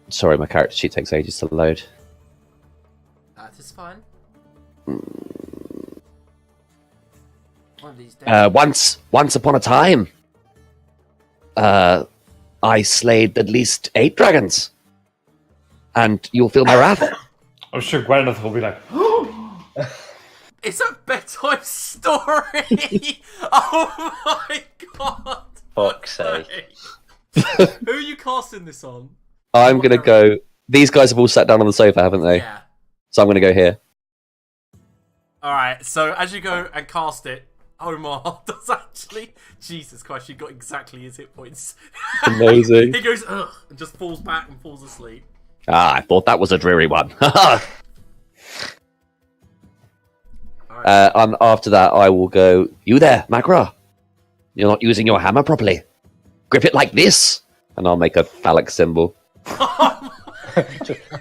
Sorry, my character sheet takes ages to load. That is fine. One of these days. Once upon a time, I slayed at least 8 dragons. And you'll feel my wrath. I'm sure Gwyneth will be like, It's a bedtime story! Oh my god! Fuck's sake. Who are you casting this on? I'm going to go... These guys have all sat down on the sofa, haven't they? Yeah. So I'm going to go here. Alright, so as you go and cast it, Omar does actually... Jesus Christ, you got exactly his hit points. Amazing. He goes, ugh, and just falls back and falls asleep. Ah, I thought that was a dreary one. And after that, I will go, you there, Magra. You're not using your hammer properly. Grip it like this. And I'll make a phallic symbol.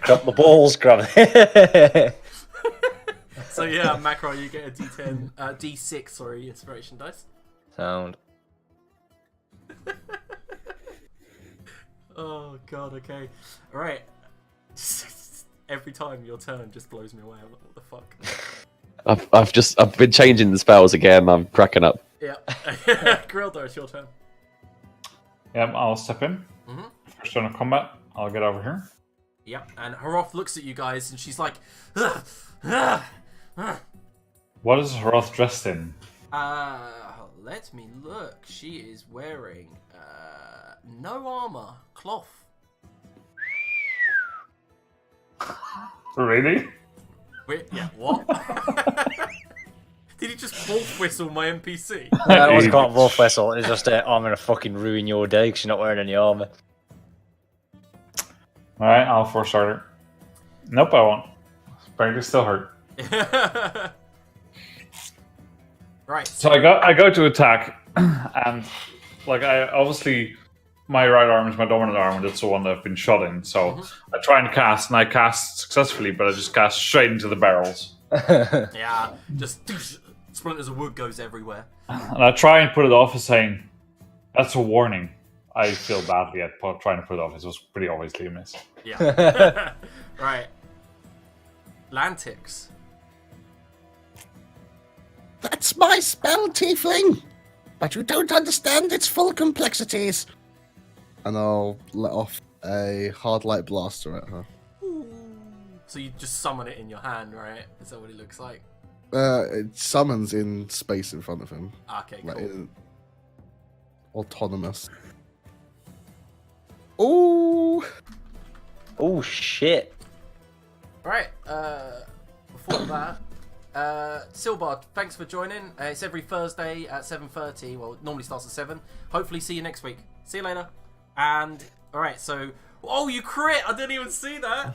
Grab my balls, grab it. So yeah, Macro, you get a D10, D6, sorry, inspiration dice. Sound. Oh god, okay. Alright. Every time your turn just blows me away. I'm like, what the fuck? I've been changing the spells again. I'm cracking up. Yeah. Grildo, it's your turn. yeah, I'll step in. First turn of combat, I'll get over here. Yeah, and Haroth looks at you guys and she's like, What is Haroth dressed in? let me look. She is wearing, no armor, cloth. Really? Wait, yeah, what? Did he just wolf whistle my NPC? No, it wasn't called wolf whistle. It's just, I'm gonna fucking ruin your day because you're not wearing any armor. Alright, I'll force starter. Nope, I won't. Apparently still hurt. Right. So I go to attack, and like I obviously my right arm is my dominant arm, and that's the one that I've been shot in. So I try and cast, and I cast successfully, but I just cast straight into the barrels. Yeah, just splinters of wood goes everywhere. And I try and put it off as saying, "That's a warning." I feel badly at trying to put it off. It was pretty obviously a miss. Yeah. Right. Lantix. That's my spell, Tiefling! But you don't understand its full complexities. And I'll let off a hard light blaster at her. So you just summon it in your hand, right? Is that what it looks like? It summons in space in front of him. Okay, Like cool. autonomous. Ooh! Oh shit. Right, before that, Silbard, thanks for joining. It's every Thursday at 7:30. Well, it normally starts at 7. Hopefully see you next week. See you later. And, alright, so... Oh, you crit! I didn't even see that!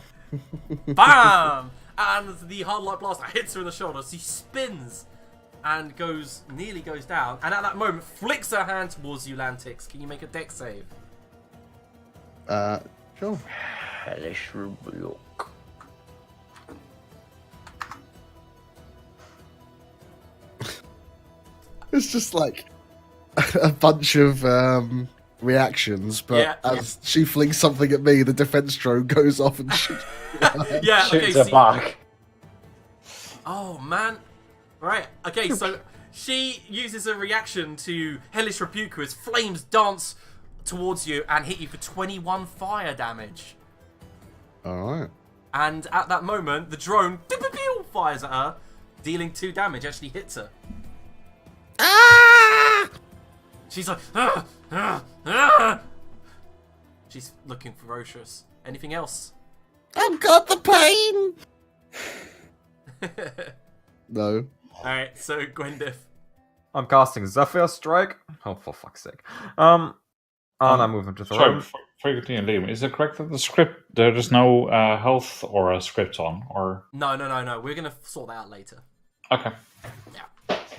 Bam! And the hard light blaster hits her in the shoulder. She spins and nearly goes down. And at that moment, flicks her hand towards you, Lantix. Can you make a dex save? Sure. Hellish rebuke. It's just like a bunch of reactions, but Yeah. as she flings something at me, the defense drone goes off and shoots. Yeah, okay, Shoots her see- back. Oh, man. Right, okay, so she uses a reaction to Hellish Rebuke as flames dance towards you and hit you for 21 fire damage. Alright. And at that moment, the drone fires at her, dealing 2 damage, actually hits her. Ah! She's like, ah, ah, ah. She's looking ferocious. Anything else? I've got the pain! No. Alright, so Gwendif. I'm casting Zephyr Strike. Oh, for fuck's sake. And I'm moving to Sorry, Throne. Very good, Liam. Is it correct that the script there's no health or a script on, or No. We're gonna sort that out later. okay?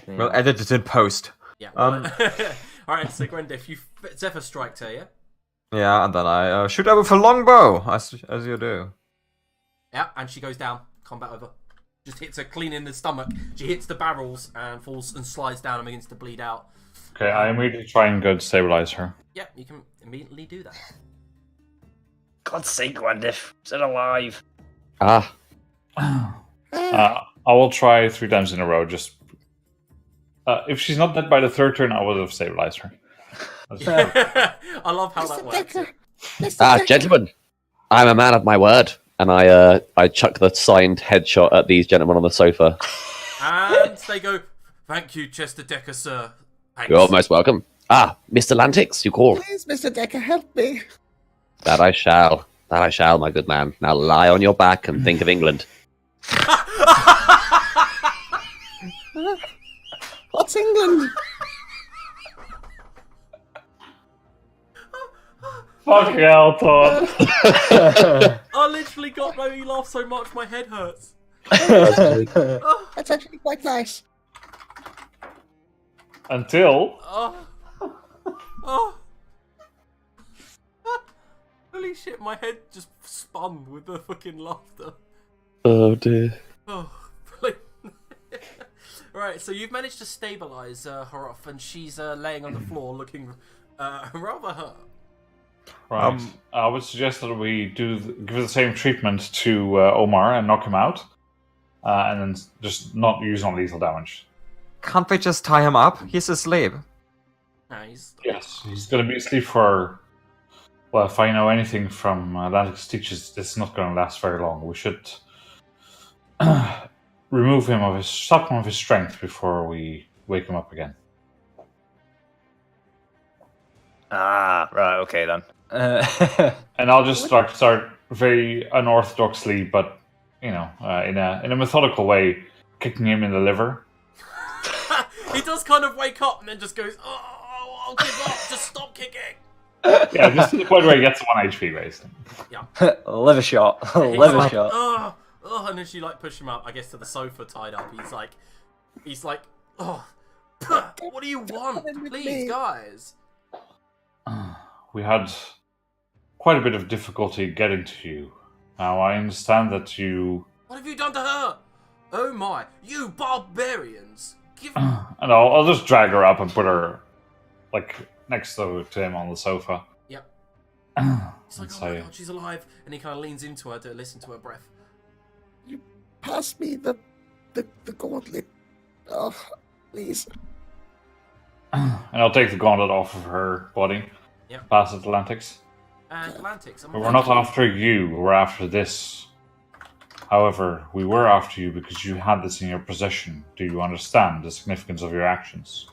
We'll edit it in post. Yeah. All right. So Gwendef, you Zephyr striked her, yeah? Yeah, and then I shoot her with a longbow, as you do. Yeah, and she goes down. Combat over. Just hits her clean in the stomach. She hits the barrels and falls and slides down and begins to bleed out. Okay, I immediately try and go to stabilize her. Yeah, you can immediately do that. God's sake, Gwendif, is it alive? Ah, I will try 3 times in a row. Just if she's not dead by the 3rd turn, I would have stabilized her. I love how that works. Gentlemen, I'm a man of my word, and I chuck the signed headshot at these gentlemen on the sofa. And they go, "Thank you, Chester Decker, sir." Thanks. You're most welcome. Ah, Mr. Lantix, you call. Please, Mr. Decker, help me. That I shall. That I shall, my good man. Now lie on your back and think of England. What's England? Fucking hell, Todd. I literally got no. You laugh so much, my head hurts. That's actually quite nice. Until Oh. Holy shit, my head just spun with the fucking laughter. Oh dear. Oh, brilliant. Right, so you've managed to stabilize her off, and she's laying on the floor looking rather hurt. right, I would suggest that we give the same treatment to Omar and knock him out, and then just not use non-lethal damage. Can't we just tie him up? He's asleep. No, he's... Yes, he's going to be asleep for. Well, if I know anything from Atlantic's teachers, this is not going to last very long. We should remove him of stop him of his strength before we wake him up again. Ah, right, okay then. And I'll just start very unorthodoxly, but in a methodical way, kicking him in the liver. He does kind of wake up and then just goes, "Oh, I'll give up. Just stop kicking." Yeah, just to the point where he gets 1 HP basically. Liver shot. He's Liver like, shot. Oh, and then she push him up, I guess, to the sofa tied up. He's like, "Oh, what do you want? Please, guys." We had quite a bit of difficulty getting to you. Now I understand that you. What have you done to her? Oh my, you barbarians! And I'll just drag her up and put her next to him on the sofa. Yep. He's like, "Oh my god, she's alive!" And he kind of leans into her to listen to her breath. You pass me the gauntlet. Oh, please. And I'll take the gauntlet off of her body. Yep. Pass it to Atlantics. And Atlantics. But we're not after you, we're after this. However, we were after you because you had this in your possession. Do you understand the significance of your actions?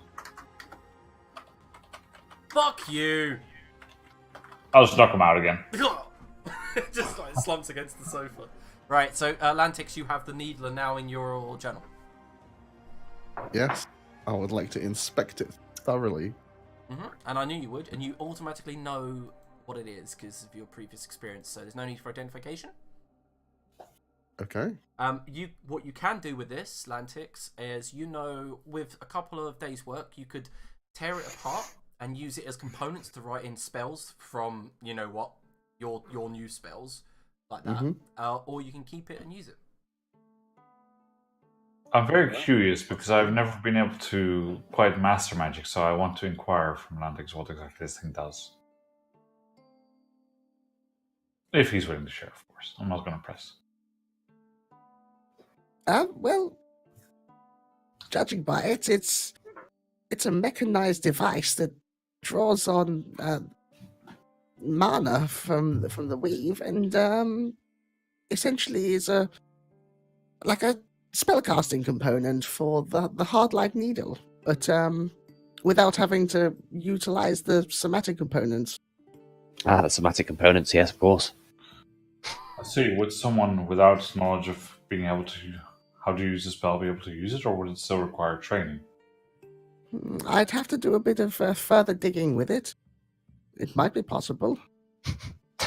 Fuck you! I'll just knock him out again. Just slumps against the sofa. Right, so Atlantics, you have the needler now in your journal. Yes, I would like to inspect it thoroughly. And I knew you would, and you automatically know what it is because of your previous experience, so there's no need for identification. Okay. What you can do with this, Lantix, is with a couple of days' work, you could tear it apart and use it as components to write in spells from your new spells like that, or you can keep it and use it. I'm very curious because I've never been able to quite master magic, so I want to inquire from Atlantics what exactly this thing does. If he's willing to share, of course. I'm not going to press. Well, judging by it, it's a mechanized device that draws on mana from the weave, and essentially is a spellcasting component for the hard-light needle, but without having to utilize the somatic components. Ah, the somatic components, yes, of course. I see. Would someone without knowledge of being able to how to use the spell be able to use it, or would it still require training? I'd have to do a bit of further digging with it. It might be possible.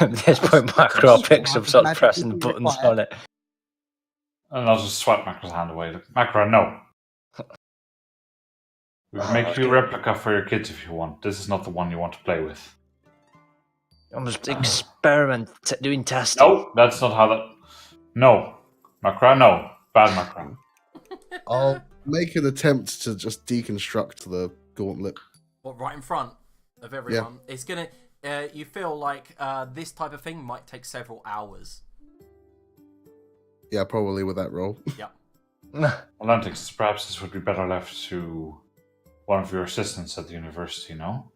At this point, Macro picks up, start pressing buttons on it. And I'll just swipe Macro's hand away. Like, Macro, no. We can make you a replica for your kids if you want. This is not the one you want to play with. I'm just doing testing. No, that's not how that... No. Macro, no. Bad Macro. I'll make an attempt to just deconstruct the gauntlet. What, right in front of everyone? Yeah. It's gonna... you feel like this type of thing might take several hours. Yeah, probably with that roll. Yeah. Atlantics, perhaps this would be better left to one of your assistants at the university, no?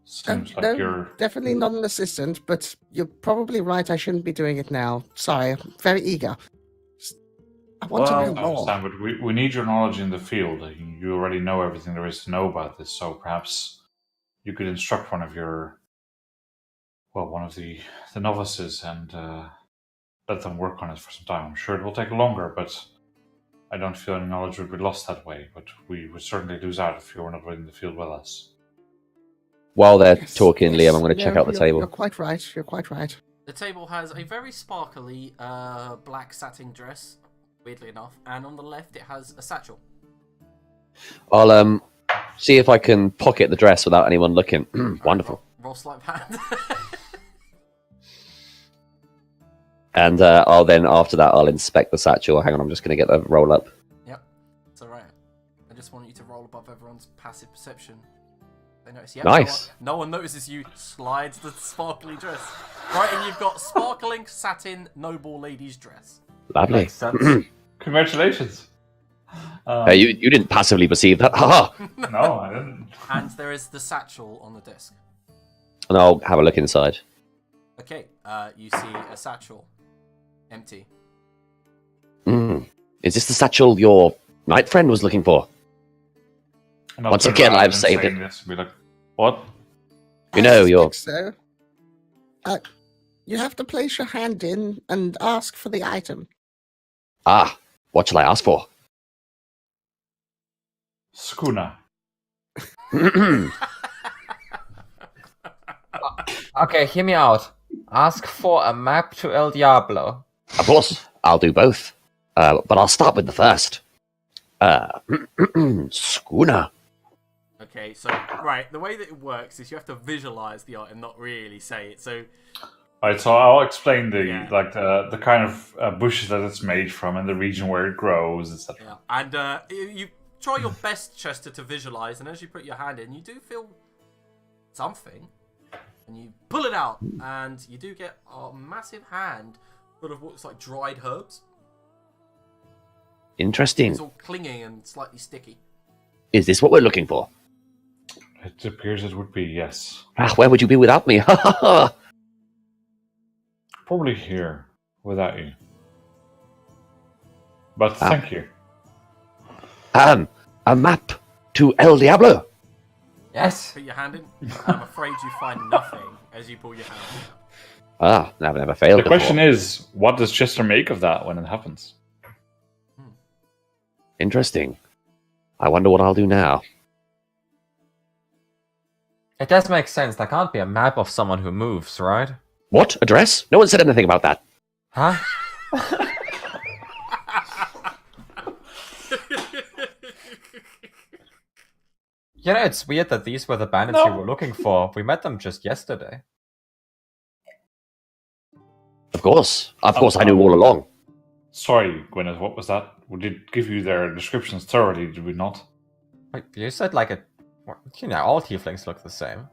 Seems like no, you're... definitely not an assistant, but you're probably right. I shouldn't be doing it now. Sorry, I'm very eager. I want to know I more. understand, but we need your knowledge in the field. You already know everything there is to know about this, so perhaps you could instruct one of the novices and let them work on it for some time. I'm sure it will take longer, but I don't feel any knowledge would be lost that way. But we would certainly lose out if you were not in the field with us. While they're talking, Liam, I'm going to check out the table. You're quite right. You're quite right. The table has a very sparkly black satin dress, weirdly enough, and on the left it has a satchel. I'll see if I can pocket the dress without anyone looking. Wonderful. Roll sleight of hand. And I'll then, after that, I'll inspect the satchel. Hang on, I'm just going to get the roll up. Yep, it's alright. I just want you to roll above everyone's passive perception. They notice. Yep, nice. No one notices you slide the sparkly dress. Right, and you've got sparkling satin noble lady's dress. Lovely. Congratulations. You didn't passively perceive that. Haha. No, I didn't. And there is the satchel on the desk. And I'll have a look inside. Okay, you see a satchel. Empty. Is this the satchel your knight friend was looking for? Once again, I've saved it. This, be like, what? You know, you're... So, you have to place your hand in and ask for the item. Ah, what shall I ask for? Schooner. Okay, hear me out. Ask for a map to El Diablo. Of course, I'll do both. But I'll start with the first. Schooner. Okay, so, right, the way that it works is you have to visualize the art and not really say it, so... Alright, so I'll explain the kind of bushes that it's made from and the region where it grows, etc. Yeah. And you try your best, Chester, to visualize, and as you put your hand in, you do feel something, and you pull it out, and you do get a massive hand full of what looks like dried herbs. Interesting. It's all clinging and slightly sticky. Is this what we're looking for? It appears it would be, yes. Ah, where would you be without me? Ha ha ha! Probably here, without you. But thank you. A map to El Diablo? Yes. Put your hand in. I'm afraid you find nothing as you pull your hand in. Ah, I've never failed The question is, what does Chester make of that when it happens? Interesting. I wonder what I'll do now. It does make sense. There can't be a map of someone who moves, right? What? A dress? No one said anything about that. Huh? You know, it's weird that these were the bandits you were looking for. We met them just yesterday. Of course. I knew all along. Sorry, Gwyneth, what was that? We did give you their descriptions thoroughly, did we not? Wait, you said like a... You know, all tieflings look the same.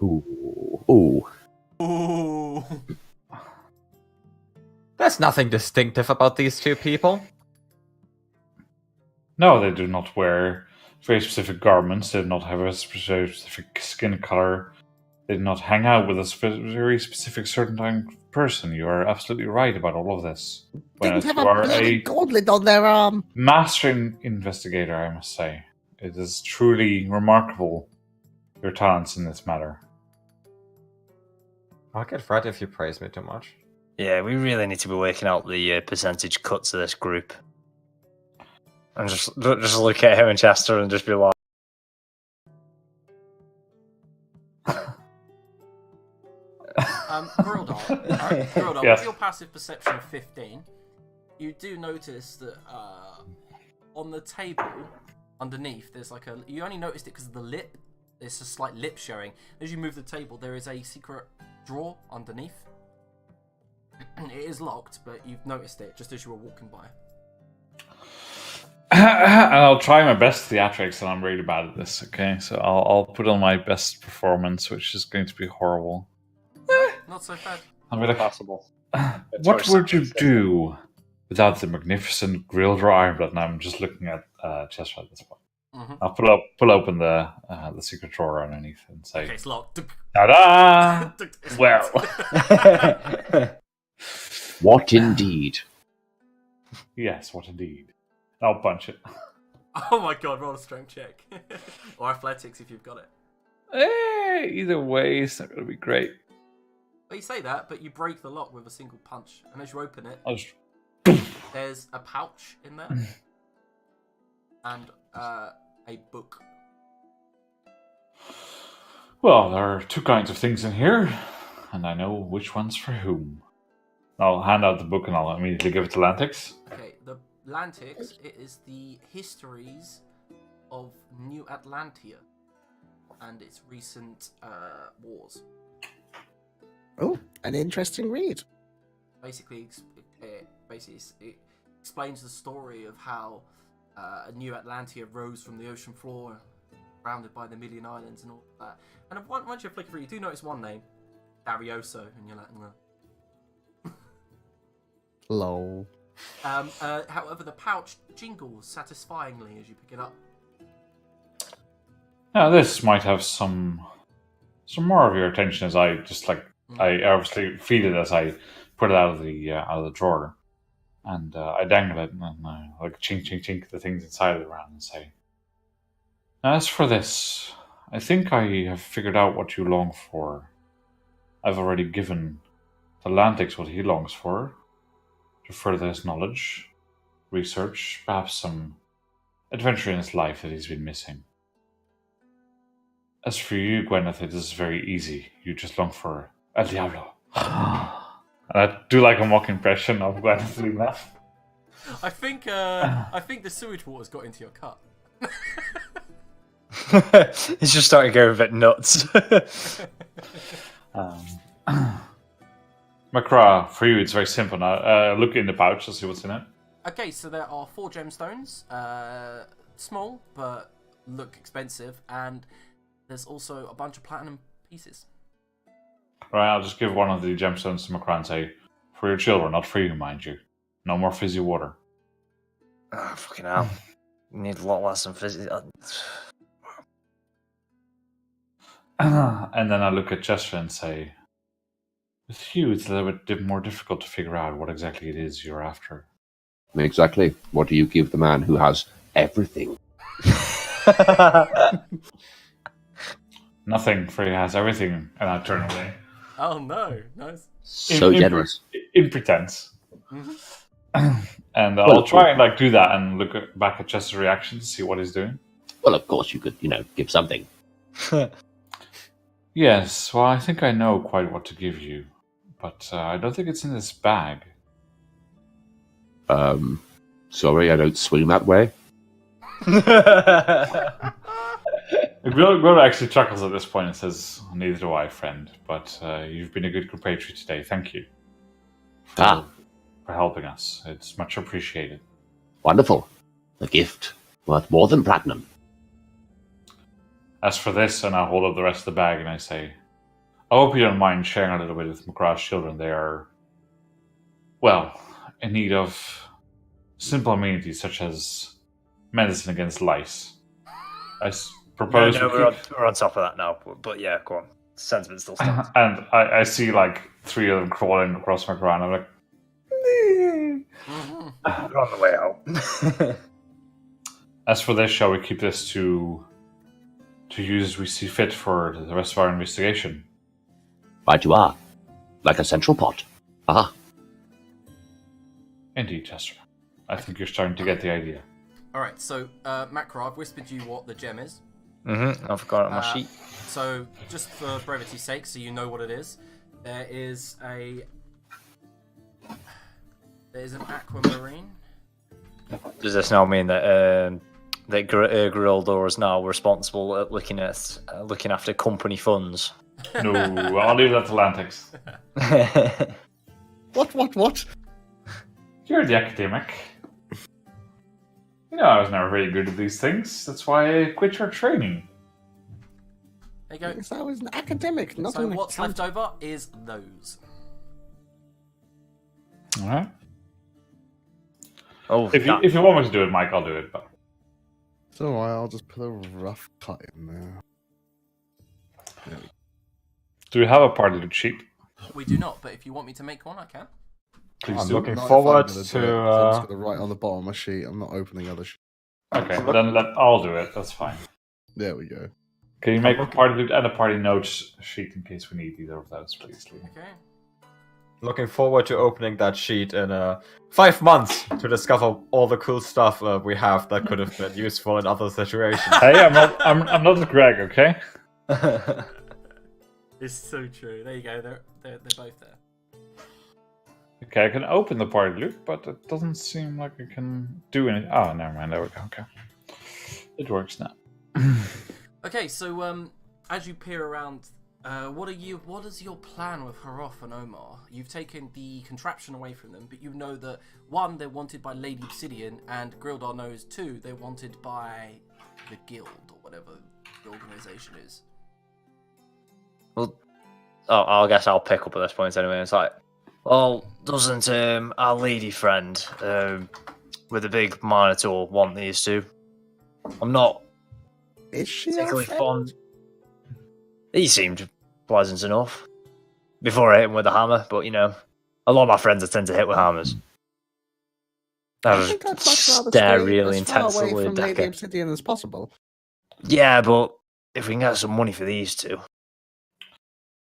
Ooh. Ooh. There's nothing distinctive about these two people. No, they do not wear very specific garments. They do not have a specific skin color. They do not hang out with a very specific certain type of person. You are absolutely right about all of this. Didn't have a bloody gauntlet on their arm. Master investigator, I must say. It is truly remarkable, your talents in this matter. I'll get fret if you praise me too much. Yeah, we really need to be working out the percentage cuts of this group. And just look at him and Chester and just be like... Grildar, Yes. with your passive perception of 15, you do notice that on the table underneath, there's like you only noticed it because of the lip. There's a slight lip showing. As you move the table, there is a secret drawer underneath. It is locked, but you've noticed it just as you were walking by. And I'll try my best theatrics, and I'm really bad at this. Okay, so I'll put on my best performance, which is going to be horrible. Not so bad. I'm gonna. Possible. What would you do without the magnificent Grildra Ironblood? And I'm just looking at Chester at this point. Mm-hmm. I'll pull open the secret drawer underneath and say, Okay, it's locked. "Ta-da!" Well, What indeed? yes, what indeed? I'll punch it. Oh my god, roll a strength check. Or athletics if you've got it. Either way, it's not going to be great. Well, you say that, but you break the lock with a single punch. And as you open it, I'll just... there's a pouch in there. And a book. Well, there are two kinds of things in here, and I know which one's for whom. I'll hand out the book and I'll immediately give it to Lantix. Okay, the Atlantics, it is the histories of New Atlantia and its recent wars. Oh, an interesting read. Basically, it explains the story of how New Atlantia rose from the ocean floor, surrounded by the Million Islands and all that. And once you flick through, you do notice one name, Darioso, and you're like, no. Lol. However, the pouch jingles satisfyingly as you pick it up. Now, this might have some more of your attention, as I just I obviously feel it as I put it out of the drawer, and I dangle it and like chink chink chink the things inside it around and say, "As for this, I think I have figured out what you long for. I've already given Atlantics what he longs for, to further his knowledge, research, perhaps some adventure in his life that he's been missing. As for you, Gwyneth, it is very easy. You just long for El Diablo." And I do like a mock impression of Gwyneth doing that. I think the sewage water's got into your cut. He's just starting to go a bit nuts. Macra, for you, it's very simple now. Look in the pouch to see what's in it. Okay, so there are 4 gemstones, small but look expensive, and there's also a bunch of platinum pieces. Right, I'll just give one of the gemstones to Macra and say, "For your children, not for you, mind you. No more fizzy water." Oh, fucking hell. You need a lot less than physics. And then I look at Chester and say, "With you, it's a little bit more difficult to figure out what exactly it is you're after." Exactly. What do you give the man who has everything? Nothing, for he has everything, and I turn away. Oh no, nice. So generous. In pretense. Mm-hmm. And I'll try and do that and look back at Chester's reaction to see what he's doing. Well, of course you could, give something. Yes, well, I think I know quite what to give you, but I don't think it's in this bag. Sorry, I don't swing that way. Grillo actually chuckles at this point and says, "Neither do I, friend, but you've been a good compatriot today. Thank you for helping us. It's much appreciated." Wonderful. A gift worth more than platinum. As for this, and I hold up the rest of the bag and I say, "I hope you don't mind sharing a little bit with Macra's children. They are, well, in need of simple amenities such as medicine against lice. I propose..." No, we're on top of that now. But yeah, go on. Sentiment still stands. And I see 3 of them crawling across Macra, and I'm like, We're on the way out. "As for this, shall we keep this to use as we see fit for the rest of our investigation?" Right you are. Like a central pot. Ah. Indeed, Chester. I think you're starting to get the idea. Alright, so Macra, I've whispered you what the gem is. I've got it on my sheet. So, just for brevity's sake, so you know what it is, There's an aquamarine. Does this now mean that Grildor is now responsible at looking after company funds? No, I'll leave that to Lantix. What? You're the academic. You know, I was never very good at these things. That's why I quit your training. There you go. Because I was an academic, not So an what's accountant. left over is those. Alright. Oh, If you want me to do it, Mike, I'll do it. But It's alright, I'll just put a rough cut in there. do we have a party loot sheet? We do not, but if you want me to make one, I can. Please I'm do. looking Not if I'm forward gonna do to. it, so I'm just gonna write on the bottom of my sheet. I'm not opening other sheets. Okay, then I'll do it. That's fine. There we go. Can you make a party loot and a party notes sheet in case we need either of those, please? Lee? Okay. Looking forward to opening that sheet in 5 months to discover all the cool stuff we have that could have been useful in other situations. Hey, I'm not Greg, okay? It's so true. There you go. They're both there. Okay, I can open the party loot, but it doesn't seem like I can do anything. Oh, never mind. There we go. Okay, it works now. Okay, so as you peer around, what is your plan with Haroth and Omar? You've taken the contraption away from them, but you know that one, they're wanted by Lady Obsidian, and Grildar knows two, they're wanted by the guild or whatever the organization is. well, I guess I'll pick up at this point anyway. It's like, well, doesn't our lady friend with the big monitor want these two? I'm not Is she our particularly friend? fond. He seemed pleasant enough before I hit him with a hammer, but you know, a lot of my friends I tend to hit with hammers. I think I'd much rather Stare stay really as far intensely away at from Lady Decker. Obsidian as possible. Yeah, but if we can get some money for these two,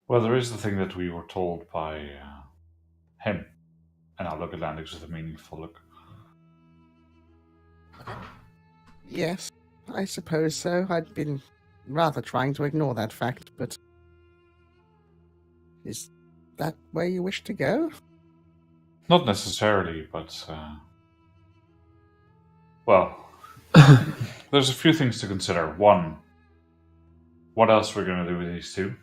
Well, there is the thing that we were told by him, and I'll look at Landix with a meaningful look. Yes, I suppose so. I'd been rather trying to ignore that fact, but is that where you wish to go? Not necessarily, but well, there's a few things to consider. One, what else we're going to do with these two?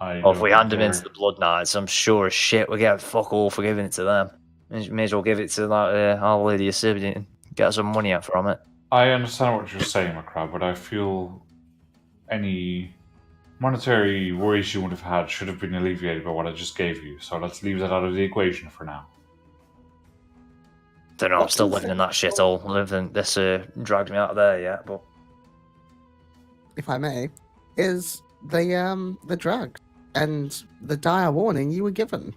or if we hand them they're- into the Blood Knights, I'm sure as shit we get fuck all for giving it to them. May as well give it to that Our Lady of Obsidian and get some money out from it. I understand what you're saying, McCrab, but I feel any monetary worries you would have had should have been alleviated by what I just gave you. So let's leave that out of the equation for now. Don't know, I'm still living in that shithole. This dragged me out of there yet, but If I may, is the drug and the dire warning you were given.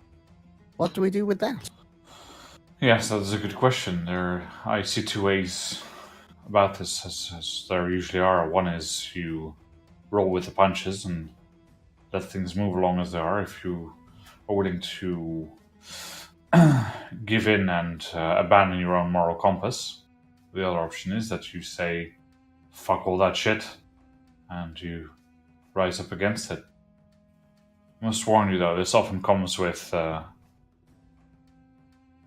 What do we do with that? Yes, that is a good question. I see two ways about this, as there usually are. One is you roll with the punches and let things move along as they are. If you are willing to give in and abandon your own moral compass, the other option is that you say, fuck all that shit, and you rise up against it. I must warn you, though, this often comes with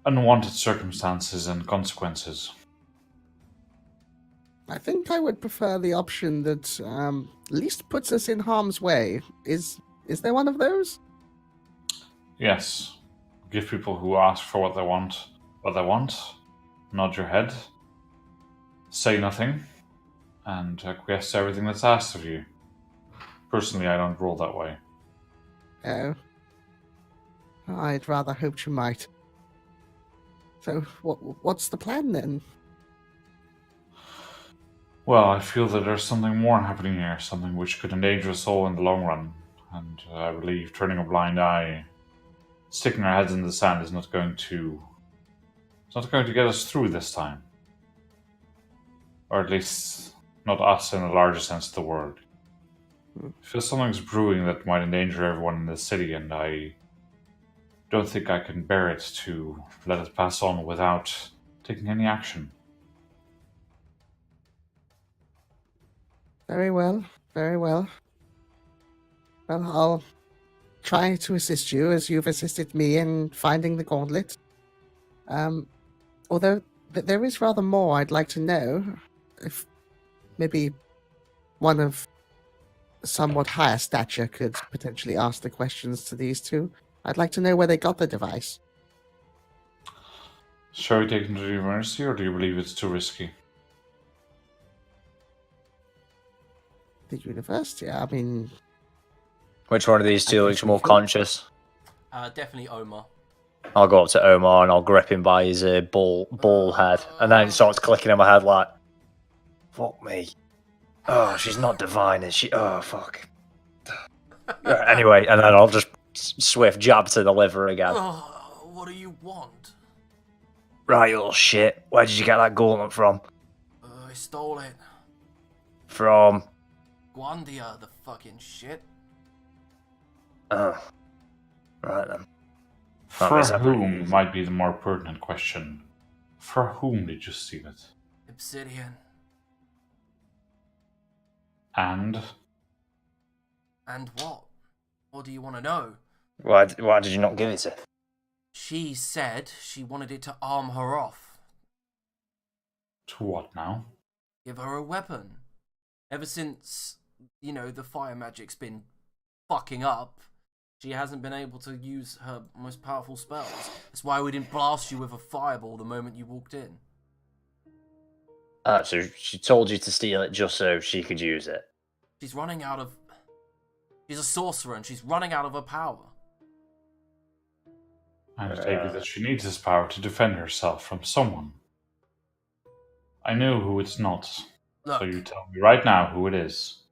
unwanted circumstances and consequences. I think I would prefer the option that least puts us in harm's way. Is there one of those? Yes. Give people who ask for what they want. Nod your head. Say nothing. And acquiesce to everything that's asked of you. Personally, I don't roll that way. Oh. I'd rather hoped you might. So, what's the plan then? Well, I feel that there's something more happening here, something which could endanger us all in the long run. And I believe turning a blind eye, sticking our heads in the sand is not going to get us through this time. Or at least not us in the larger sense of the word. I feel something's brewing that might endanger everyone in this city, and I don't think I can bear it to let it pass on without taking any action. Very well, very well. Well, I'll try to assist you as you've assisted me in finding the gauntlet. Although there is rather more I'd like to know. If maybe one of somewhat higher stature could potentially ask the questions to these two. I'd like to know where they got the device. Shall we take him to the university, or do you believe it's too risky? The university? I mean, Which one of these two looks more conscious? Definitely Omar. I'll go up to Omar and I'll grip him by his ball head, and then it starts clicking in my head like, "Fuck me! Oh, she's not divine, is she? Oh, fuck." Anyway, and then I'll just swift jab to the liver again. Oh, what do you want? Right, you little shit. Where did you get that gauntlet from? I stole it. From? Gwandia, the fucking shit. Oh. Right then. For whom might be the more pertinent question. For whom did you steal it? Obsidian. And? And what? What do you want to know? Why did you not give it to her? She said she wanted it to arm her off. To what now? Give her a weapon. Ever since, the fire magic's been fucking up, she hasn't been able to use her most powerful spells. That's why we didn't blast you with a fireball the moment you walked in. So she told you to steal it just so she could use it. She's a sorcerer and she's running out of her power. I take it that she needs this power to defend herself from someone. I know who it's not. Look, So you tell me right now who it is.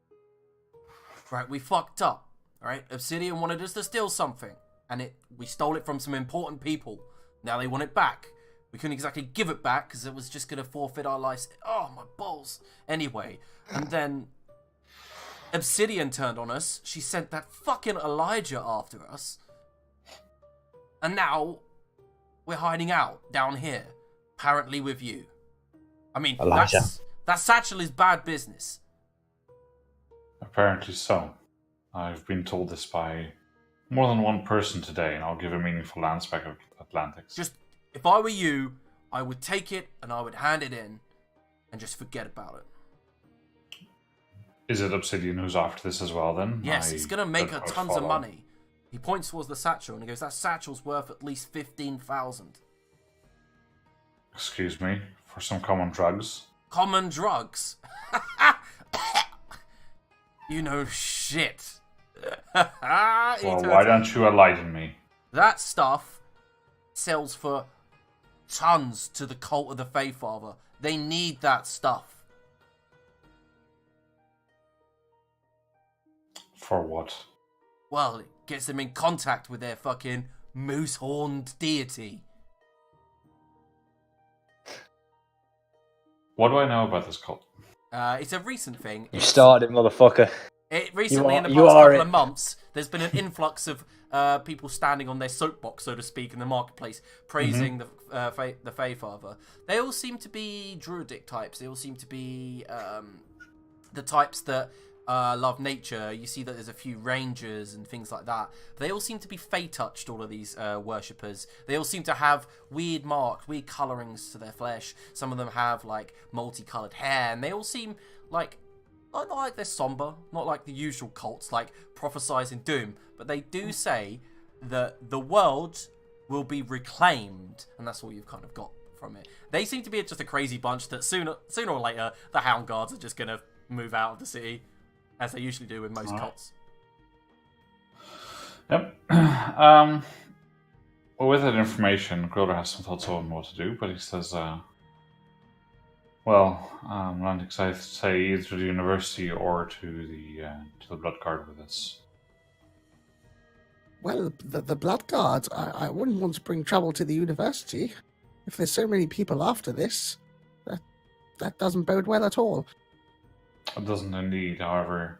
right, we fucked up. Alright, Obsidian wanted us to steal something, and we stole it from some important people. Now they want it back. We couldn't exactly give it back because it was just going to forfeit our lives. Oh, my balls. Anyway, and then Obsidian turned on us. She sent that fucking Elijah after us. And now we're hiding out down here, apparently with you. I mean, Elijah. that satchel is bad business. Apparently so. I've been told this by more than one person today, and I'll give a meaningful answer back of Atlantics. Just, if I were you, I would take it and I would hand it in and just forget about it. Is it Obsidian who's after this as well, then? Yes, it's going to make her I would tons of follow. money. He points towards the satchel and he goes, that satchel's worth at least 15,000. Excuse me, for some common drugs? Common drugs. You know shit. Well, why don't you enlighten me? That stuff sells for tons to the cult of the Faefather. They need that stuff. For what? Well, it gets them in contact with their fucking moose-horned deity. What do I know about this cult? It's a recent thing. You started, motherfucker. Recently, in the you past are couple it. of months, there's been an influx of people standing on their soapbox, so to speak, in the marketplace, praising the Faefather. They all seem to be druidic types. They all seem to be the types that love nature. You see that there's a few rangers and things like that. They all seem to be Fae-touched, all of these worshippers. They all seem to have weird marks, weird colourings to their flesh. Some of them have, like, multicoloured hair, and they all seem like... Not like they're somber, not like the usual cults, like prophesizing doom, but they do say that the world will be reclaimed, and that's all you've kind of got from it. They seem to be just a crazy bunch that sooner or later, the Hound Guards are just going to move out of the city, as they usually do with most cults. Yep. Well, with that information, Groder has some thoughts on what to do, but he says, I'm not excited to say either to the university or to the Blood Guard with this. well, the Blood Guard, I wouldn't want to bring trouble to the university. If there's so many people after this, that doesn't bode well at all. It doesn't indeed, however.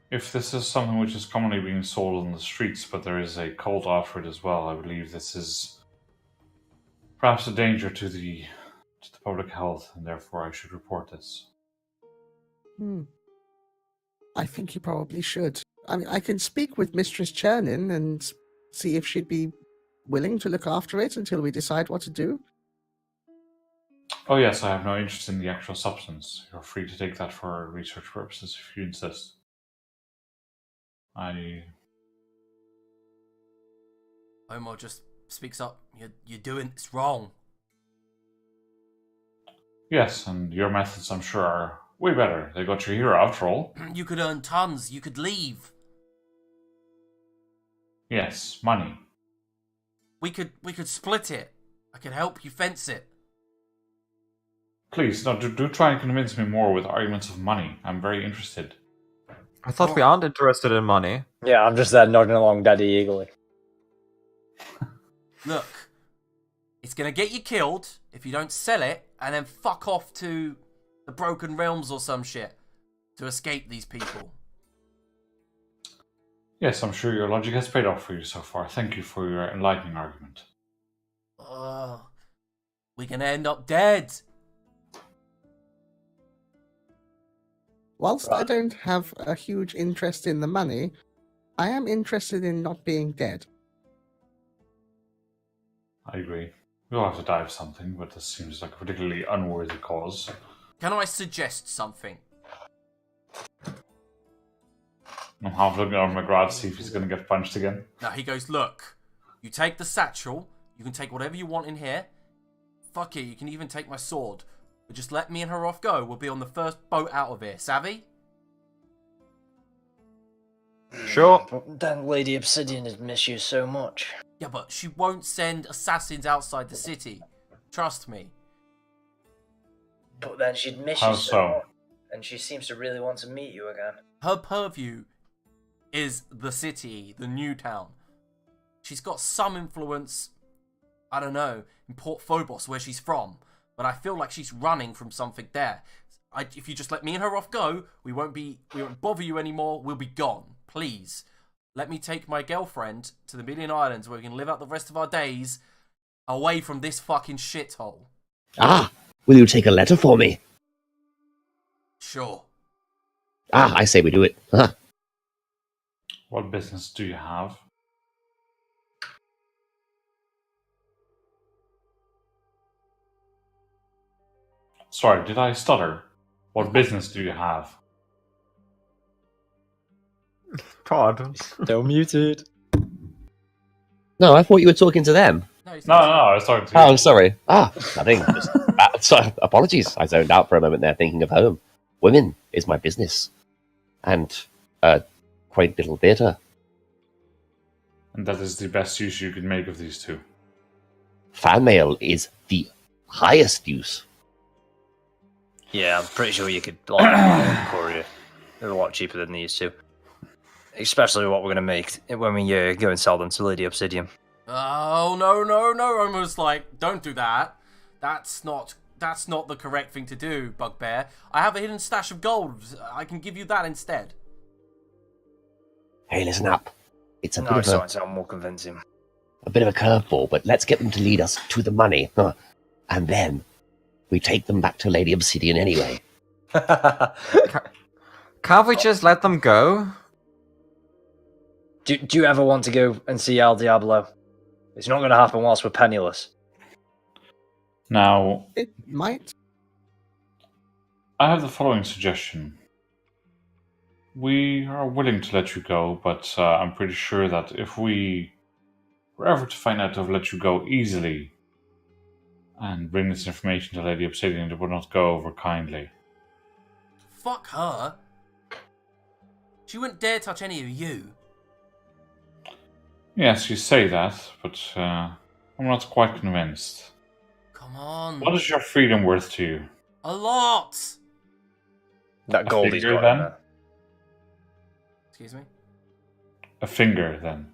If this is something which is commonly being sold on the streets, but there is a cult offer it as well, I believe this is perhaps a danger to the public health, and therefore I should report this. I think you probably should. I mean, I can speak with Mistress Chernin and see if she'd be willing to look after it until we decide what to do. Oh yes, I have no interest in the actual substance. You're free to take that for research purposes if you insist. Omar just speaks up. You're doing this wrong. Yes, and your methods, I'm sure, are way better. They got you here after all. You could earn tons. You could leave. Yes, money. We could split it. I could help you fence it. Please, no, do try and convince me more with arguments of money. I'm very interested. I thought we aren't interested in money. Yeah, I'm just there nodding along, Daddy eagerly. Look, it's gonna get you killed if you don't sell it and then fuck off to the Broken Realms or some shit to escape these people. Yes, I'm sure your logic has paid off for you so far. Thank you for your enlightening argument. We're gonna end up dead. Whilst I don't have a huge interest in the money, I am interested in not being dead. I agree. We all have to die of something, but this seems like a particularly unworthy cause. Can I suggest something? I'm half looking over McGrath to see if he's going to get punched again. Now he goes, look, you take the satchel, you can take whatever you want in here. Fuck it, you can even take my sword. But just let me and her off go. We'll be on the first boat out of here. Savvy? Sure. But then Lady Obsidian would miss you so much. Yeah, but she won't send assassins outside the city. Trust me. But then she'd miss How you so so? much. And she seems to really want to meet you again. Her purview is the city, the new town. She's got some influence, I don't know, in Port Phobos, where she's from. But I feel like she's running from something there. If you just let me and her off go, we won't bother you anymore. We'll be gone. Please. Let me take my girlfriend to the Million Islands where we can live out the rest of our days away from this fucking shithole. Ah, will you take a letter for me? Sure. Ah, I say we do it. Huh. What business do you have? Sorry, did I stutter? What business do you have? Pardon. Still muted. No, I thought you were talking to them. No, he's No, not. I was talking to Oh, you. I'm sorry. Nothing. Just, sorry, apologies. I zoned out for a moment there thinking of home. Women is my business. And a quaint little theatre. And that is the best use you can make of these two. Fan mail is the highest use. Yeah, I'm pretty sure you could like courier. They're a lot cheaper than these two. Especially what we're going to make when we go and sell them to Lady Obsidian. Oh, no. Almost like, don't do that. That's not the correct thing to do, Bugbear. I have a hidden stash of gold. I can give you that instead. Hey, listen up. It's a No, bit it's of starting to sound more convincing. a bit of a curveball, but let's get them to lead us to the money. And then we take them back to Lady Obsidian anyway. Can't we just let them go? Do you ever want to go and see El Diablo? It's not going to happen whilst we're penniless. Now, It might. I have the following suggestion. We are willing to let you go, but I'm pretty sure that if we were ever to find out to have let you go easily and bring this information to Lady Obsidian, it would not go over kindly. Fuck her. She wouldn't dare touch any of you. Yes, you say that, but I'm not quite convinced. Come on. What is your freedom worth to you? A lot. That gold he's figure, got then? in there. Excuse me? A finger, then.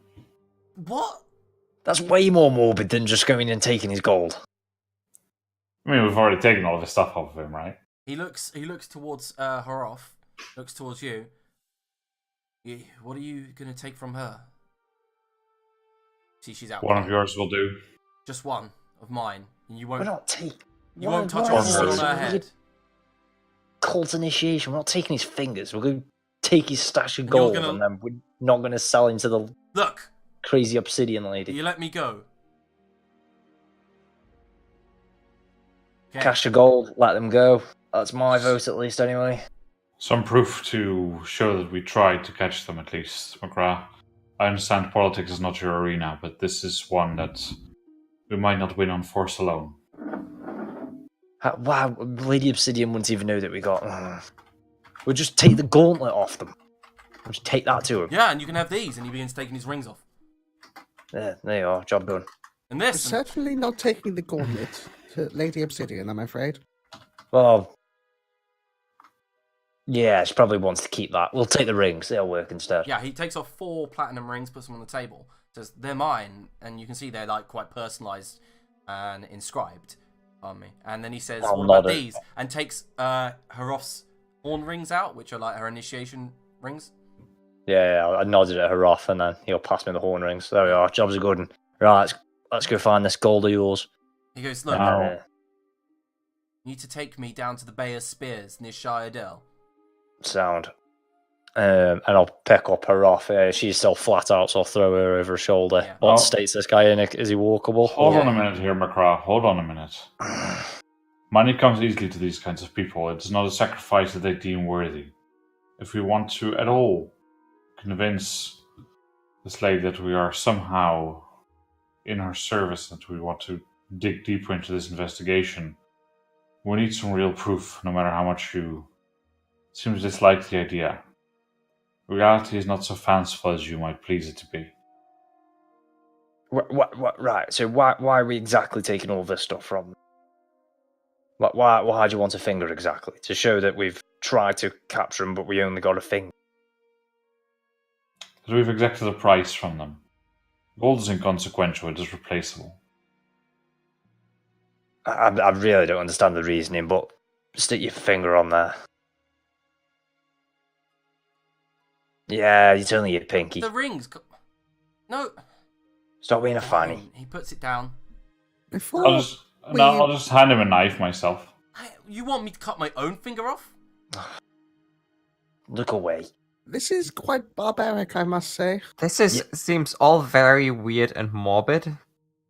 What? That's way more morbid than just going and taking his gold. I mean, we've already taken all the stuff off of him, right? He looks towards her off. Looks towards you. Yeah, what are you going to take from her? See, she's out. One of yours will do. Just one of mine. And you We're won't not taking... you won't touch a sword on her head. Cult initiation. We're not taking his fingers. We're going to take his stash of And you're gold, gonna- and then we're not going to sell into the Look, crazy obsidian lady. you let me go. Okay. Cash the gold, let them go. That's my vote, at least, anyway. Some proof to show that we tried to catch them, at least, McGrath. I understand politics is not your arena, but this is one that we might not win on force alone. Wow, Lady Obsidian wouldn't even know that we got. We'll just take the gauntlet off them. We'll just take that to him. Yeah, and you can have these, and he begins taking his rings off. There you are, job done. And We're this, certainly not taking the gauntlet to Lady Obsidian, I'm afraid. Well, yeah, she probably wants to keep that. We'll take the rings, they'll work instead. yeah, he takes off 4 platinum rings, puts them on the table, says, they're mine, and you can see they're like quite personalised and inscribed on me. And then he says, I'll what about nod it. these? And takes Harof's horn rings out, which are like her initiation rings. Yeah, I nodded at her off, and then he'll pass me the horn rings. There we are, job's a good one. Right, let's go find this gold of yours. He goes, look, Wow. you need to take me down to the Bay of Spears near Shire Dell. Sound. And I'll pick up her off. She's still flat out, so I'll throw her over her shoulder. Yeah. What Oh. state's this guy in? Is he walkable? Hold Yeah. on a minute here, McGrath. Hold on a minute. Money comes easily to these kinds of people. It's not a sacrifice that they deem worthy. If we want to at all convince this lady that we are somehow in her service, that we want to dig deeper into this investigation, we need some real proof, no matter how much you seem to dislike the idea. Reality is not so fanciful as you might please it to be. Right, so why are we exactly taking all this stuff from them? Why do you want a finger exactly? To show that we've tried to capture them, but we only got a finger. That we've exacted a price from them. Gold is inconsequential, it is replaceable. I really don't understand the reasoning, but stick your finger on there. Yeah, it's only your pinky. The rings. No. Stop being a fanny. Fine. He puts it down. Before I'll just hand him a knife myself. You want me to cut my own finger off? Look away. this is quite barbaric, I must say. This seems all very weird and morbid.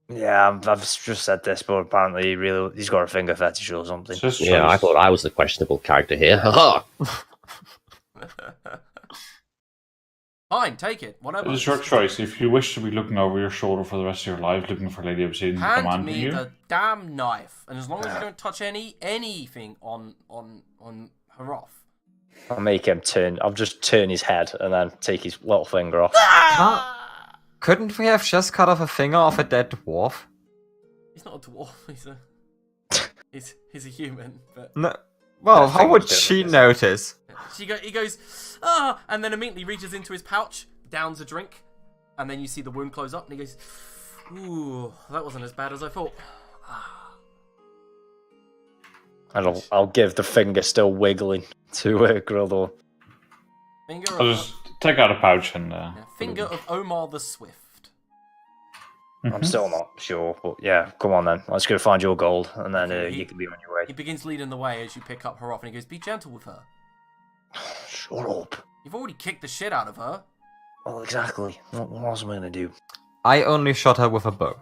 Yeah, I've just said this, but apparently he's got a finger fetish or something. It's his Yeah, I choice. thought I was the questionable character here. Haha! Fine, take it. Whatever. It is your choice. If you wish to be looking over your shoulder for the rest of your life, looking for Lady Obsidian Hand commanding me you, the damn knife, and as long as you don't touch anything on Haroth. I'll make him turn. I'll just turn his head and then take his little finger off. Couldn't we have just cut off a finger off a dead dwarf? He's not a dwarf. He's a human. But No. Well, I how think would it's she different. notice? he goes, and then immediately reaches into his pouch, downs a drink, and then you see the wound close up, and he goes, ooh, that wasn't as bad as I thought. And I'll give the finger still wiggling to Grildor. Finger I'll of, just take out a pouch and. finger of Omar the Swift. I'm still not sure, but yeah, come on then. Let's go find your gold, and then Okay, you can be on your way. He begins leading the way as you pick up Haroth, and he goes, be gentle with her. Shut up. You've already kicked the shit out of her. Well, exactly. What else am I going to do? I only shot her with a bow.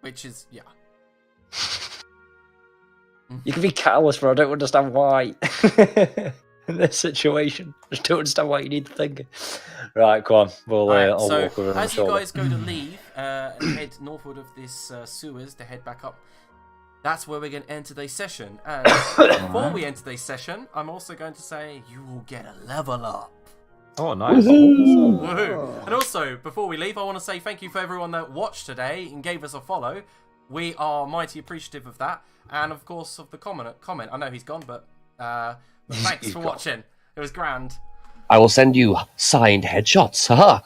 Which is, yeah. You can be callous, but I don't understand why. In this situation, I just don't understand why you need the finger. Right, come on. Alright, I'll so walk over my as you shoulder. guys go to leave and head northward of this sewers to head back up, that's where we're going to end today's session. And before we end today's session, I'm also going to say you will get a level up. Oh, nice. Woohoo! And also, before we leave, I want to say thank you for everyone that watched today and gave us a follow. We are mighty appreciative of that, and of course of the comment. I know he's gone, but thanks for watching. It was grand. I will send you signed headshots. Haha!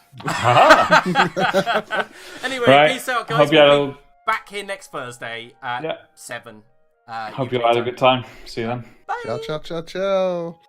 Anyway, Right. peace out, guys. Hope you had We'll a, be back here next Thursday at 7. hope you had a good time. See you then. Bye. Ciao, ciao, ciao, ciao.